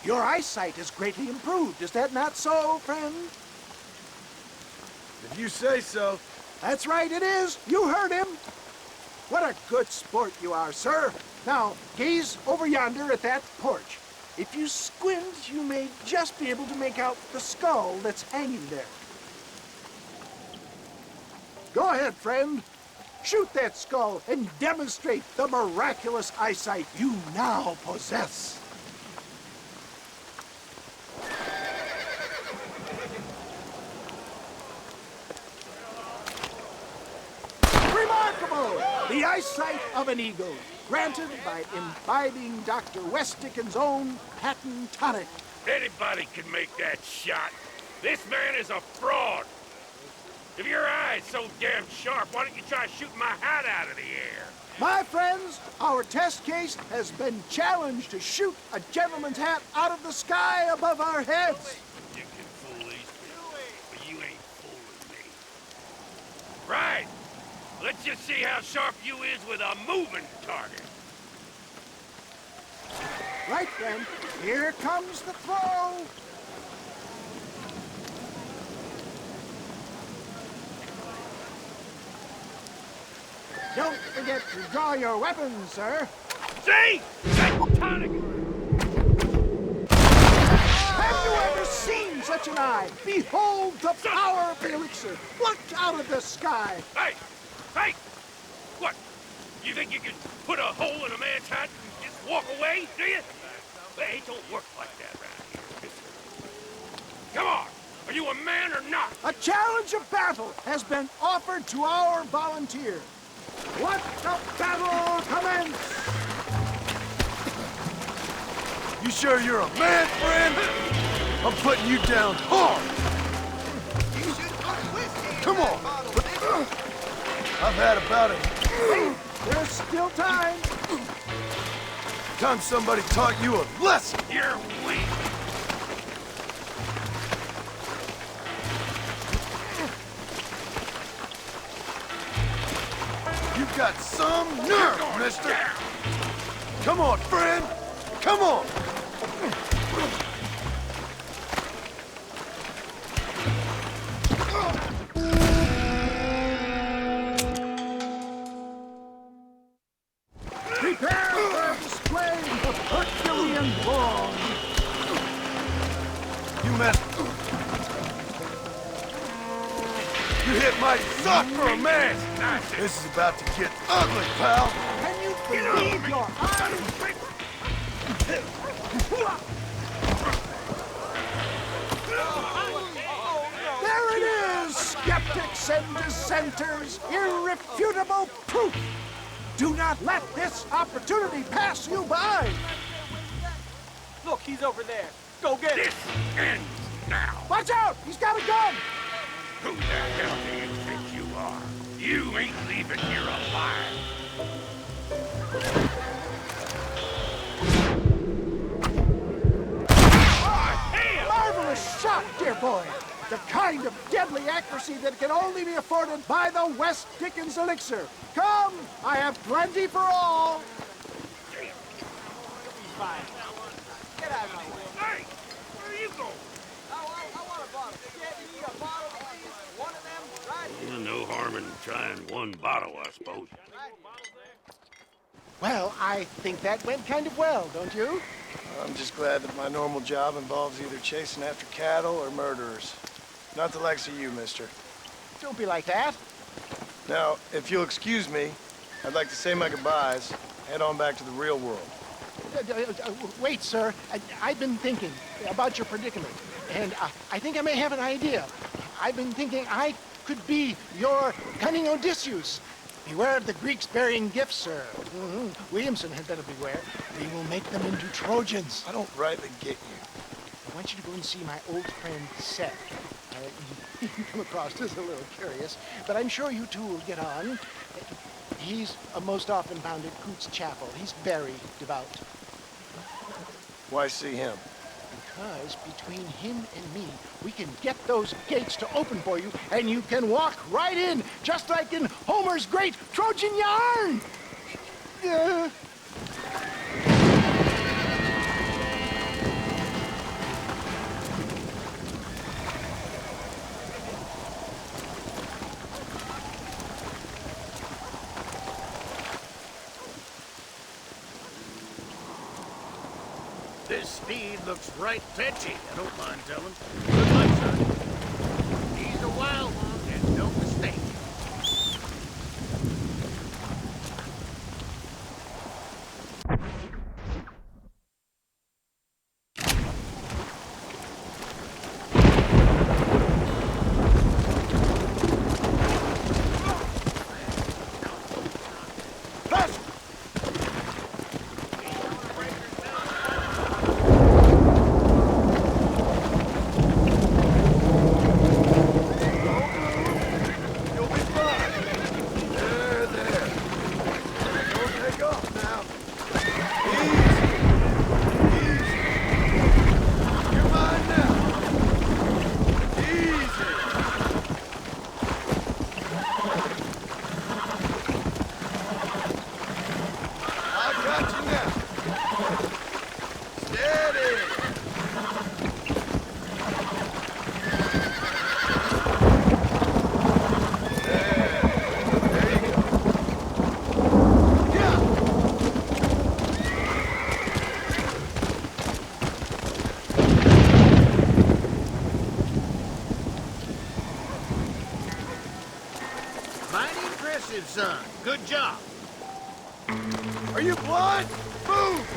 Your eyesight has greatly improved. Is that not so, friend? If you say so. That's right, it is. You heard him. What a good sport you are, sir. Now, gaze over yonder at that porch. If you squint, you may just be able to make out the skull that's hanging there. Go ahead, friend. Shoot that skull and demonstrate the miraculous eyesight you now possess. Remarkable! The eyesight of an eagle, granted by imbibing Dr. West Dickens' own patent tonic. Anybody can make that shot. This man is a fraud. If your eye's so damn sharp, why don't you try shooting my hat out of the air? My friends, our test case has been challenged to shoot a gentleman's hat out of the sky above our heads. You can fool these people, but you ain't fooling me. Right. Let's just see how sharp you is with a moving target. Right then, here comes the throw. Don't forget to draw your weapons, sir. See? That tonic! Have you ever seen such an eye? Behold the power of the elixir. Look out of the sky. Hey! Hey! What? You think you can put a hole in a man's hat and just walk away, do you? Hey, it don't work like that around here. Come on! Are you a man or not? A challenge of battle has been offered to our volunteer. Let the battle commence! You sure you're a man, friend? I'm putting you down hard. Come on. I've had about it. Hey, there's still time. Time somebody taught you a lesson. You're weak. You've got some nerve, mister. Come on, friend. Come on. Prepare for a display of Herculean brawn. You messed. You hit mighty soft for a man. This is about to get ugly, pal. Can you believe your eyes? There it is, skeptics and dissenters, irrefutable proof. Do not let this opportunity pass you by. Look, he's over there. Go get him. This ends now. Watch out! He's got a gun! Who the hell do you think you are? You ain't leaving here alive. Marvelous shot, dear boy. The kind of deadly accuracy that can only be afforded by the West Dickens elixir. Come, I have plenty for all. Fine. Get out of my way. Hey, where are you going? I want a bottle. Can't you need a bottle, please? One of them, right? No harm in trying one bottle, I suppose. Well, I think that went kind of well, don't you? I'm just glad that my normal job involves either chasing after cattle or murderers. Not the likes of you, mister. Don't be like that. Now, if you'll excuse me, I'd like to say my goodbyes, head on back to the real world. Wait, sir. I've been thinking about your predicament, and I think I may have an idea. I've been thinking I could be your cunning Odysseus. Beware of the Greeks burying gifts, sir. Williamson had better beware. We will make them into Trojans. I don't rightly get you. I want you to go and see my old friend Seth. You come across as a little curious, but I'm sure you two will get on. He's most often found at Coots Chapel. He's very devout. Why see him? Because between him and me, we can get those gates to open for you, and you can walk right in, just like in Homer's great Trojan yarn! This steed looks right fetchy, I don't mind telling. Good luck, son. He's a wild one, and no mistake. Mighty impressive, son. Good job. Are you blind? Move!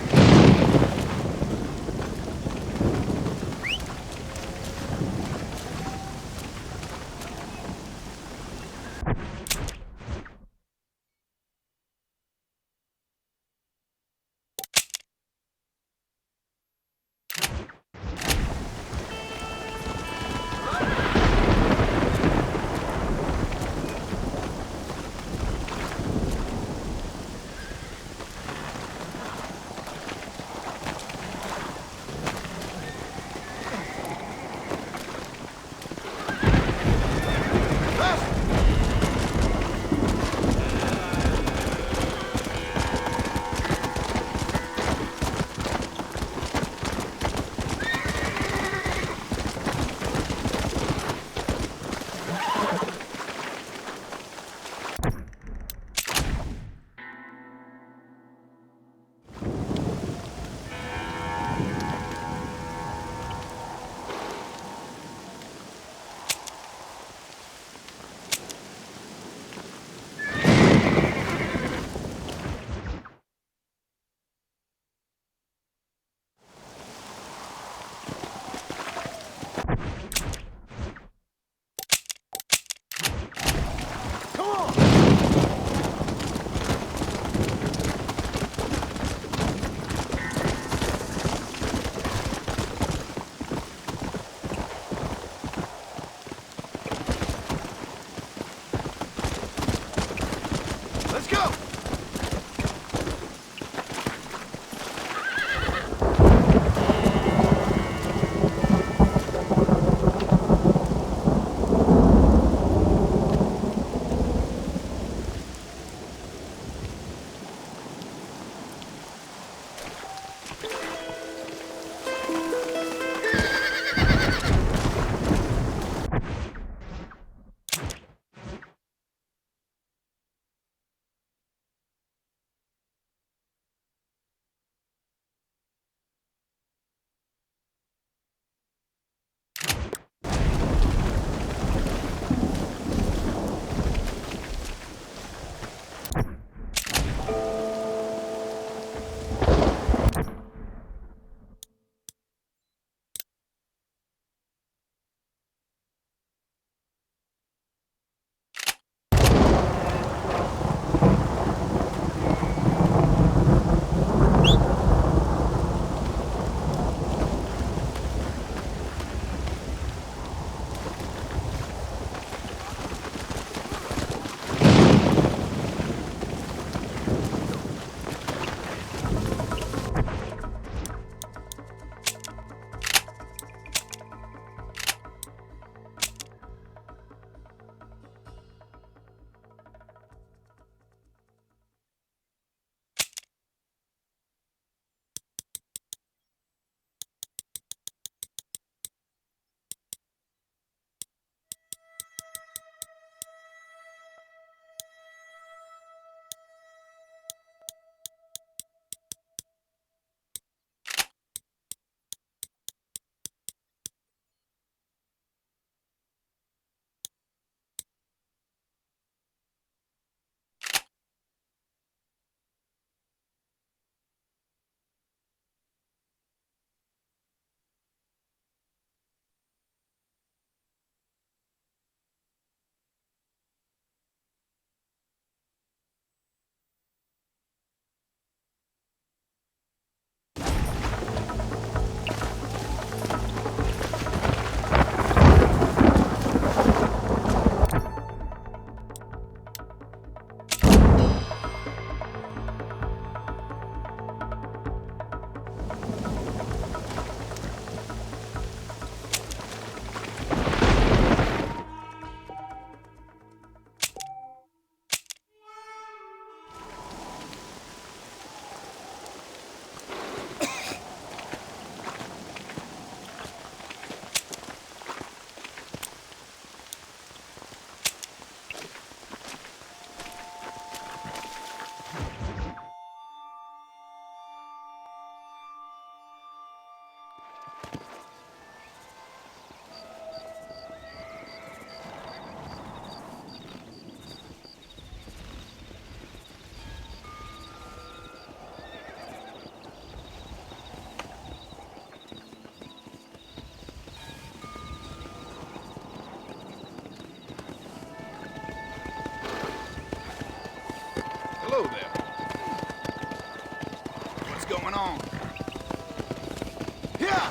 Hello there. What's going on? Yeah!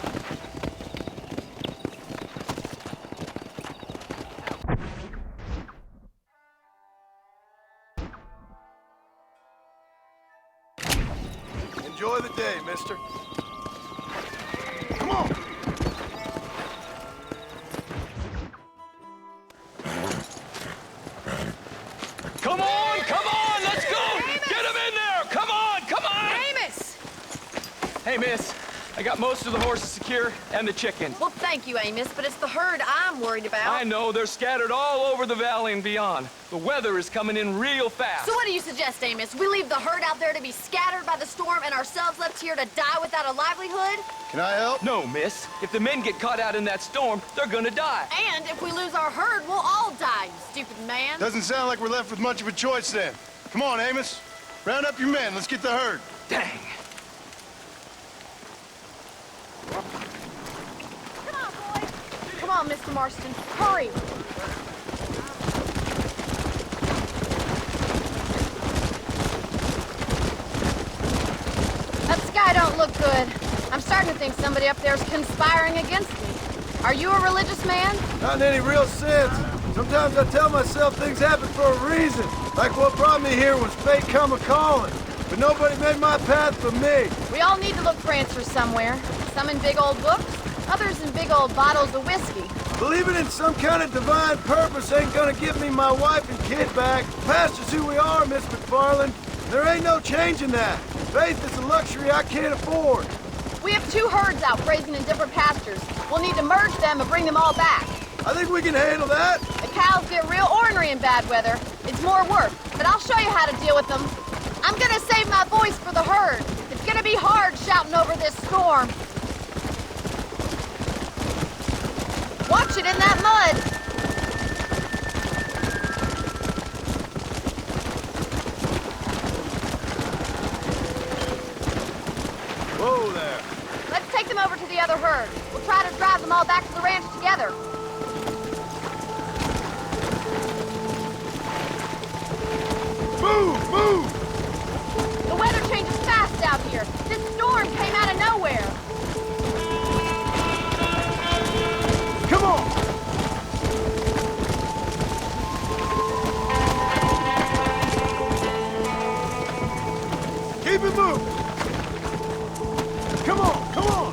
Enjoy the day, mister. Come on! Come on, let's go! Get him in there! Come on! Amos! Hey, miss, I got most of the horses secure and the chickens. Well, thank you, Amos, but it's the herd I'm worried about. I know, they're scattered all over the valley and beyond. The weather is coming in real fast. So what do you suggest, Amos? We leave the herd out there to be scattered by the storm and ourselves left here to die without a livelihood? Can I help? No, miss. If the men get caught out in that storm, they're gonna die. And if we lose our herd, we'll all die, you stupid man. Doesn't sound like we're left with much of a choice then. Come on, Amos. Round up your men. Let's get the herd. Dang. Come on, boys. Come on, Mr. Marston. Hurry. That sky don't look good. I'm starting to think somebody up there's conspiring against me. Are you a religious man? Not in any real sense. Sometimes I tell myself things happen for a reason. Like what brought me here was fate come a-calling. But nobody made my path for me. We all need to look for answers somewhere. Some in big old books, others in big old bottles of whiskey. Believing in some kind of divine purpose ain't gonna give me my wife and kid back. Past is who we are, Miss McFarland. There ain't no changing that. Faith is a luxury I can't afford. We have 2 herds out grazing in different pastures. We'll need to merge them and bring them all back. I think we can handle that. The cows get real ornery in bad weather. It's more work, but I'll show you how to deal with them. I'm gonna save my voice for the herd. It's gonna be hard shouting over this storm. Watch it in that mud. Whoa there. Let's take them over to the other herd. We'll try to drive them all back to the ranch together. Move! Move! The weather changes fast out here. This storm came out of nowhere. Come on! Keep it moving! Come on! Come on!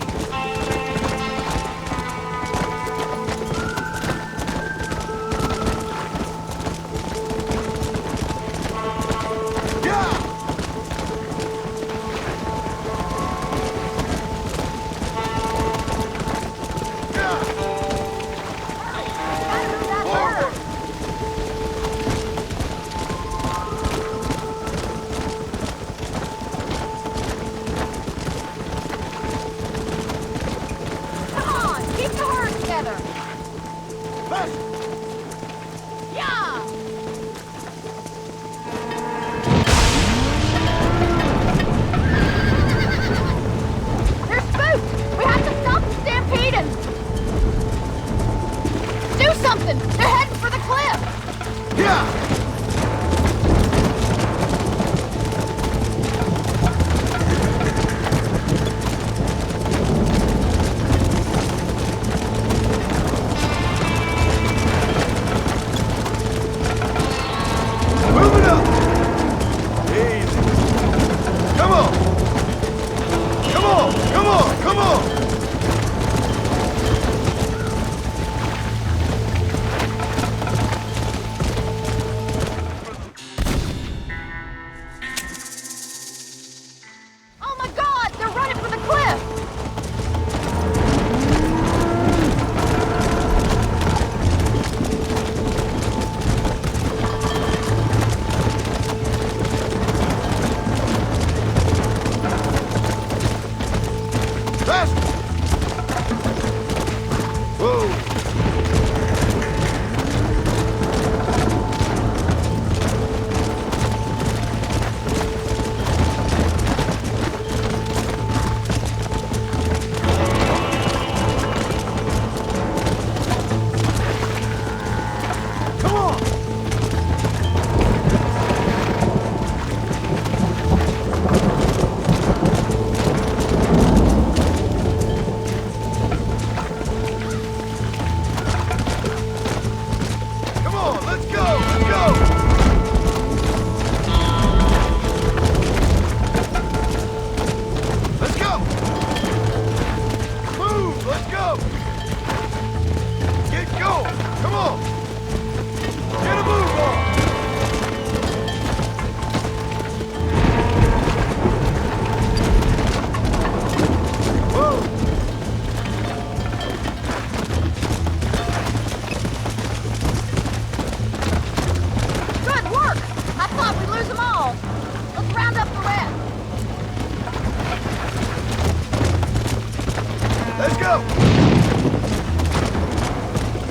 Let's go!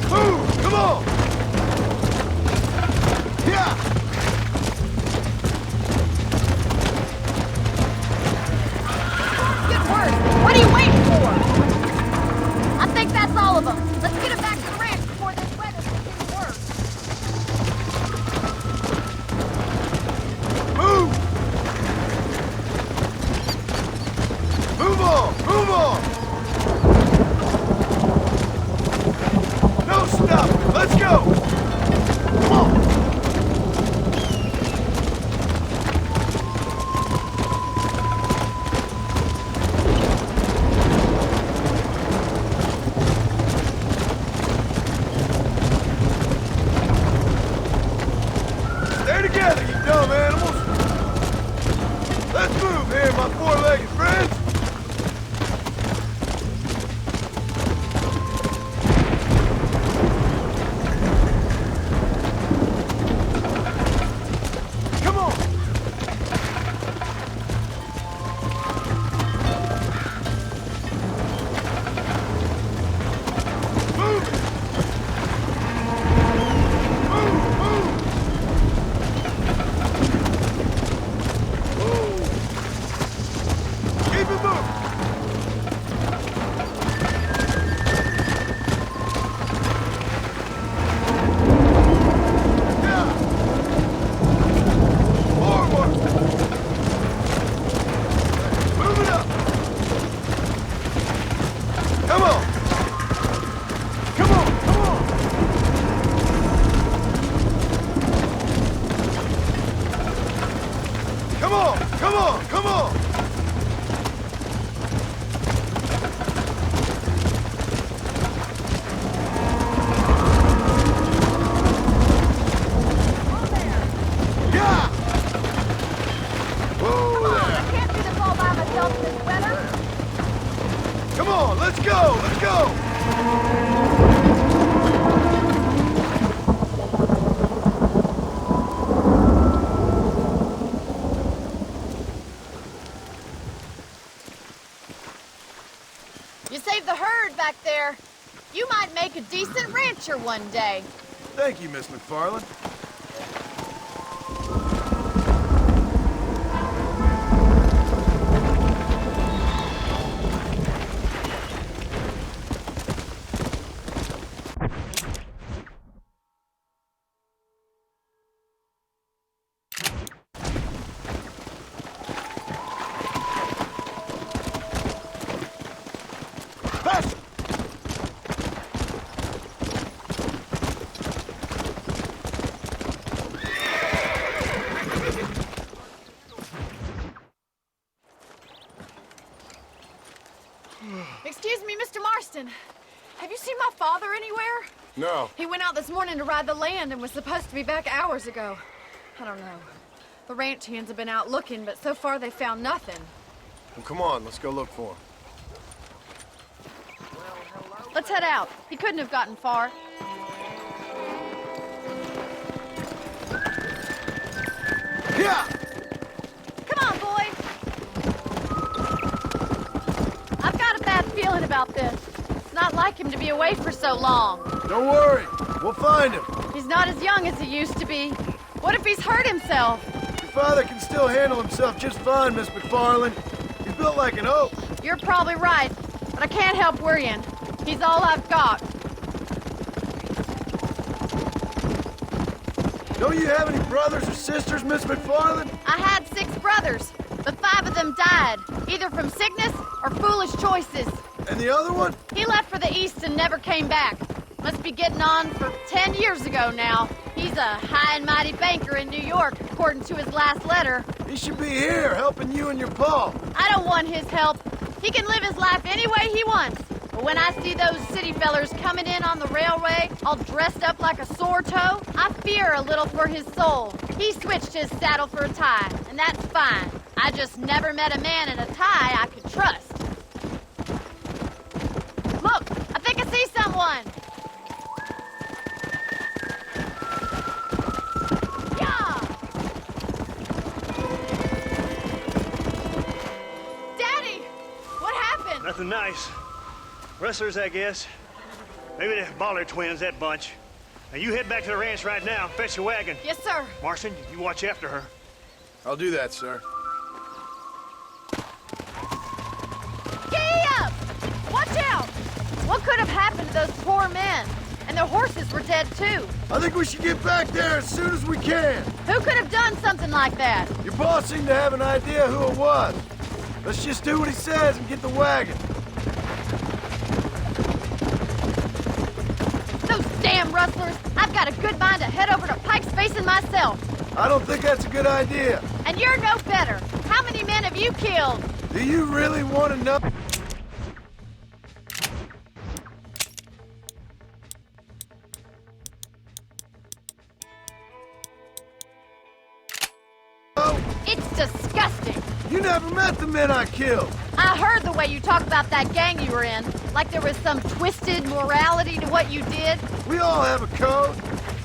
Move! Come on! Yeah! Good work. What are you waiting for? I think that's all of them. Let's get them back to the ranch before this weather gets any worse. Move! Move on! Move on! No stop! Let's go! Come on! Stay together, you dumb animals! Let's move here, my four-legged friends! Come on! Move it! Move, move! Keep it moving! Yeah! Forward! Move it up! Come on! Come on! Come on! Come on! Come on! Come on! Yeah! Whoa there! I can't do this all by myself in this weather. Come on, let's go! Let's go! You saved the herd back there. You might make a decent rancher one day. Thank you, Miss McFarland. Faster! Excuse me, Mr. Marston. Have you seen my father anywhere? No. He went out this morning to ride the land and was supposed to be back hours ago. I don't know. The ranch hands have been out looking, but so far they found nothing. Well, come on, let's go look for him. Let's head out. He couldn't have gotten far. Yeah! Come on, boy. I've got a bad feeling about this. It's not like him to be away for so long. Don't worry, we'll find him. He's not as young as he used to be. What if he's hurt himself? Your father can still handle himself just fine, Miss McFarland. He's built like an oak. You're probably right, but I can't help worrying. He's all I've got. Don't you have any brothers or sisters, Miss McFarland? I had 6 brothers, but 5 of them died, either from sickness or foolish choices. And the other one? He left for the East and never came back. Must be getting on for 10 years ago now. He's a high and mighty banker in New York, according to his last letter. He should be here, helping you and your pa. I don't want his help. He can live his life any way he wants. But when I see those city fellers coming in on the railway, all dressed up like a sore toe, I fear a little for his soul. He switched his saddle for a tie, and that's fine. I just never met a man in a tie I could trust. Look, I think I see someone. Yeah! Daddy! What happened? Nothing nice. Rustlers, I guess. Maybe the Bollard twins, that bunch. Now, you head back to the ranch right now and fetch a wagon. Yes, sir. Marston, you watch after her. I'll do that, sir. Giddy up! Watch out! What could have happened to those poor men? And their horses were dead, too. I think we should get back there as soon as we can. Who could have done something like that? Your boss seemed to have an idea who it was. Let's just do what he says and get the wagon. Those damn rustlers! I've got a good mind to head over to Pike's Basin myself. I don't think that's a good idea. And you're no better. How many men have you killed? Do you really want to know? It's disgusting. You never met the men I killed. I heard the way you talk about that gang you were in, like there was some twisted morality to what you did. We all have a code.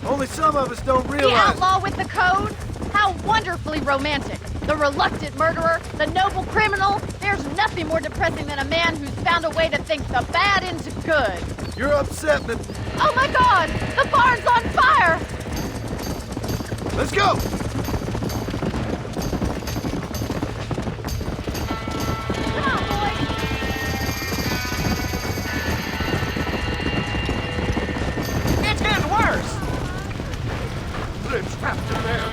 Only some of us don't realize. The outlaw with the code? How wonderfully romantic. The reluctant murderer, the noble criminal. There's nothing more depressing than a man who's found a way to think the bad into good. You're upset, but... Oh my God! The barn's on fire! Let's go! It's getting worse! Lips trapped in there.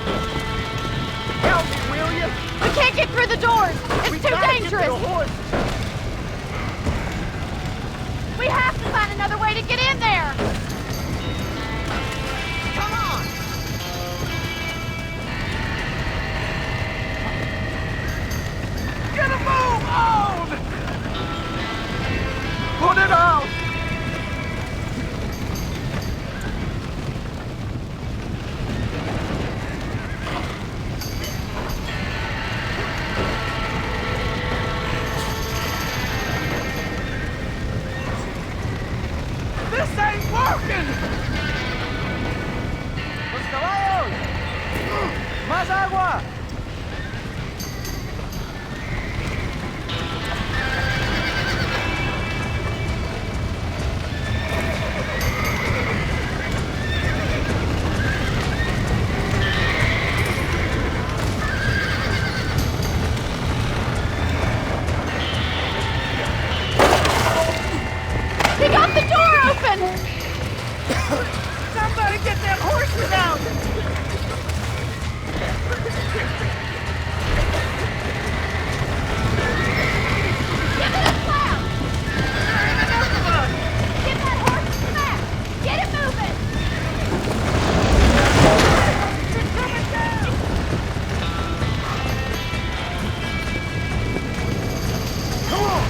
Help me, will you? We can't get through the doors! It's too dangerous! We have to find another way to get in there! Come on! Get a move on! Put it out! This ain't working! ¡Los caballos! ¡Más agua! They got the door open! Somebody get them horses out! Give it a slap! There ain't enough of us! Give that horse a smack! Get it moving! It's coming down! Come on!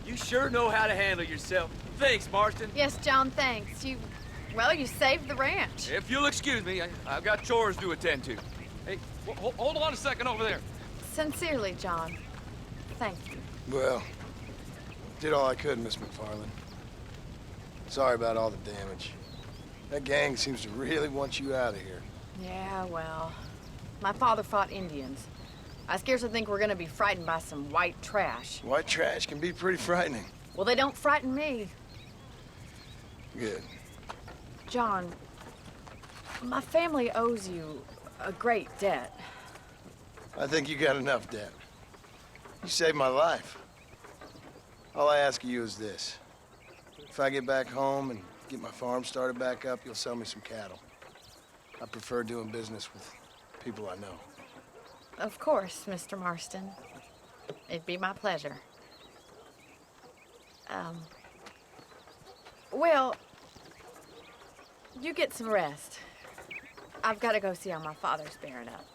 You sure know how to handle yourself. Thanks, Marston. Yes, John, thanks. You saved the ranch. If you'll excuse me, I've got chores to attend to. Hey, hold on a second over there. Sincerely, John. Thank you. Well, did all I could, Miss McFarland. Sorry about all the damage. That gang seems to really want you out of here. Yeah, well, my father fought Indians. I scarcely think we're gonna be frightened by some white trash. White trash can be pretty frightening. Well, they don't frighten me. Good. John, my family owes you a great debt. I think you got enough debt. You saved my life. All I ask of you is this. If I get back home and get my farm started back up, you'll sell me some cattle. I prefer doing business with people I know. Of course, Mr. Marston. It'd be my pleasure. Well, you get some rest. I've got to go see how my father's bearing up.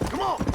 Come on!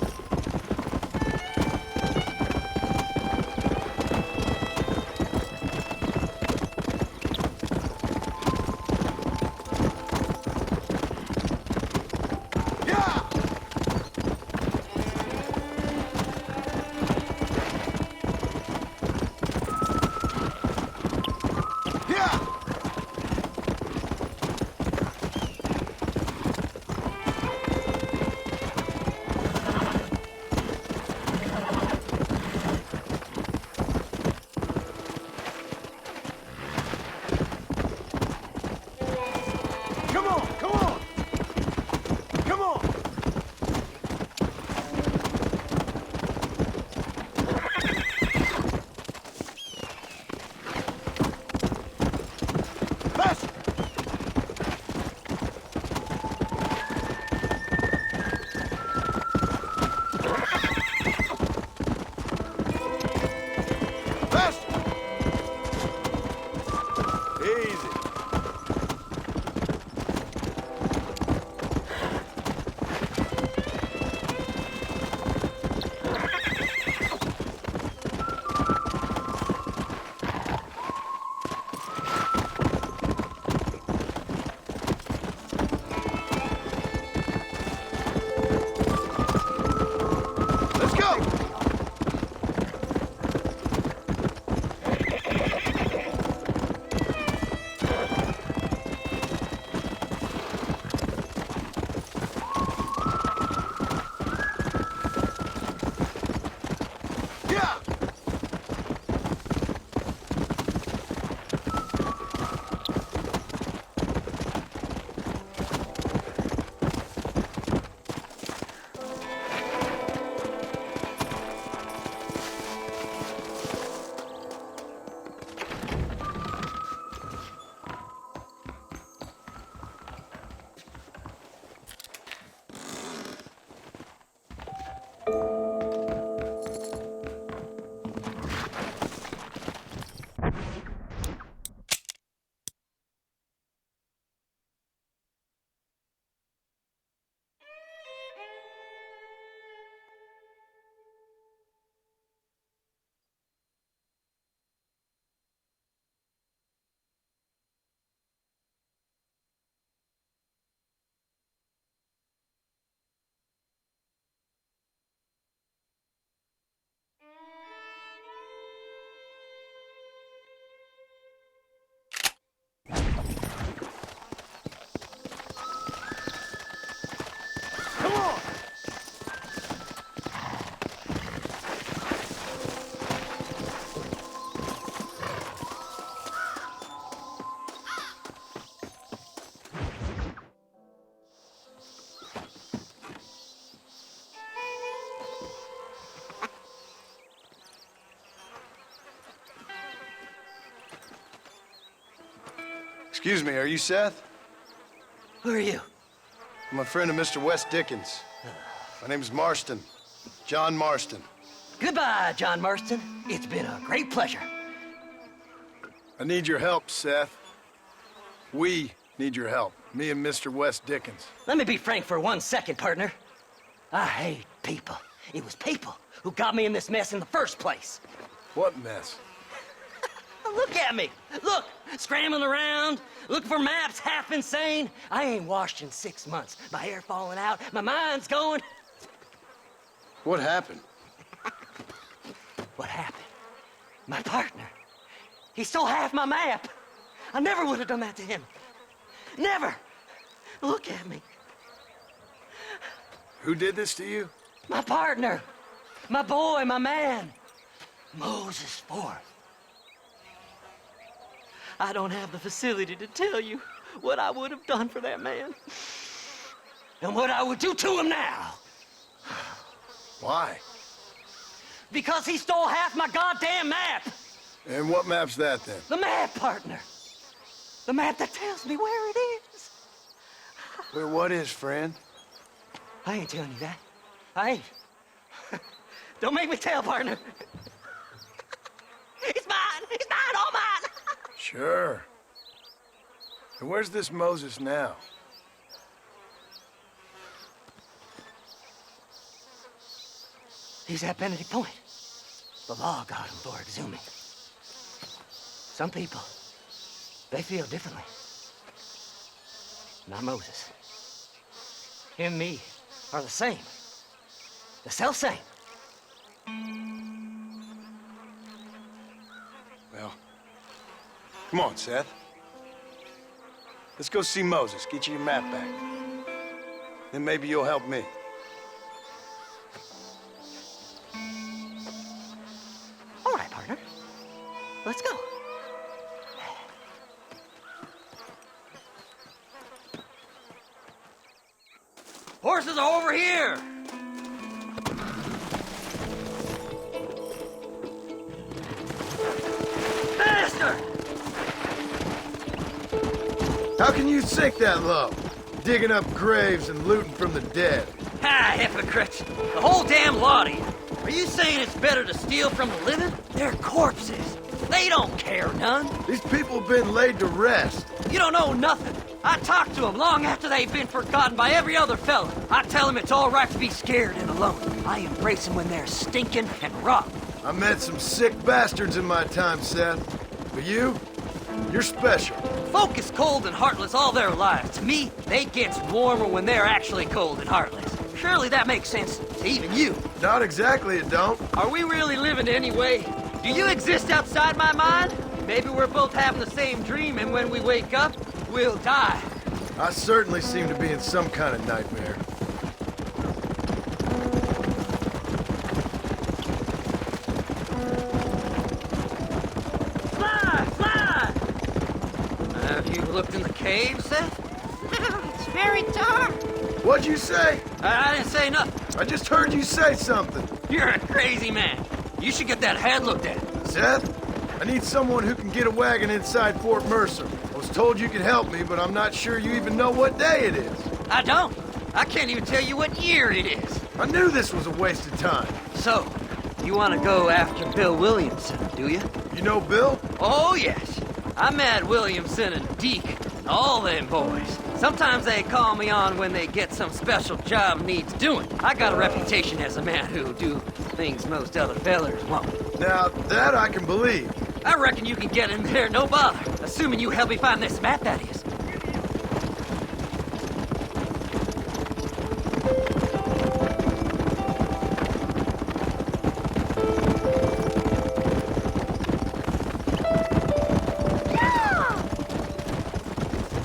Come on, come on! Come on! Faster! Faster! Easy. Let's go! Yeah! Come on! Excuse me, are you Seth? Who are you? I'm a friend of Mr. Wes Dickens. My name's Marston. John Marston. Goodbye, John Marston. It's been a great pleasure. I need your help, Seth. We need your help. Me and Mr. Wes Dickens. Let me be frank for 1 second, partner. I hate people. It was people who got me in this mess in the first place. What mess? Look at me. Look, scrambling around, looking for maps, half insane. I ain't washed in 6 months. My hair falling out, my mind's going. What happened? What happened? My partner. He stole half my map. I never would have done that to him. Never. Look at me. Who did this to you? My partner. My boy, my man. Moses Forth. I don't have the facility to tell you what I would have done for that man. And what I would do to him now. Why? Because he stole half my goddamn map. And what map's that, then? The map, partner. The map that tells me where it is. Where what is, friend? I ain't telling you that. I ain't. Don't make me tell, partner. It's mine! It's mine! All mine! Sure. And where's this Moses now? He's at Benedict Point. The law got him for exhuming. Some people, they feel differently. Not Moses. Him and me are the same. The self-same. Well, come on, Seth. Let's go see Moses, get you your map back. Then maybe you'll help me. All right, partner. Let's go. Horses are over here! Faster! How can you sink that low? Digging up graves and looting from the dead. Ha, hypocrites! The whole damn lot of you. Are you saying it's better to steal from the living? They're corpses. They don't care none. These people have been laid to rest. You don't know nothing. I talk to them long after they've been forgotten by every other fella. I tell them it's all right to be scared and alone. I embrace them when they're stinking and rotten. I met some sick bastards in my time, Seth. But you're special. Folk is cold and heartless all their lives. To me, they gets warmer when they're actually cold and heartless. Surely that makes sense to even you. Not exactly, it don't. Are we really living anyway? Do you exist outside my mind? Maybe we're both having the same dream, and when we wake up, we'll die. I certainly seem to be in some kind of nightmare. Fly! Fly! Have you looked in the cave, Seth? It's very dark. What'd you say? I didn't say nothing. I just heard you say something. You're a crazy man. You should get that head looked at. Seth, I need someone who can get a wagon inside Fort Mercer. I was told you could help me, but I'm not sure you even know what day it is. I don't. I can't even tell you what year it is. I knew this was a waste of time. So, you want to go after Bill Williamson, do you? You know Bill? Oh, yes. I met Williamson and Deke, and all them boys. Sometimes they call me on when they get some special job needs doing. I got a reputation as a man who'll do things most other fellers won't. Now, that I can believe. I reckon you can get in there, no bother. Assuming you help me find this map, that is.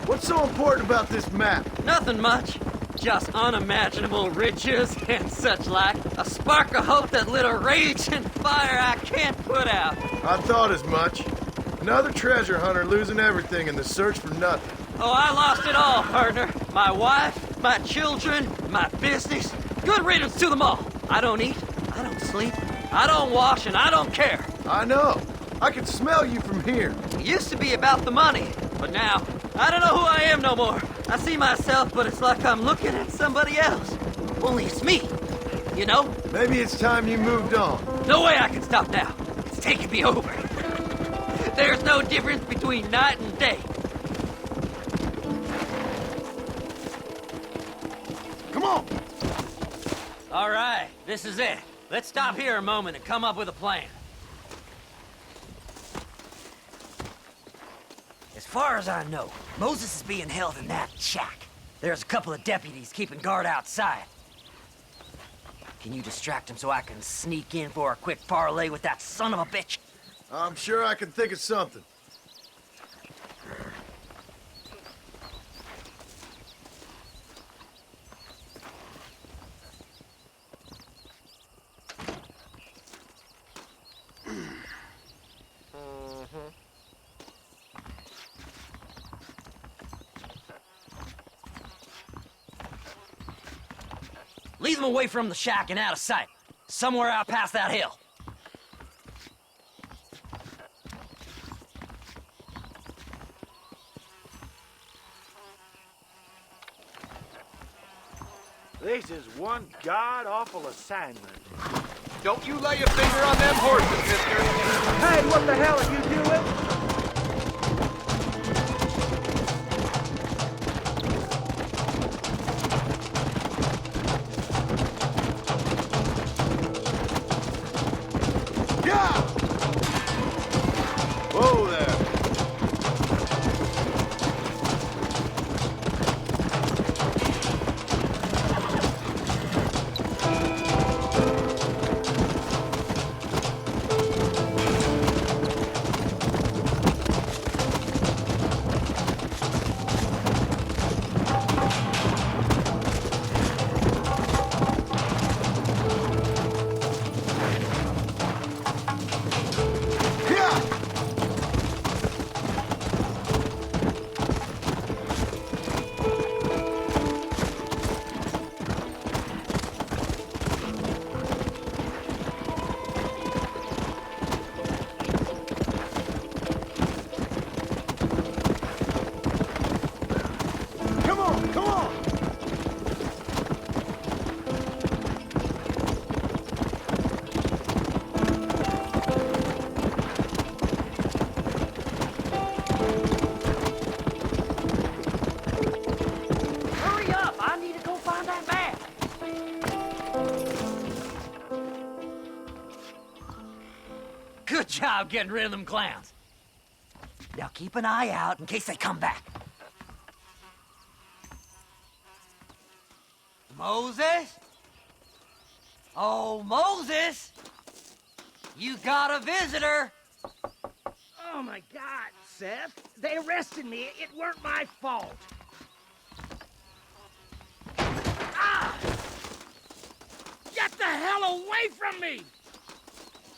What's so important about this map? Nothing much. Just unimaginable riches and such like. A spark of hope that lit a raging fire I can't put out. I thought as much. Another treasure hunter losing everything in the search for nothing. Oh, I lost it all, partner. My wife, my children, my business. Good riddance to them all. I don't eat, I don't sleep, I don't wash, and I don't care. I know. I can smell you from here. It used to be about the money, but now, I don't know who I am no more. I see myself, but it's like I'm looking at somebody else. Only it's me, you know? Maybe it's time you moved on. No way I can stop now. It's taking me over. There's no difference between night and day. Come on. All right, this is it. Let's stop here a moment and come up with a plan. As far as I know, Moses is being held in that shack. There's a couple of deputies keeping guard outside. Can you distract him so I can sneak in for a quick parlay with that son of a bitch? I'm sure I can think of something. Lead them away from the shack and out of sight. Somewhere out past that hill. This is one god-awful assignment. Don't you lay a finger on them horses, mister. Hey, what the hell are you doing? Yeah! Whoa there. Hurry up! I need to go find that bag. Good job getting rid of them clowns. Now keep an eye out in case they come back. Moses? Oh, Moses! You got a visitor! Oh my God, Seth. They arrested me. It weren't my fault. Ah! Get the hell away from me!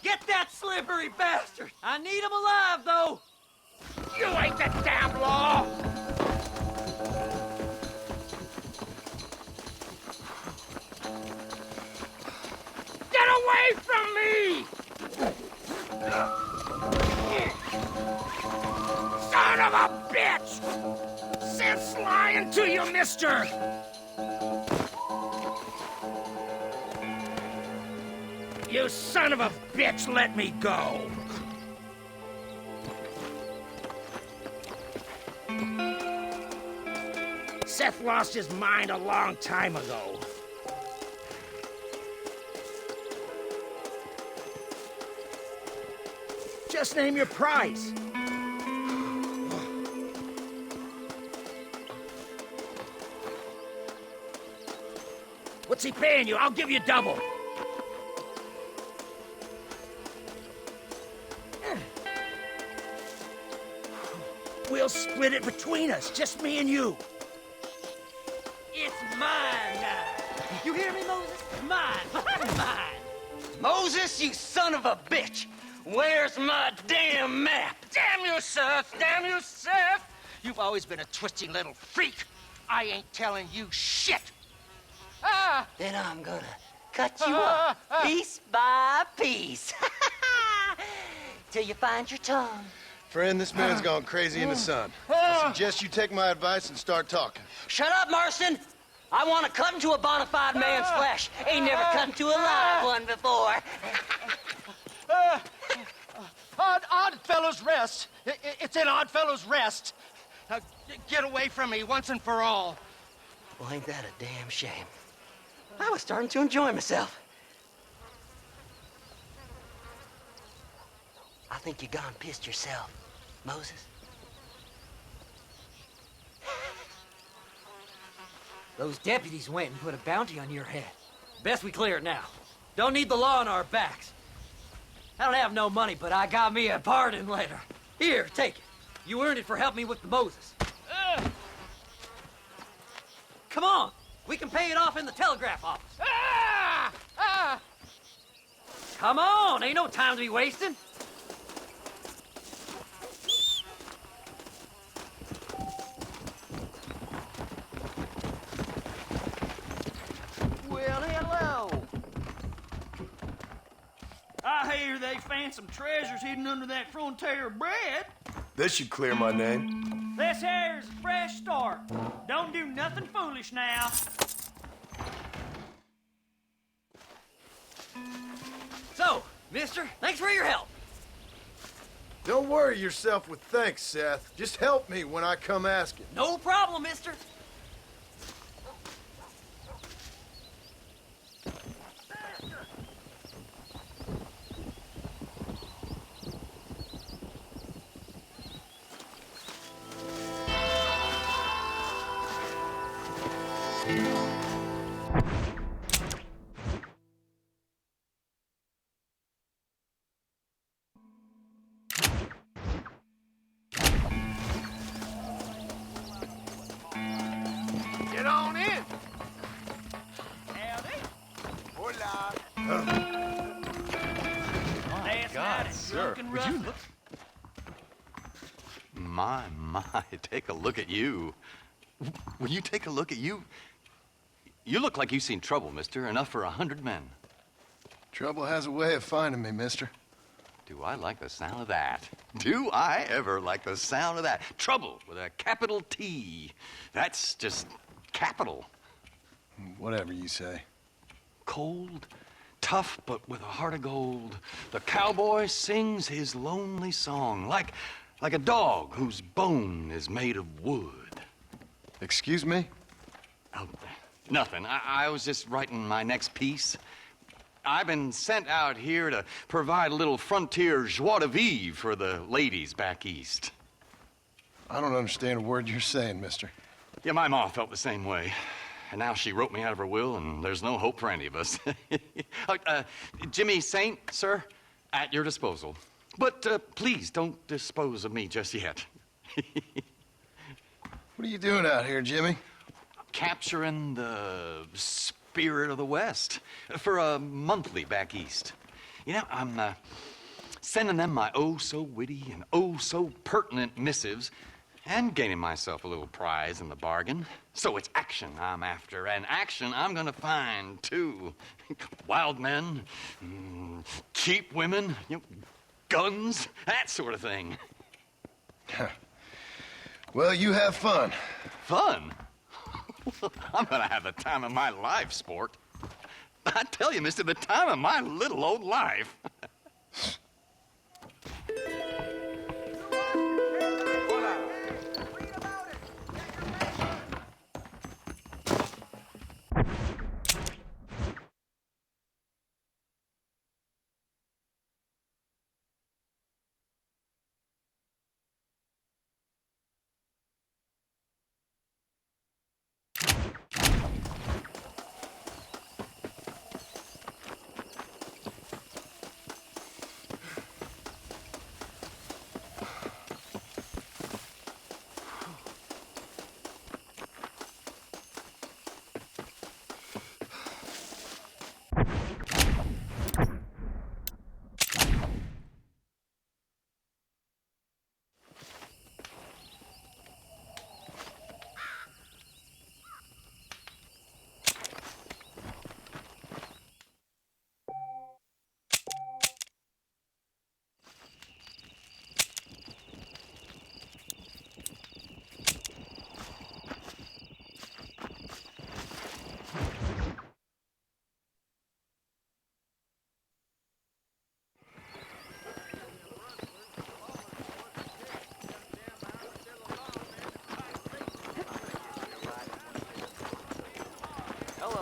Get that slippery bastard! I need him alive, though! You ain't the damn law! Get away from me! Son of a bitch! Seth's lying to you, mister! You son of a bitch, let me go! Seth lost his mind a long time ago. Just name your price. What's he paying you? I'll give you double. We'll split it between us, just me and you. It's mine now. You hear me, Moses? Mine. Mine. Moses, you son of a bitch. Where's my damn map? Damn you, Seth! Damn you, Seth! You've always been a twisty little freak. I ain't telling you shit. Ah! Then I'm gonna cut you up piece by piece. Till you find your tongue. Friend, this man's gone crazy in the sun. I suggest you take my advice and start talking. Shut up, Marston! I want to cut into a bona fide man's flesh. Ain't never cut into a live one before. Oddfellows Rest. It's in Oddfellows Rest. Now, get away from me once and for all. Well, ain't that a damn shame? I was starting to enjoy myself. I think you gone pissed yourself, Moses. Those deputies went and put a bounty on your head. Best we clear it now. Don't need the law on our backs. I don't have no money, but I got me a pardon letter. Here, take it. You earned it for helping me with the Moses. Come on. We can pay it off in the telegraph office. Come on. Ain't no time to be wasting. Well, hello. I hear they found some treasures hidden under that Frontier bread. This should clear my name. This here's a fresh start. Don't do nothing foolish now. So, mister, thanks for your help. Don't worry yourself with thanks, Seth. Just help me when I come asking. No problem, mister. Get on in. Howdy. Hola. My God, sir. Would you look? My, take a look at you. Will you take a look at you? You look like you've seen trouble, mister. Enough for 100 men. Trouble has a way of finding me, mister. Do I like the sound of that? Do I ever like the sound of that? Trouble with a capital T. That's just capital. Whatever you say. Cold, tough, but with a heart of gold. The cowboy sings his lonely song like a dog whose bone is made of wood. Excuse me? Oh, nothing. I was just writing my next piece. I've been sent out here to provide a little frontier joie de vivre for the ladies back east. I don't understand a word you're saying, mister. Yeah, my ma felt the same way. And now she wrote me out of her will, and there's no hope for any of us. Jimmy Saint, sir, at your disposal. But please don't dispose of me just yet. What are you doing out here, Jimmy? Capturing the spirit of the West for a monthly back east. You know, I'm sending them my oh-so-witty and oh-so-pertinent missives and gaining myself a little prize in the bargain. So it's action I'm after, and action I'm gonna find, too. Wild men, cheap women, you know, guns, that sort of thing. Well, you have fun. Fun? I'm gonna have the time of my life, sport. I tell you, mister, the time of my little old life.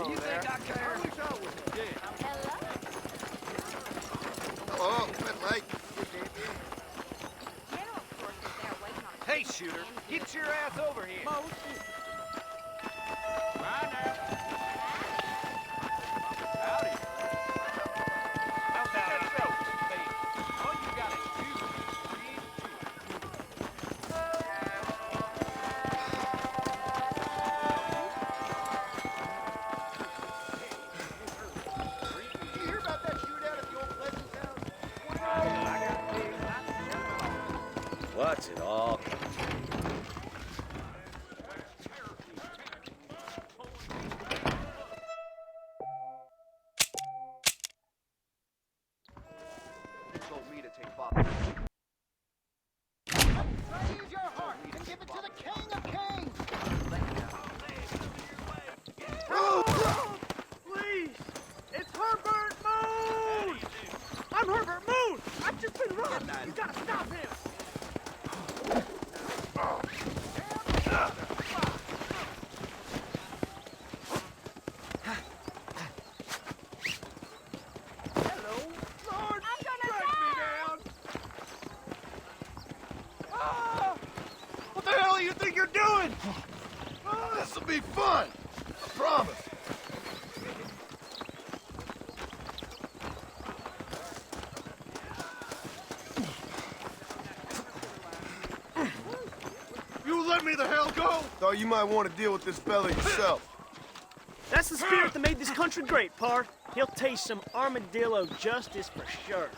Do you think I care? I wish I was dead. Hello, been late. Hey, shooter, get your ass over here. Right now. Howdy. How's that so? All you got is two. You hear about that shootout at the old Pleasant House? What's it all come to? They told me to take Bob. Raise your heart and give it to the King of Kings. Please! It's Herbert! Move! think you're doing? Oh, this'll be fun. I promise. You let me the hell go? Thought you might want to deal with this fella yourself. That's the spirit that made this country great, Pard. He'll taste some armadillo justice for sure.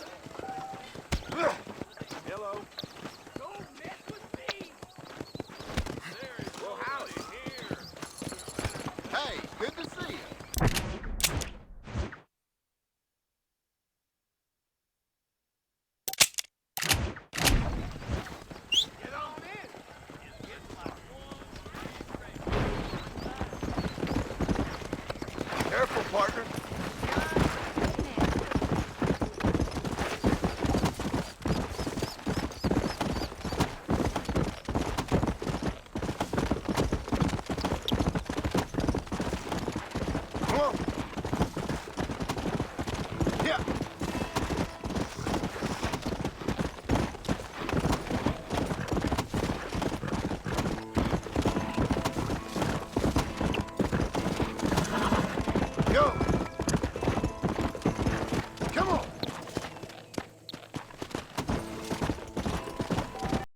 Hello. Hey, good to see you. Careful, partner. Come on. Yeah. Go.